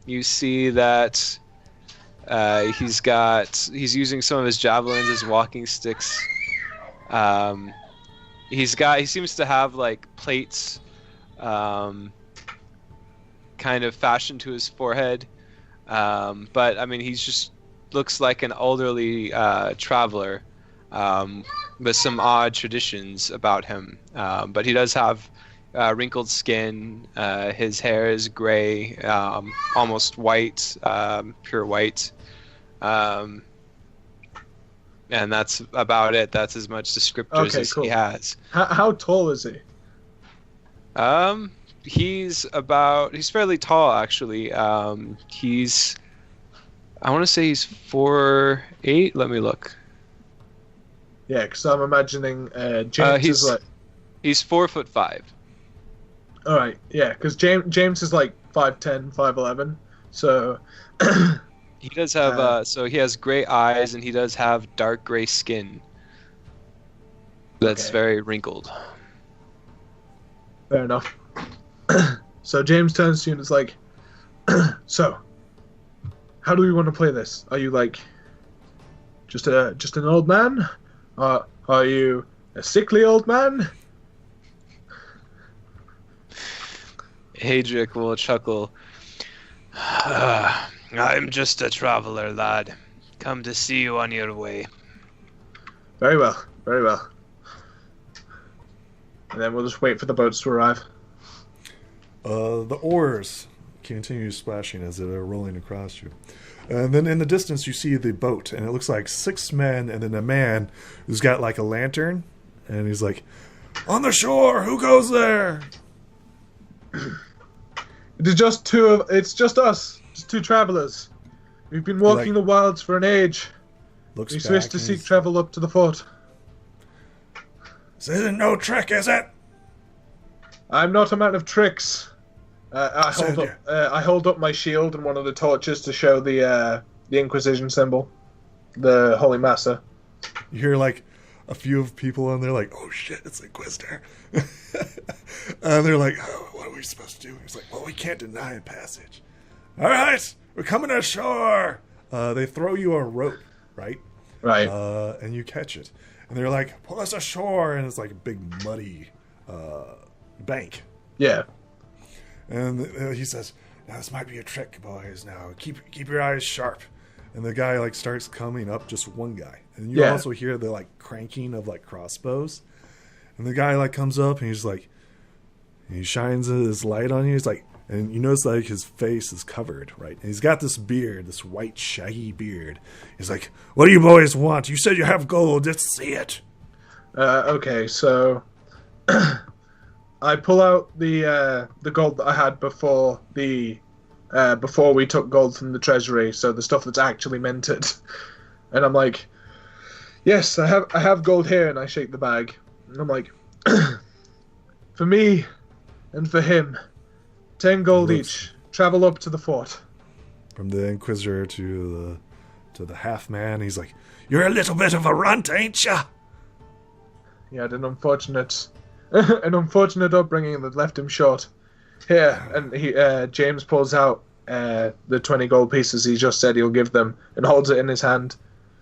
You see that he's using some of his javelins as walking sticks. He seems to have like plates, kind of fashioned to his forehead. But I mean, he's just looks like an elderly traveler with some odd traditions about him. But he does have wrinkled skin. His hair is gray, almost white, pure white. And that's about it. That's as much descriptors as cool. he has. How tall is he? He's fairly tall actually. I want to say he's 4'8". Let me look. Yeah, because I'm imagining James is like... He's 4'5". All right, yeah, because James is like 5'10", 5'11", so He does have so he has gray eyes and he does have dark gray skin. That's Okay. very wrinkled. fair enough. So James turns to you and is like, "So, how do we want to play this? Are you like just an old man? Are you a sickly old man?" Hadric will chuckle. I'm just a traveler, lad. Come to see you on your way. Very well, very well. And then we'll just wait for the boats to arrive. The oars continue splashing as they're rolling across you. And then in the distance you see the boat, and it looks like 6 men and then a man who's got like a lantern, and he's like, "On the shore, who goes there?" It's just us, just 2 travelers. We've been walking the wilds for an age. Looks We back wish to and seek he's- travel up to the fort. This isn't no trick, is it? I'm not a man of tricks. I Said hold up my shield and one of the torches to show the Inquisition symbol, the Holy Massa. You hear like a few of people and they're like, "Oh shit, it's Inquisitor." And they're like, "Oh, what are we supposed to do?" He's like, "Well, we can't deny a passage." "All right, we're coming ashore." They throw you a rope, right? Right. And you catch it. And they're like, "Pull us ashore." And it's like a big muddy bank. Yeah. And he says, "Now this might be a trick, boys. Now keep your eyes sharp." And the guy like starts coming up, just one guy. And you Yeah. also hear the like cranking of like crossbows. And the guy like comes up and he's like, he shines his light on you. He's like, and you notice like his face is covered, right? And he's got this beard, this white shaggy beard. He's like, "What do you boys want? You said you have gold. Let's see it." Okay, so I pull out the gold that I had before we took gold from the treasury, so the stuff that's actually minted. And I'm like, "Yes, I have gold here," and I shake the bag. And I'm like, "For me and for him, 10 gold each. Travel up to the fort." From the Inquisitor to the half man, he's like, "You're a little bit of a runt, ain't ya?" He had an unfortunate upbringing that left him short. Here, and James pulls out the 20 gold pieces he just said he'll give them and holds it in his hand.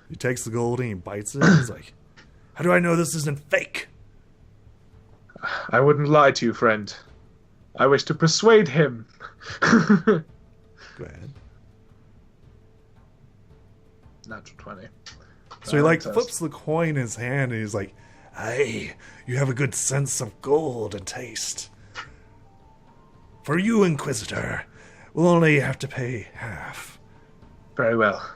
He takes the gold and he bites it. And he's like, "How do I know this isn't fake?" I wouldn't lie to you, friend. I wish to persuade him. Go ahead. Natural 20. So he like flips the coin in his hand and he's like, "Aye, you have a good sense of gold and taste. For you, Inquisitor, we'll only have to pay half." Very well.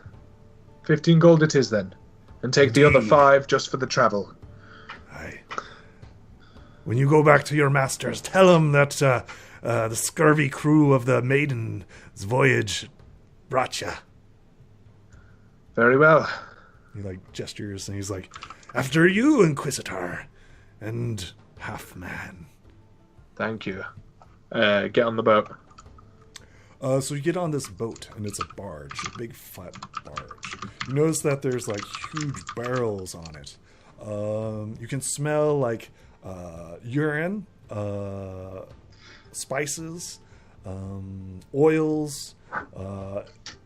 15 gold it is then. And take the other Indeed. 5 just for the travel. Aye. When you go back to your masters, tell them that the scurvy crew of the Maiden's voyage brought ya. Very well. He like gestures and he's like, "After you, Inquisitor, and half man." Thank you. Get on the boat. So you get on this boat, and it's a barge, a big flat barge. You notice that there's like huge barrels on it. You can smell like urine, spices, oils.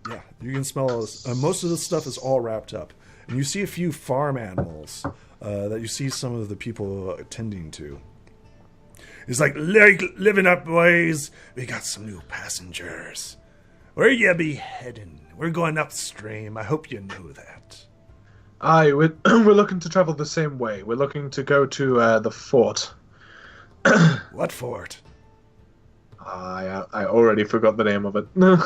Yeah, you can smell this. Most of this stuff is all wrapped up. And you see a few farm animals that you see some of the people attending to. It's like, "Living up, boys. We got some new passengers. Where you be heading? We're going upstream. I hope you know that." Aye, we're looking to travel the same way. We're looking to go to the fort. What fort? I already forgot the name of it. Roll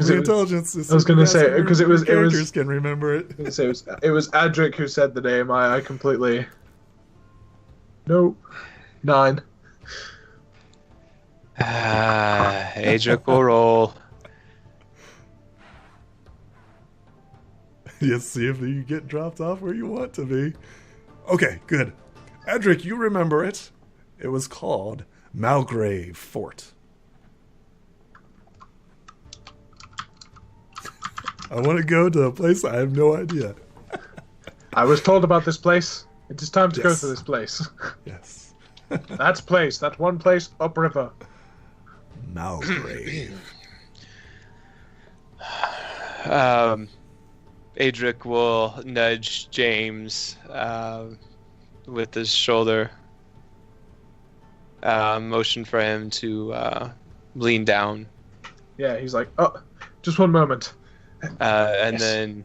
Because the it was- intelligence. I was gonna say, because it was- characters can remember it. So it was Adric who said the name. I completely... Nope. 9. Hadric will roll. Yes, see if you get dropped off where you want to be. Okay, good. Edric, you remember it. It was called Malgrave Fort. I want to go to a place I have no idea. I was told about this place. It is time to go Yes. to this place. Yes. That one place upriver. Malgrave. Adric will nudge James with his shoulder, motion for him to lean down, Yeah, he's like, oh, just one moment. and Yes. then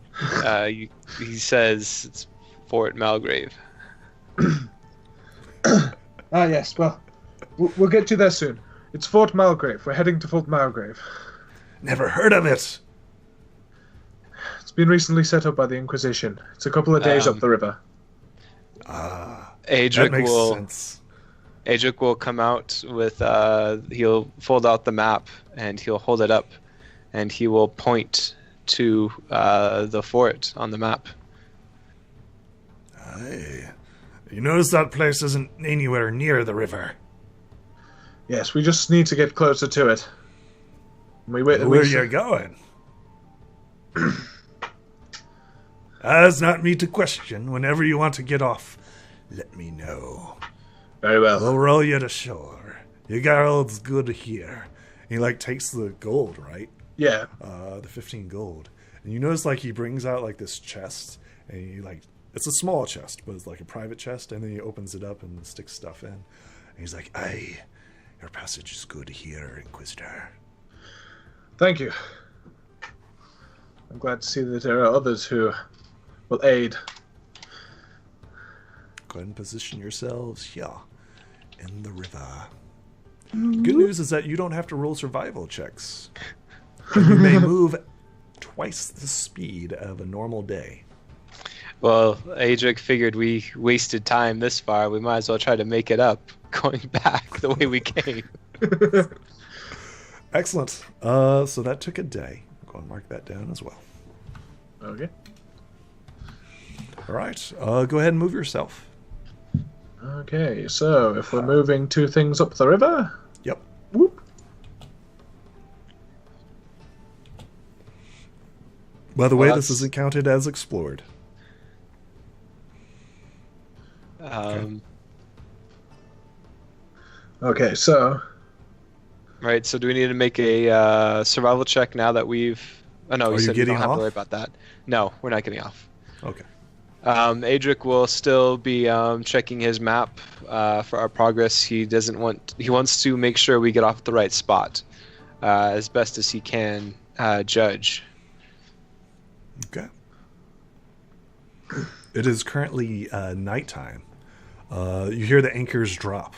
he says it's Fort Malgrave. Ah, yes, well, we'll get you there soon. It's Fort Malgrave. We're heading to Fort Malgrave. Never heard of it. It's been recently set up by the Inquisition. It's a couple of days up the river. That Adric makes will sense. Adric will come out with he'll fold out the map and he'll hold it up, and he will point to the fort on the map. Aye. You notice that place isn't anywhere near the river. Yes, we just need to get closer to it. Where are you going? That's not me to question. Whenever you want to get off, let me know. Very well. We'll roll you to shore. You girls good here. He takes the gold, right? Yeah. The 15 gold. And you notice he brings out this chest, and he it's a small chest, but it's a private chest, and then he opens it up and sticks stuff in. And he's like, "Aye, your passage is good here, Inquisitor." Thank you. I'm glad to see that there are others who will aid. Go ahead and position yourselves here in the river. Good news is that you don't have to roll survival checks. You may move twice the speed of a normal day. Well, Adric figured we wasted time this far. We might as well try to make it up going back the way we came. Excellent. So that took a day. Go and mark that down as well. Okay. All right. Go ahead and move yourself. Okay, so if we're moving 2 things up the river... Yep. Whoop. By the way, Well, this isn't counted as explored. Okay, so... Right, so do we need to make a survival check now that we've... Oh, no, Are we you said we getting don't have off? to worry about that. No, we're not getting off. Okay. Adric will still be checking his map for our progress. He wants to make sure we get off the right spot as best as he can judge. Okay. It is currently nighttime. You hear the anchors drop,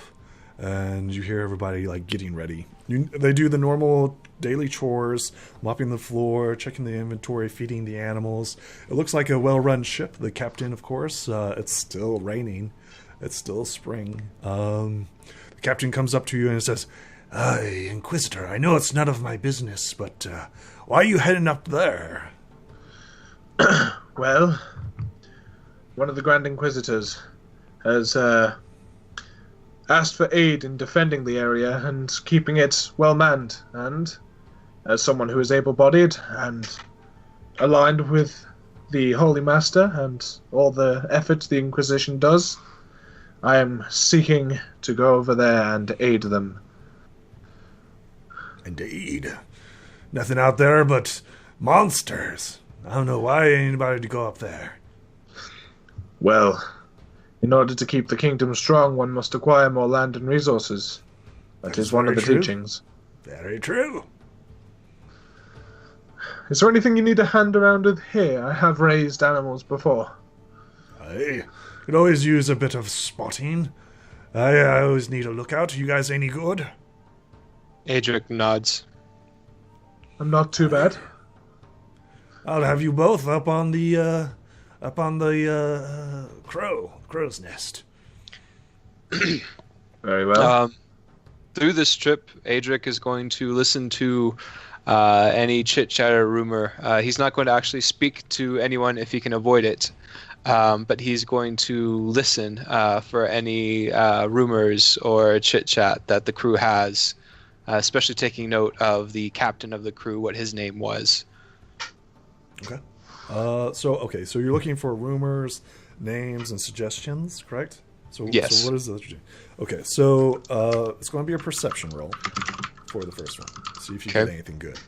and you hear everybody getting ready. They do the normal daily chores, mopping the floor, checking the inventory, feeding the animals. It looks like a well-run ship. The captain, of course, it's still raining. It's still spring. The captain comes up to you and says, "Aye, Inquisitor, I know it's none of my business, but why are you heading up there?" Well, one of the Grand Inquisitors has asked for aid in defending the area and keeping it well manned, and as someone who is able-bodied and aligned with the Holy Master and all the efforts the Inquisition does, I am seeking to go over there and aid them. Indeed. Nothing out there but monsters. I don't know why anybody would go up there. Well, in order to keep the kingdom strong, one must acquire more land and resources. That is one of the very true. teachings. Very true. Is there anything you need a hand around with here? I have raised animals before. I could always use a bit of spotting. I always need a lookout. You guys any good? Adric nods. I'm not too bad. I'll have you both up on the crow's nest. Very well. Through this trip, Adric is going to listen to any chit-chat or rumor. He's not going to actually speak to anyone if he can avoid it. but he's going to listen for any rumors or chit-chat that the crew has, especially taking note of the captain of the crew, what his name was. Okay. So you're looking for rumors, names, and suggestions, correct? Yes. So what is that? Okay, so it's going to be a perception roll for the first one. See if you get anything good.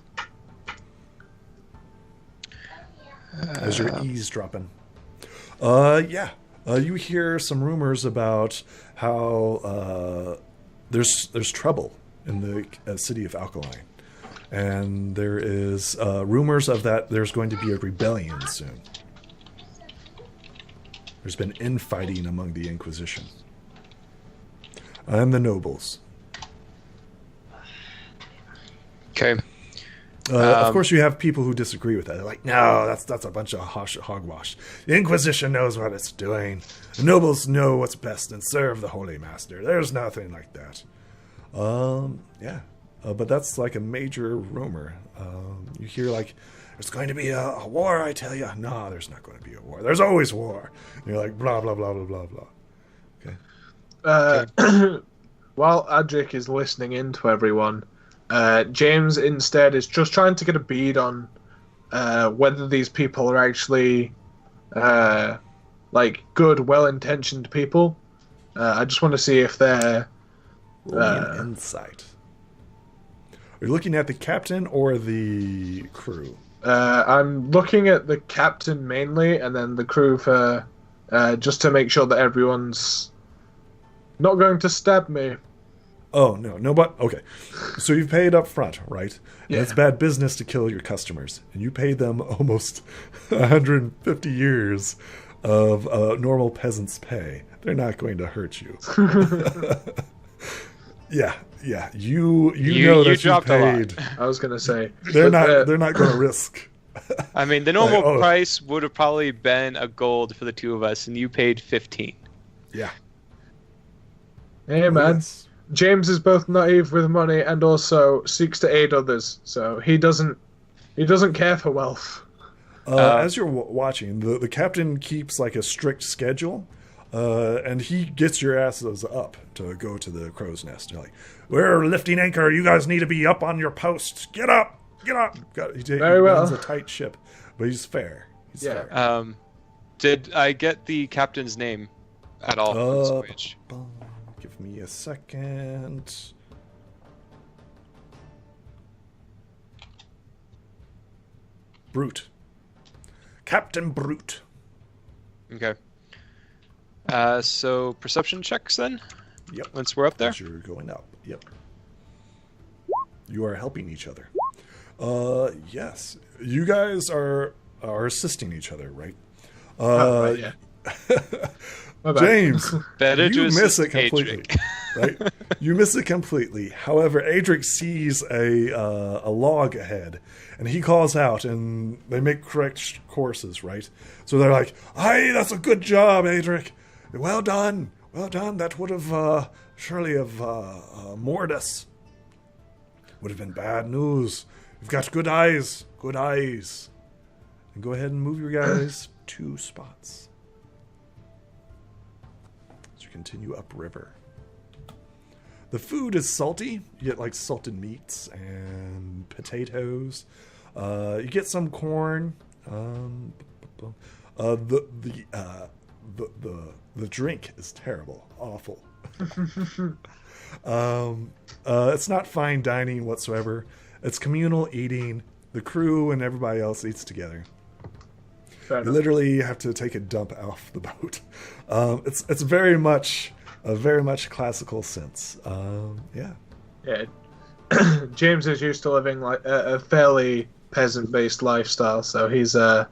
As you're eavesdropping. You hear some rumors about how there's trouble in the city of Alkaline. And there is rumors of that there's going to be a rebellion soon. There's been infighting among the Inquisition and the nobles. Okay. Of course, you have people who disagree with that. They're like, no, that's a bunch of hogwash. The Inquisition knows what it's doing. The nobles know what's best and serve the Holy Master. There's nothing like that. But that's like a major rumor. You hear like, there's going to be a war, I tell you. No, there's not going to be a war. There's always war. And you're like, blah, blah, blah, blah, blah, blah. Okay. While Adric is listening in to everyone, James instead is just trying to get a bead on whether these people are actually like good, well-intentioned people. I just want to see if they're... insight. Are you looking at the captain or the crew? I'm looking at the captain mainly, and then the crew for just to make sure that everyone's not going to stab me. Oh, no, but okay. So you've paid up front, right? Yeah. And it's bad business to kill your customers. And you paid them almost 150 years of normal peasants' pay. They're not going to hurt you. Yeah. You know that you paid. I was going to say They're not going to risk. I mean, the normal price would have probably been a gold for the two of us, and you paid 15. Yeah. Hey, man. James is both naive with money and also seeks to aid others, so he doesn't care for wealth. As you're watching, the captain keeps like a strict schedule, and he gets your asses up to go to the crow's nest. You're like, we're lifting anchor. You guys need to be up on your posts. Get up. He runs a tight ship, but he's fair. Fair. Did I get the captain's name at all for this voyage? Give me a second. Brute. Captain Brute. Okay. So perception checks then? Yep. Once we're up there? As you're going up. Yep. You are helping each other. Yes. You guys are assisting each other, right? Right, yeah. James, you miss it completely. Right? You miss it completely. However, Adric sees a log ahead, and he calls out, and they make correct courses, right? So they're like, "Aye, that's a good job, Adric. Well done. That would have surely have moored us. Would have been bad news. You've got good eyes. And go ahead and move your guys 2 spots. As you continue upriver. The food is salty. You get like salted meats and potatoes. You get some corn. The drink is terrible, awful. It's not fine dining whatsoever. It's communal eating. The crew and everybody else eats together. You literally have to take a dump off the boat. It's very much a classical sense. Yeah. James is used to living like a fairly peasant-based lifestyle, so he's not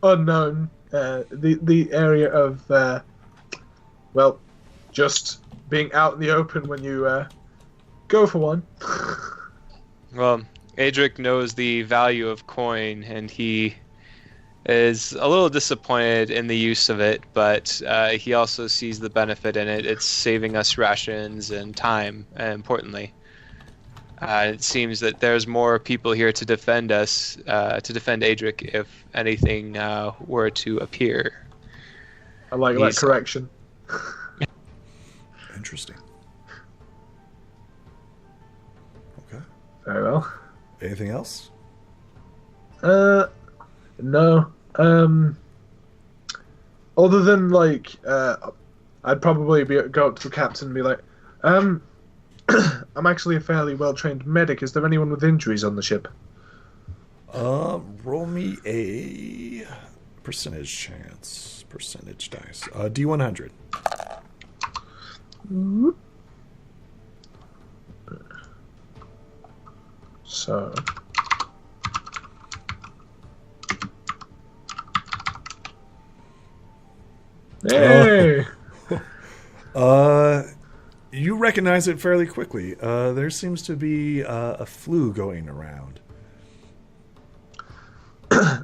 unknown. The area of just being out in the open when you go for one. Well, Adric knows the value of coin, and he is a little disappointed in the use of it, but he also sees the benefit in it. It's saving us rations and time, importantly. It seems that there's more people here to defend us, to defend Adric if anything were to appear. I like that correction. Interesting. Okay. Very well. Anything else? No. Other than like, I'd probably go up to the captain and be like, I'm actually a fairly well-trained medic. Is there anyone with injuries on the ship? Roll me a percentage dice. D100. So. Hey! You recognize it fairly quickly. There seems to be a flu going around.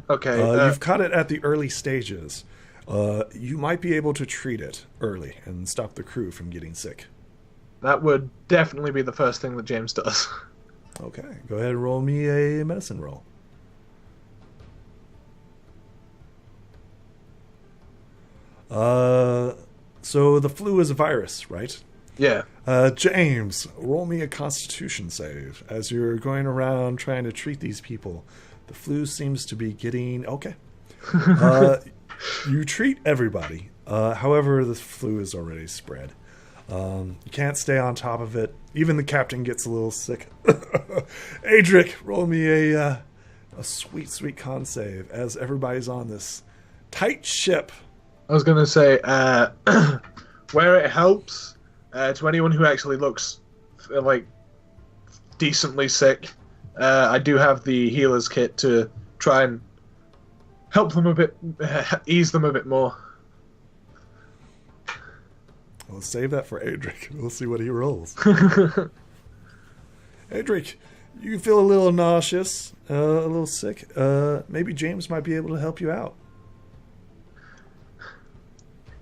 Okay. You've caught it at the early stages. You might be able to treat it early and stop the crew from getting sick. That would definitely be the first thing that James does. Okay, go ahead and roll me a medicine roll. So the flu is a virus, right? Yeah. James, roll me a Constitution save. As you're going around trying to treat these people, the flu seems to be getting... Okay. You treat everybody. However, the flu is already spread. You can't stay on top of it. Even the captain gets a little sick. Adric, roll me a sweet con save as everybody's on this tight ship. I was going to say, where it helps, to anyone who actually looks like decently sick, I do have the healer's kit to try and help them a bit, ease them a bit more. We'll save that for Adric. We'll see what he rolls. Adric, you feel a little nauseous, a little sick. Maybe James might be able to help you out.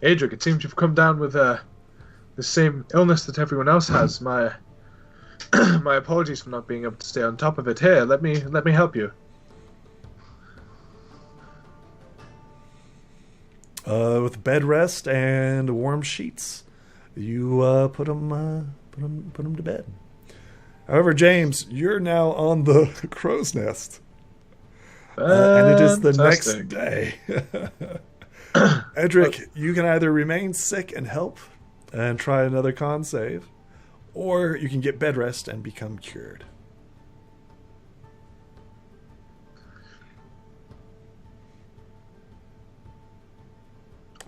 Adric, it seems you've come down with the same illness that everyone else has. My apologies for not being able to stay on top of it. Here, let me help you. With bed rest and warm sheets, you put them to bed. However, James, you're now on the crow's nest, and it is the next day. Edric, you can either remain sick and help and try another con save, or you can get bed rest and become cured.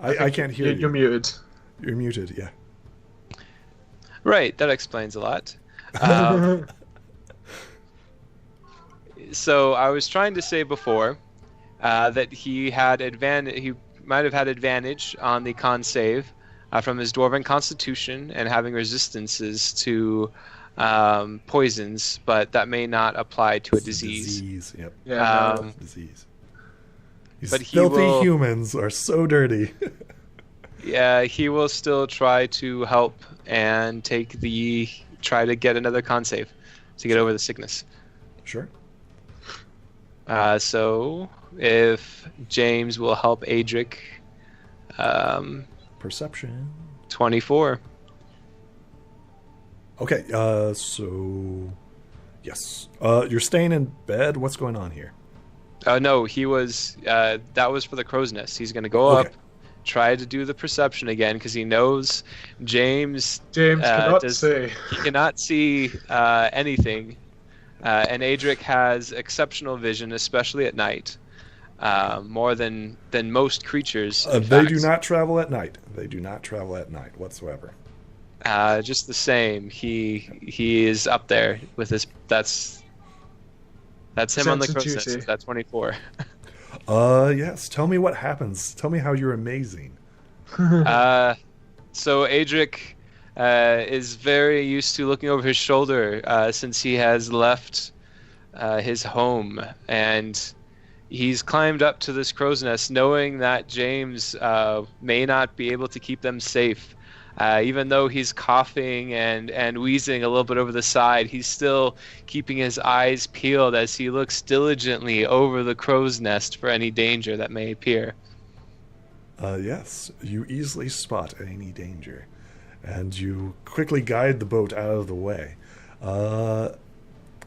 I can't hear you. You're muted. You're muted, yeah. Right, that explains a lot. So I was trying to say before that he had he might have had advantage on the con save from his dwarven constitution and having resistances to poisons, but that may not apply to a disease. Disease, yep. Yeah, disease. These But filthy humans are so dirty. Yeah, he will still try to help and try to get another con save to get over the sickness. Sure. So if James will help Adric, Perception. 24. Okay, so yes. You're staying in bed. What's going on here? No, he was. That was for the crow's nest. He's going to go up, try to do the perception again because he knows James. Cannot see. He cannot see anything, and Adric has exceptional vision, especially at night, more than most creatures. They do not travel at night. They do not travel at night whatsoever. Just the same, he is up there with his. That's him on the crow's nest. That's 24. Yes. Tell me what happens. Tell me how you're amazing. So Adric is very used to looking over his shoulder since he has left his home, and he's climbed up to this crow's nest knowing that James may not be able to keep them safe. Even though he's coughing and wheezing a little bit over the side, he's still keeping his eyes peeled as he looks diligently over the crow's nest for any danger that may appear. Yes, you easily spot any danger, and you quickly guide the boat out of the way.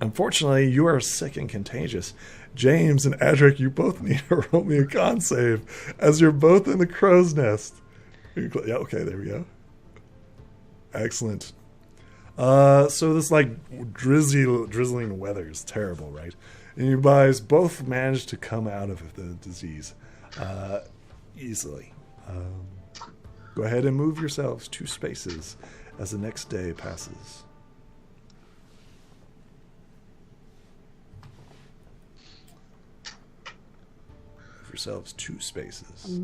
Unfortunately, you are sick and contagious. James and Edric, you both need to roll me a con save, as you're both in the crow's nest. Yeah, okay, there we go. Excellent. So this drizzling weather is terrible, right? And you guys both managed to come out of the disease easily. Go ahead and move yourselves 2 spaces as the next day passes. Move yourselves 2 spaces.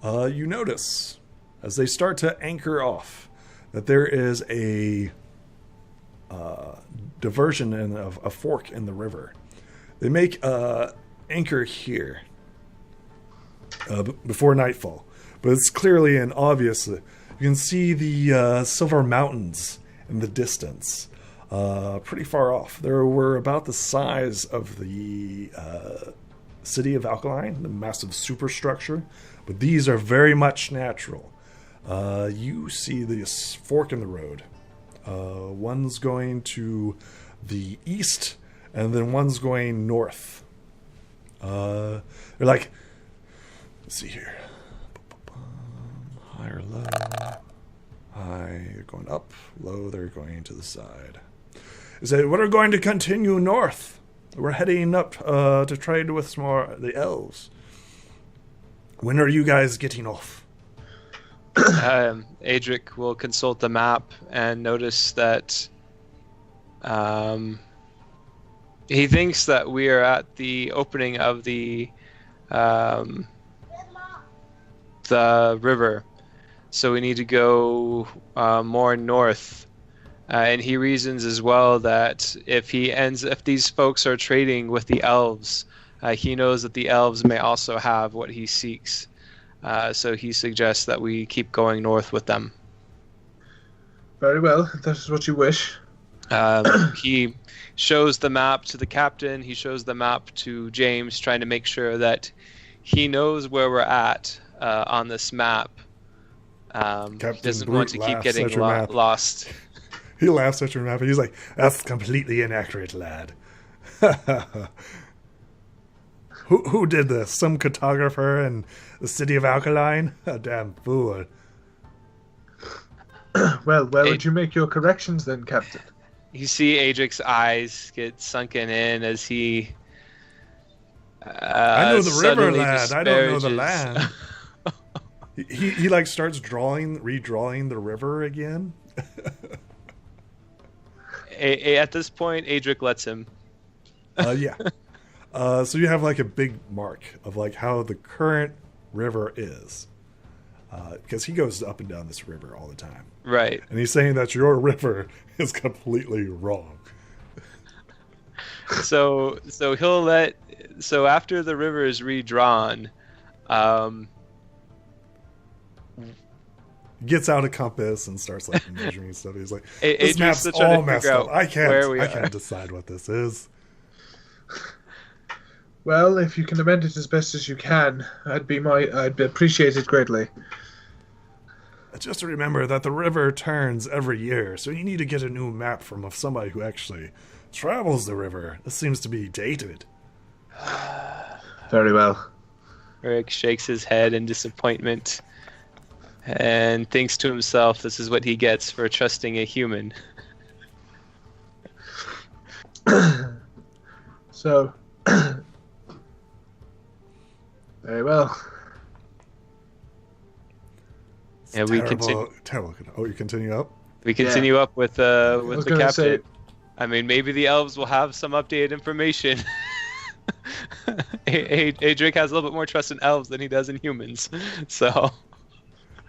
You notice, as they start to anchor off, that there is a diversion and a fork in the river. They make anchor here before nightfall, but it's clearly and obvious. You can see the Silver Mountains in the distance, pretty far off. They were about the size of the city of Alkaline, the massive superstructure, but these are very much natural. You see this fork in the road. One's going to the east, and then one's going north. They're like, let's see here. High or low? High, they're going up. Low, they're going to the side. They say, we're going to continue north. We're heading up to trade with some more the elves. When are you guys getting off? Adric will consult the map and notice that he thinks that we are at the opening of the river, so we need to go more north. And he reasons as well that if these folks are trading with the elves, he knows that the elves may also have what he seeks. So he suggests that we keep going north with them. Very well, if that is what you wish. He shows the map to the captain. He shows the map to James, trying to make sure that he knows where we're at on this map. He doesn't want to keep getting lost. He laughs at your map and he's like, that's completely inaccurate, lad. Who did this? Some cartographer in the city of Alkaline? A damn fool. Well, where would you make your corrections then, Captain? You see Adric's eyes get sunken in as he I know the river, lad. Disparages. I don't know the land. he like starts redrawing the river again. At this point, Adric lets him. Yeah. So you have like a big mark of like how the current river is. Because he goes up and down this river all the time. Right. And he's saying that your river is completely wrong. So he'll let. So after the river is redrawn, gets out a compass and starts like measuring stuff. He's like, Adric's "This map's still trying to all messed figure up. out I where can't decide what this is." Well, if you can amend it as best as you can, I'd appreciate it greatly. Just remember that the river turns every year, so you need to get a new map from somebody who actually travels the river. This seems to be dated. Very well. Eric shakes his head in disappointment and thinks to himself, this is what he gets for trusting a human. So, very well. Yeah, we continue. Terrible. Oh, you continue up? We continue up with the captain. Say, I mean, maybe the elves will have some updated information. Adric has a little bit more trust in elves than he does in humans. So,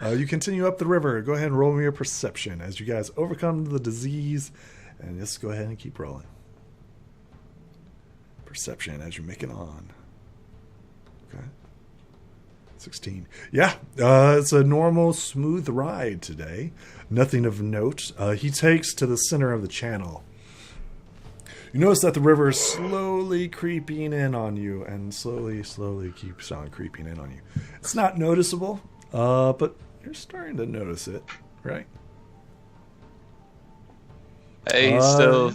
you continue up the river. Go ahead and roll me your perception as you guys overcome the disease, and just go ahead and keep rolling. Perception as you're making on. Okay. 16. Yeah, it's a normal, smooth ride today. Nothing of note. He takes to the center of the channel. You notice that the river is slowly creeping in on you, and slowly keeps on creeping in on you. It's not noticeable, but you're starting to notice it, right? He still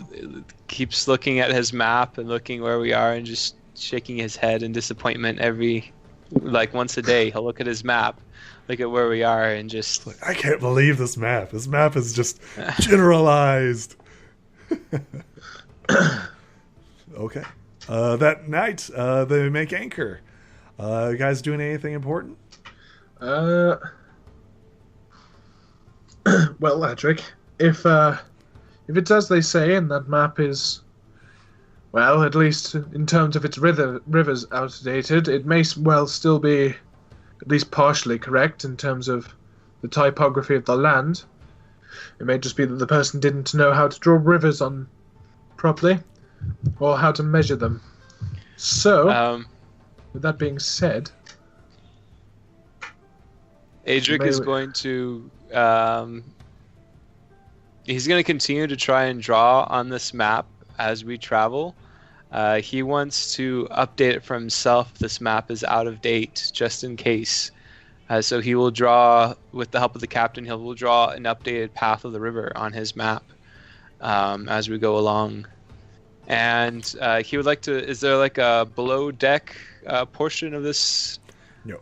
keeps looking at his map and looking where we are and just shaking his head in disappointment once a day. He'll look at his map, look at where we are, and just... I can't believe this map. This map is just generalized. Okay. That night, they make anchor. You guys doing anything important? Well, Edric, if it's as they say and that map is, well, at least in terms of its rivers outdated, it may well still be at least partially correct in terms of the typography of the land. It may just be that the person didn't know how to draw rivers on properly, or how to measure them. So, with that being said, Adric is going to he's going to continue to try and draw on this map as we travel. He wants to update it for himself. This map is out of date, just in case. So he will draw, with the help of the captain, he will draw an updated path of the river on his map as we go along. And he would like to... Is there like a below deck portion of this? No.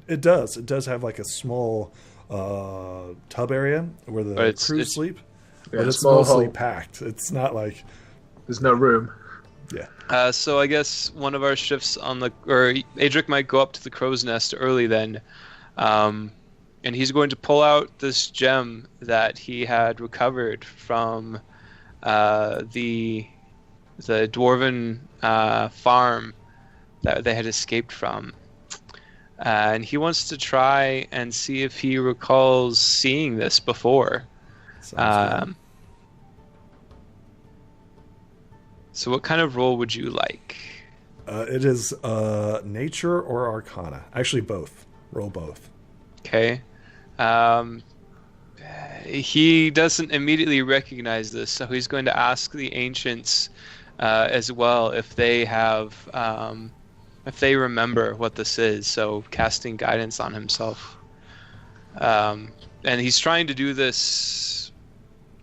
It does. It does have like a small tub area where the crew sleep. Yeah, but it's mostly packed. It's not like... There's no room. Yeah. So I guess one of our shifts or Adric might go up to the crow's nest early then. And he's going to pull out this gem that he had recovered from the dwarven farm that they had escaped from. And he wants to try and see if he recalls seeing this before. So what kind of roll would you like? It is nature or arcana. Actually, both. Roll both. Okay. He doesn't immediately recognize this, so he's going to ask the ancients as well if they have... if they remember what this is, so casting guidance on himself. And he's trying to do this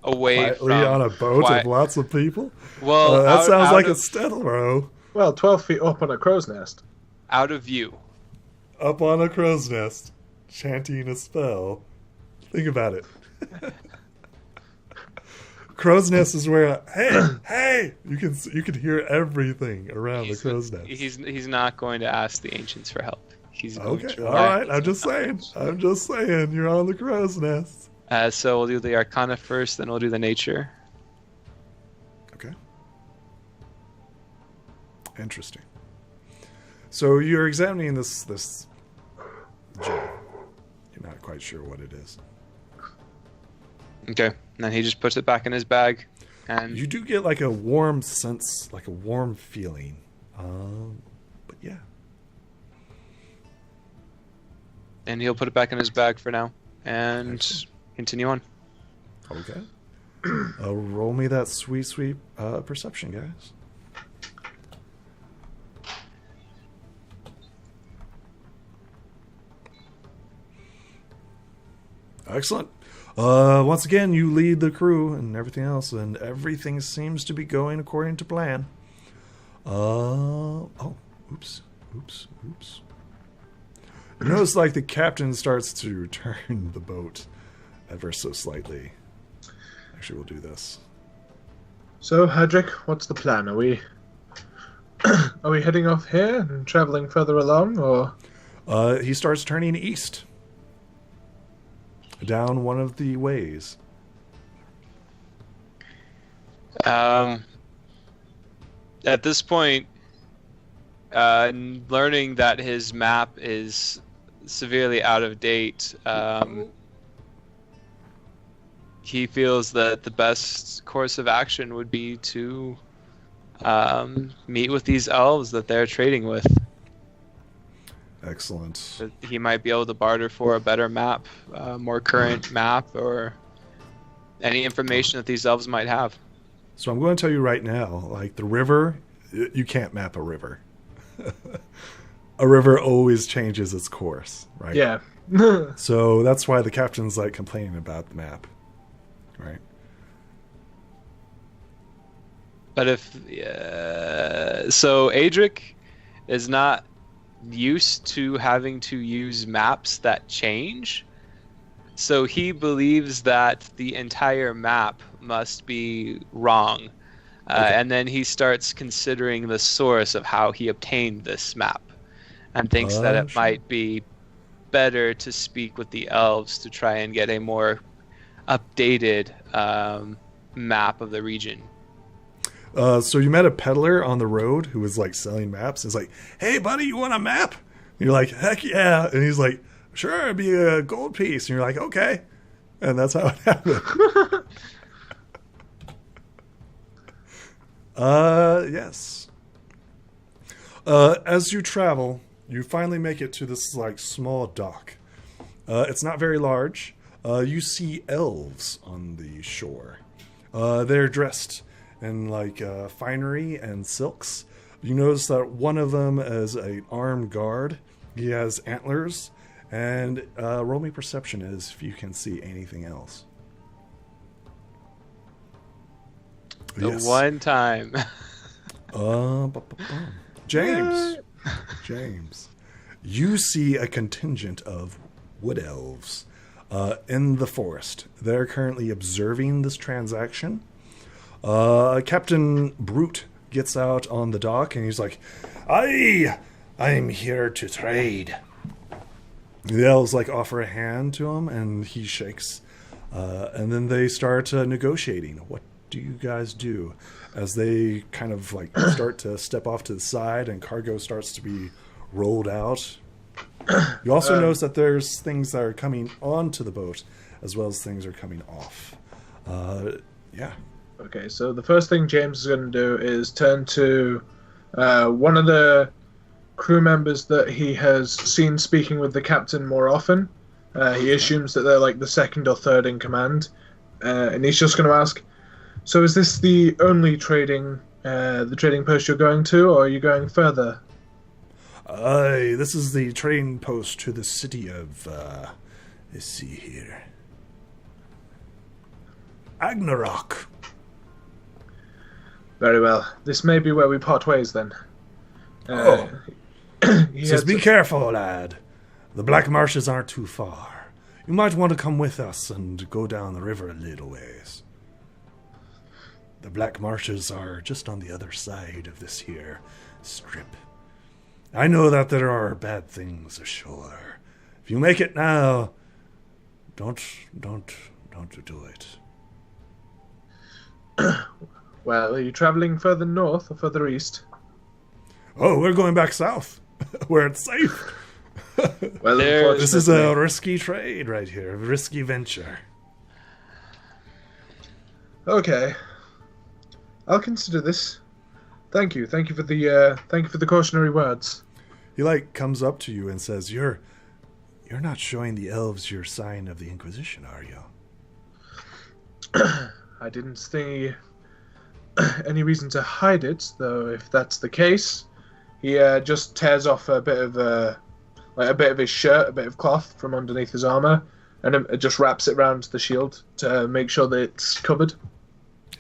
away quietly from... on a boat with lots of people? Well, that sounds like a stealth row. Well, 12 feet up on a crow's nest. Out of view. Up on a crow's nest, chanting a spell. Think about it. Crow's nest is where, hey, you can hear everything around the crow's nest. He's not going to ask the ancients for help. He's going to all right. I'm just saying. You're on the crow's nest. So we'll do the Arcana first, then we'll do the Nature. Okay. Interesting. So you're examining this gem. You're not quite sure what it is. Okay. And then he just puts it back in his bag. And you do get like a warm sense, like a warm feeling. But yeah. And he'll put it back in his bag for now. And continue on. Okay. Roll me that sweet perception, guys. Excellent. Once again, you lead the crew and everything else, and everything seems to be going according to plan. Oops. You notice, like, the captain starts to turn the boat ever so slightly. Actually, we'll do this. So, Hedrick, what's the plan? Are we heading off here and traveling further along, or? He starts turning east. Down one of the ways. At this point, learning that his map is severely out of date, he feels that the best course of action would be to meet with these elves that they're trading with. Excellent. That he might be able to barter for a better map, more current map, or any information that these elves might have. So I'm going to tell you right now, like the river, you can't map a river. A river always changes its course, right? Yeah. So that's why the captain's like complaining about the map, right? But if so, Adric is not used to having to use maps that change, so he believes that the entire map must be wrong, and then he starts considering the source of how he obtained this map, and thinks that it might be better to speak with the elves to try and get a more updated map of the region. So you met a peddler on the road who was like selling maps. He's like, "Hey, buddy, you want a map?" And you're like, "Heck yeah!" And he's like, "Sure, it'd be a gold piece." And you're like, "Okay," and that's how it happened. Yes. As you travel, you finally make it to this like small dock. It's not very large. You see elves on the shore. They're dressed in like finery and silks. You notice that one of them is an armed guard. He has antlers. And roll me perception is if you can see anything else. The one time. James. James. You see a contingent of wood elves in the forest. They're currently observing this transaction. Captain Brute gets out on the dock and he's like, I'm here to trade. The elves like offer a hand to him and he shakes. And then they start negotiating. What do you guys do? As they kind of like start to step off to the side and cargo starts to be rolled out. You also notice that there's things that are coming onto the boat as well as things are coming off. Yeah. Okay, so the first thing James is going to do is turn to one of the crew members that he has seen speaking with the captain more often. He assumes that they're like the second or third in command. And he's just going to ask, so is this the only trading post you're going to, or are you going further? This is the trading post to the city of, let's see here, Agnarok. Very well. This may be where we part ways then. He says, be careful, lad. The Black Marshes aren't too far. You might want to come with us and go down the river a little ways. The Black Marshes are just on the other side of this here strip. I know that there are bad things ashore. If you make it now, don't do it. Well, are you traveling further north or further east? Oh, we're going back south, where it's safe. Well, this is a risky trade right here, a risky venture. Okay, I'll consider this. Thank you for the cautionary words. He like comes up to you and says, "You're not showing the elves your sign of the Inquisition, are you?" I didn't see any reason to hide it, though. If that's the case, he just tears off a bit of his shirt, a bit of cloth from underneath his armor, and just wraps it around the shield to make sure that it's covered.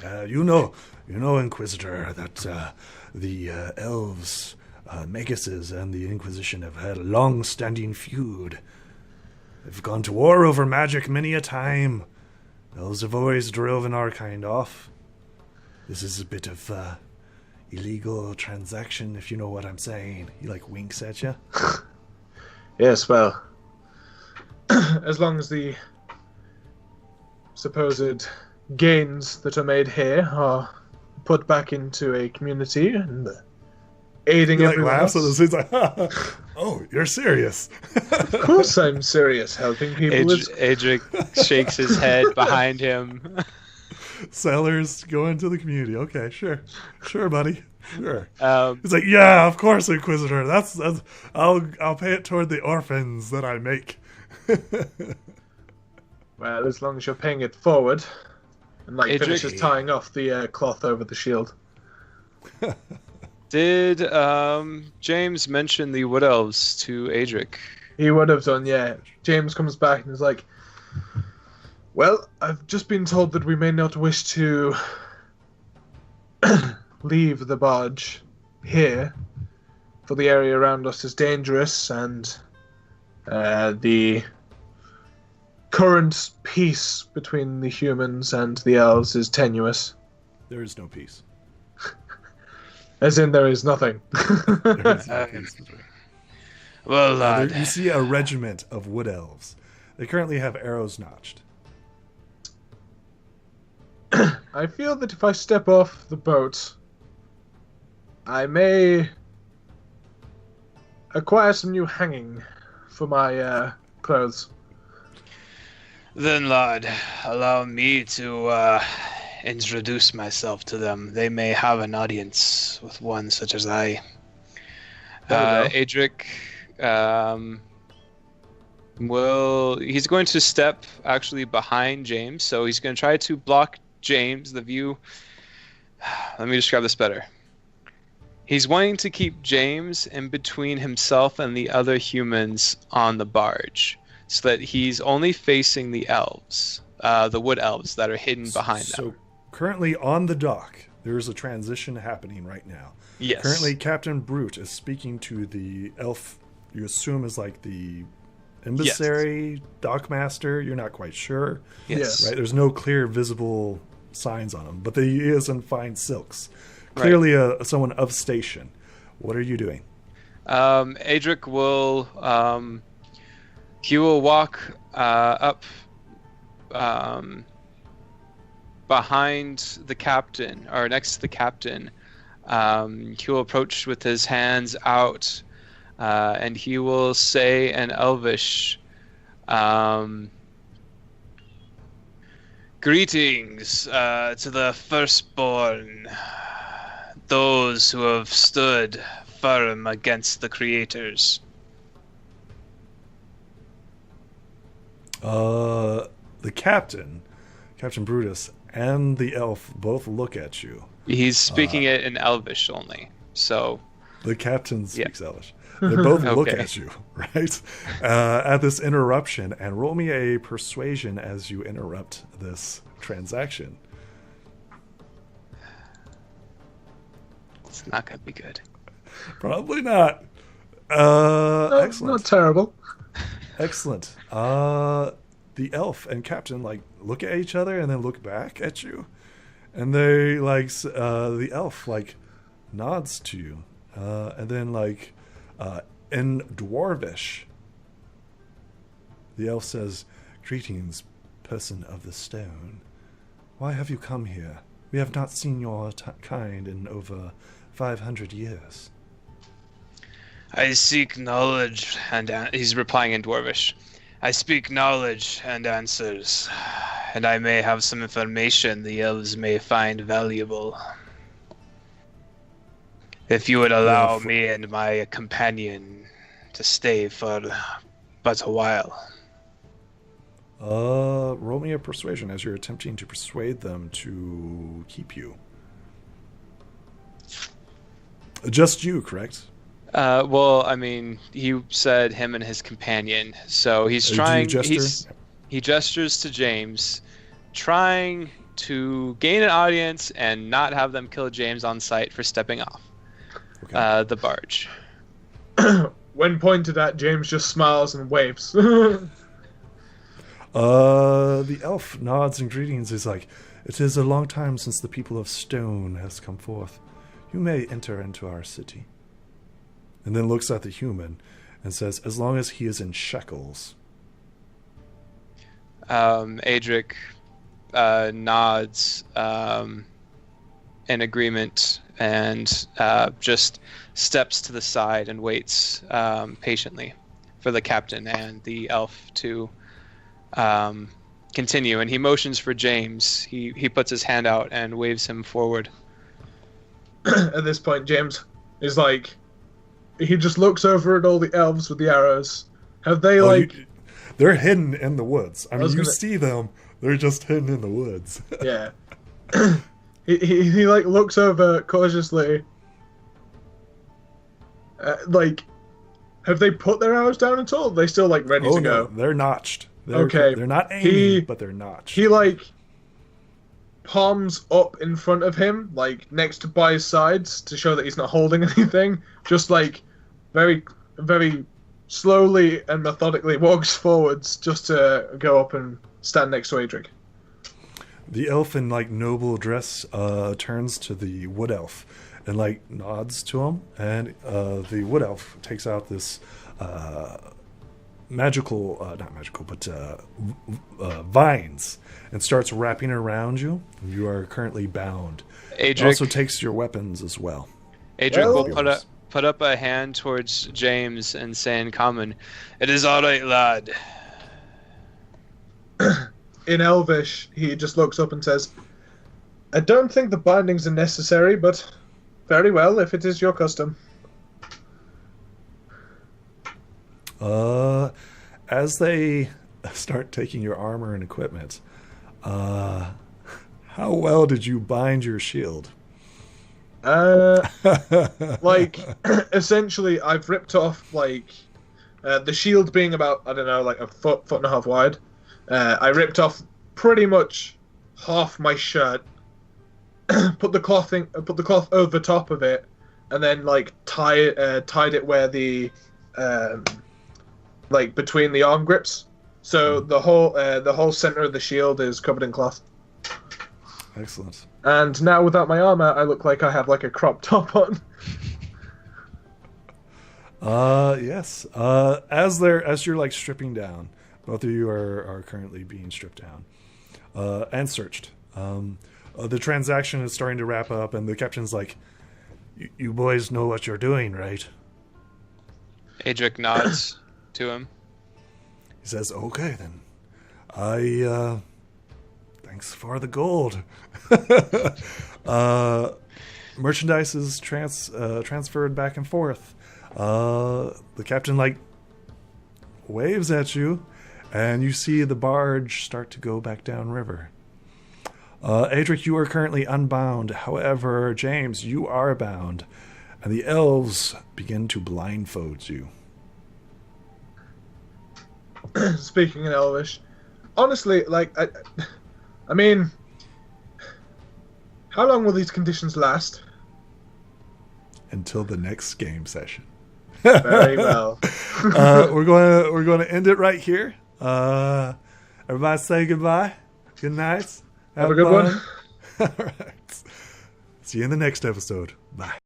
You know, Inquisitor, that the elves, Maguses, and the Inquisition have had a long-standing feud. They've gone to war over magic many a time. Elves have always driven our kind off. This is a bit of illegal transaction, if you know what I'm saying. He like winks at you. Yes, well, as long as the supposed gains that are made here are put back into a community and aiding he everyone laughs else. He's like, "Oh, you're serious?" Of course I'm serious. Helping people is... Adric shakes his head behind him. Sailors go into the community. Okay, sure, buddy, Sure. He's like, yeah, of course, Inquisitor. That's I'll pay it toward the orphans that I make. Well, as long as you're paying it forward, and like Adric- finishes tying off the cloth over the shield. Did James mention the Wood Elves to Adric? He would have done, yeah. James comes back and is like, well, I've just been told that we may not wish to leave the barge here, for the area around us is dangerous, and the current peace between the humans and the elves is tenuous. There is no peace. As in, there is nothing. There is no peace. Well, lad, You see a regiment of wood elves. They currently have arrows notched. I feel that if I step off the boat, I may acquire some new hanging for my clothes. then, lad, allow me to introduce myself to them. They may have an audience with one such as I. Adric he's going to step actually behind James, so he's going to try to block James, the view. Let me describe this better. He's wanting to keep James in between himself and the other humans on the barge, so that he's only facing the elves, the wood elves that are hidden behind them. So currently on the dock, there is a transition happening right now. Yes. Currently, Captain Brute is speaking to the elf you assume is like the emissary, dockmaster. You're not quite sure. Yes. Right? There's no clear visible signs on him, but he is in fine silks. Clearly someone of station. What are you doing? Adric will he will walk up behind the captain, or next to the captain. He will approach with his hands out, and he will say in Elvish, "Greetings to the firstborn, those who have stood firm against the creators." The captain, Captain Brutus, and the elf both look at you. He's speaking it in Elvish only, so... The captain speaks Elvish. They both look at you, right? At this interruption, and roll me a persuasion as you interrupt this transaction. It's not going to be good. Probably not. Excellent. Not terrible. Excellent. The elf and captain look at each other and then look back at you, and they the elf nods to you, and then in Dwarvish, the elf says, "Greetings, person of the stone. Why have you come here? We have not seen your kind in over 500 years." I seek knowledge and he's replying in Dwarvish. I speak knowledge and answers, and I may have some information the elves may find valuable. If you would allow me and my companion to stay for but a while. Roll me a persuasion as you're attempting to persuade them to keep you. Just you, correct? Well, I mean, he said him and his companion, so he's trying. He gestures to James, trying to gain an audience and not have them kill James on sight for stepping off the barge. When pointed at, James just smiles and waves. The elf nods and greetings. Is like, "It is a long time since the people of stone has come forth. You may enter into our city." And then looks at the human and says, "As long as he is in shekels." Adric nods in agreement and just steps to the side and waits patiently for the captain and the elf to continue. And he motions for James. He puts his hand out and waves him forward. at this point, James is like, he just looks over at all the elves with the arrows. Have they they're hidden in the woods. I mean, you gonna- see them. They're just hidden in the woods. Yeah. he like looks over cautiously. Have they put their arrows down at all? Are they still like ready to no, go? they're notched. Okay. They're not aiming, but they're notched. He like palms up in front of him, like next to by his sides to show that he's not holding anything. Just like very, very slowly and methodically walks forwards just to go up and stand next to Adric. The elf in like noble dress turns to the wood elf and like nods to him, and the wood elf takes out this vines and starts wrapping around you. You are currently bound. It Adric also takes your weapons as well. will put up a hand towards James and say in common, "It is all right, lad." In Elvish, he just looks up and says, "I don't think the bindings are necessary, but very well, if it is your custom." As they start taking your armor and equipment, how well did you bind your shield? Essentially, I've ripped off, the shield being about, I don't know, like a foot and a half wide. I ripped off pretty much half my shirt, put the cloth over top of it, and then, tied it where the, between the arm grips. So the whole center of the shield is covered in cloth. Excellent. And now without my armor, I look like I have a crop top on. Yes. As you're stripping down, both of you are currently being stripped down and searched. The transaction is starting to wrap up, and the captain's like, "You boys know what you're doing, right?" Adric nods to him. He says, "Okay, then. Thanks for the gold." Merchandise is transferred back and forth. The captain waves at you, and you see the barge start to go back downriver. Adric, you are currently unbound. However, James, you are bound, and the elves begin to blindfold you. Speaking in Elvish, honestly, I mean, how long will these conditions last? Until the next game session. Very well. We're going to end it right here. Everybody say goodbye. Good night. Have a good fun. one. All right. See you in the next episode. Bye.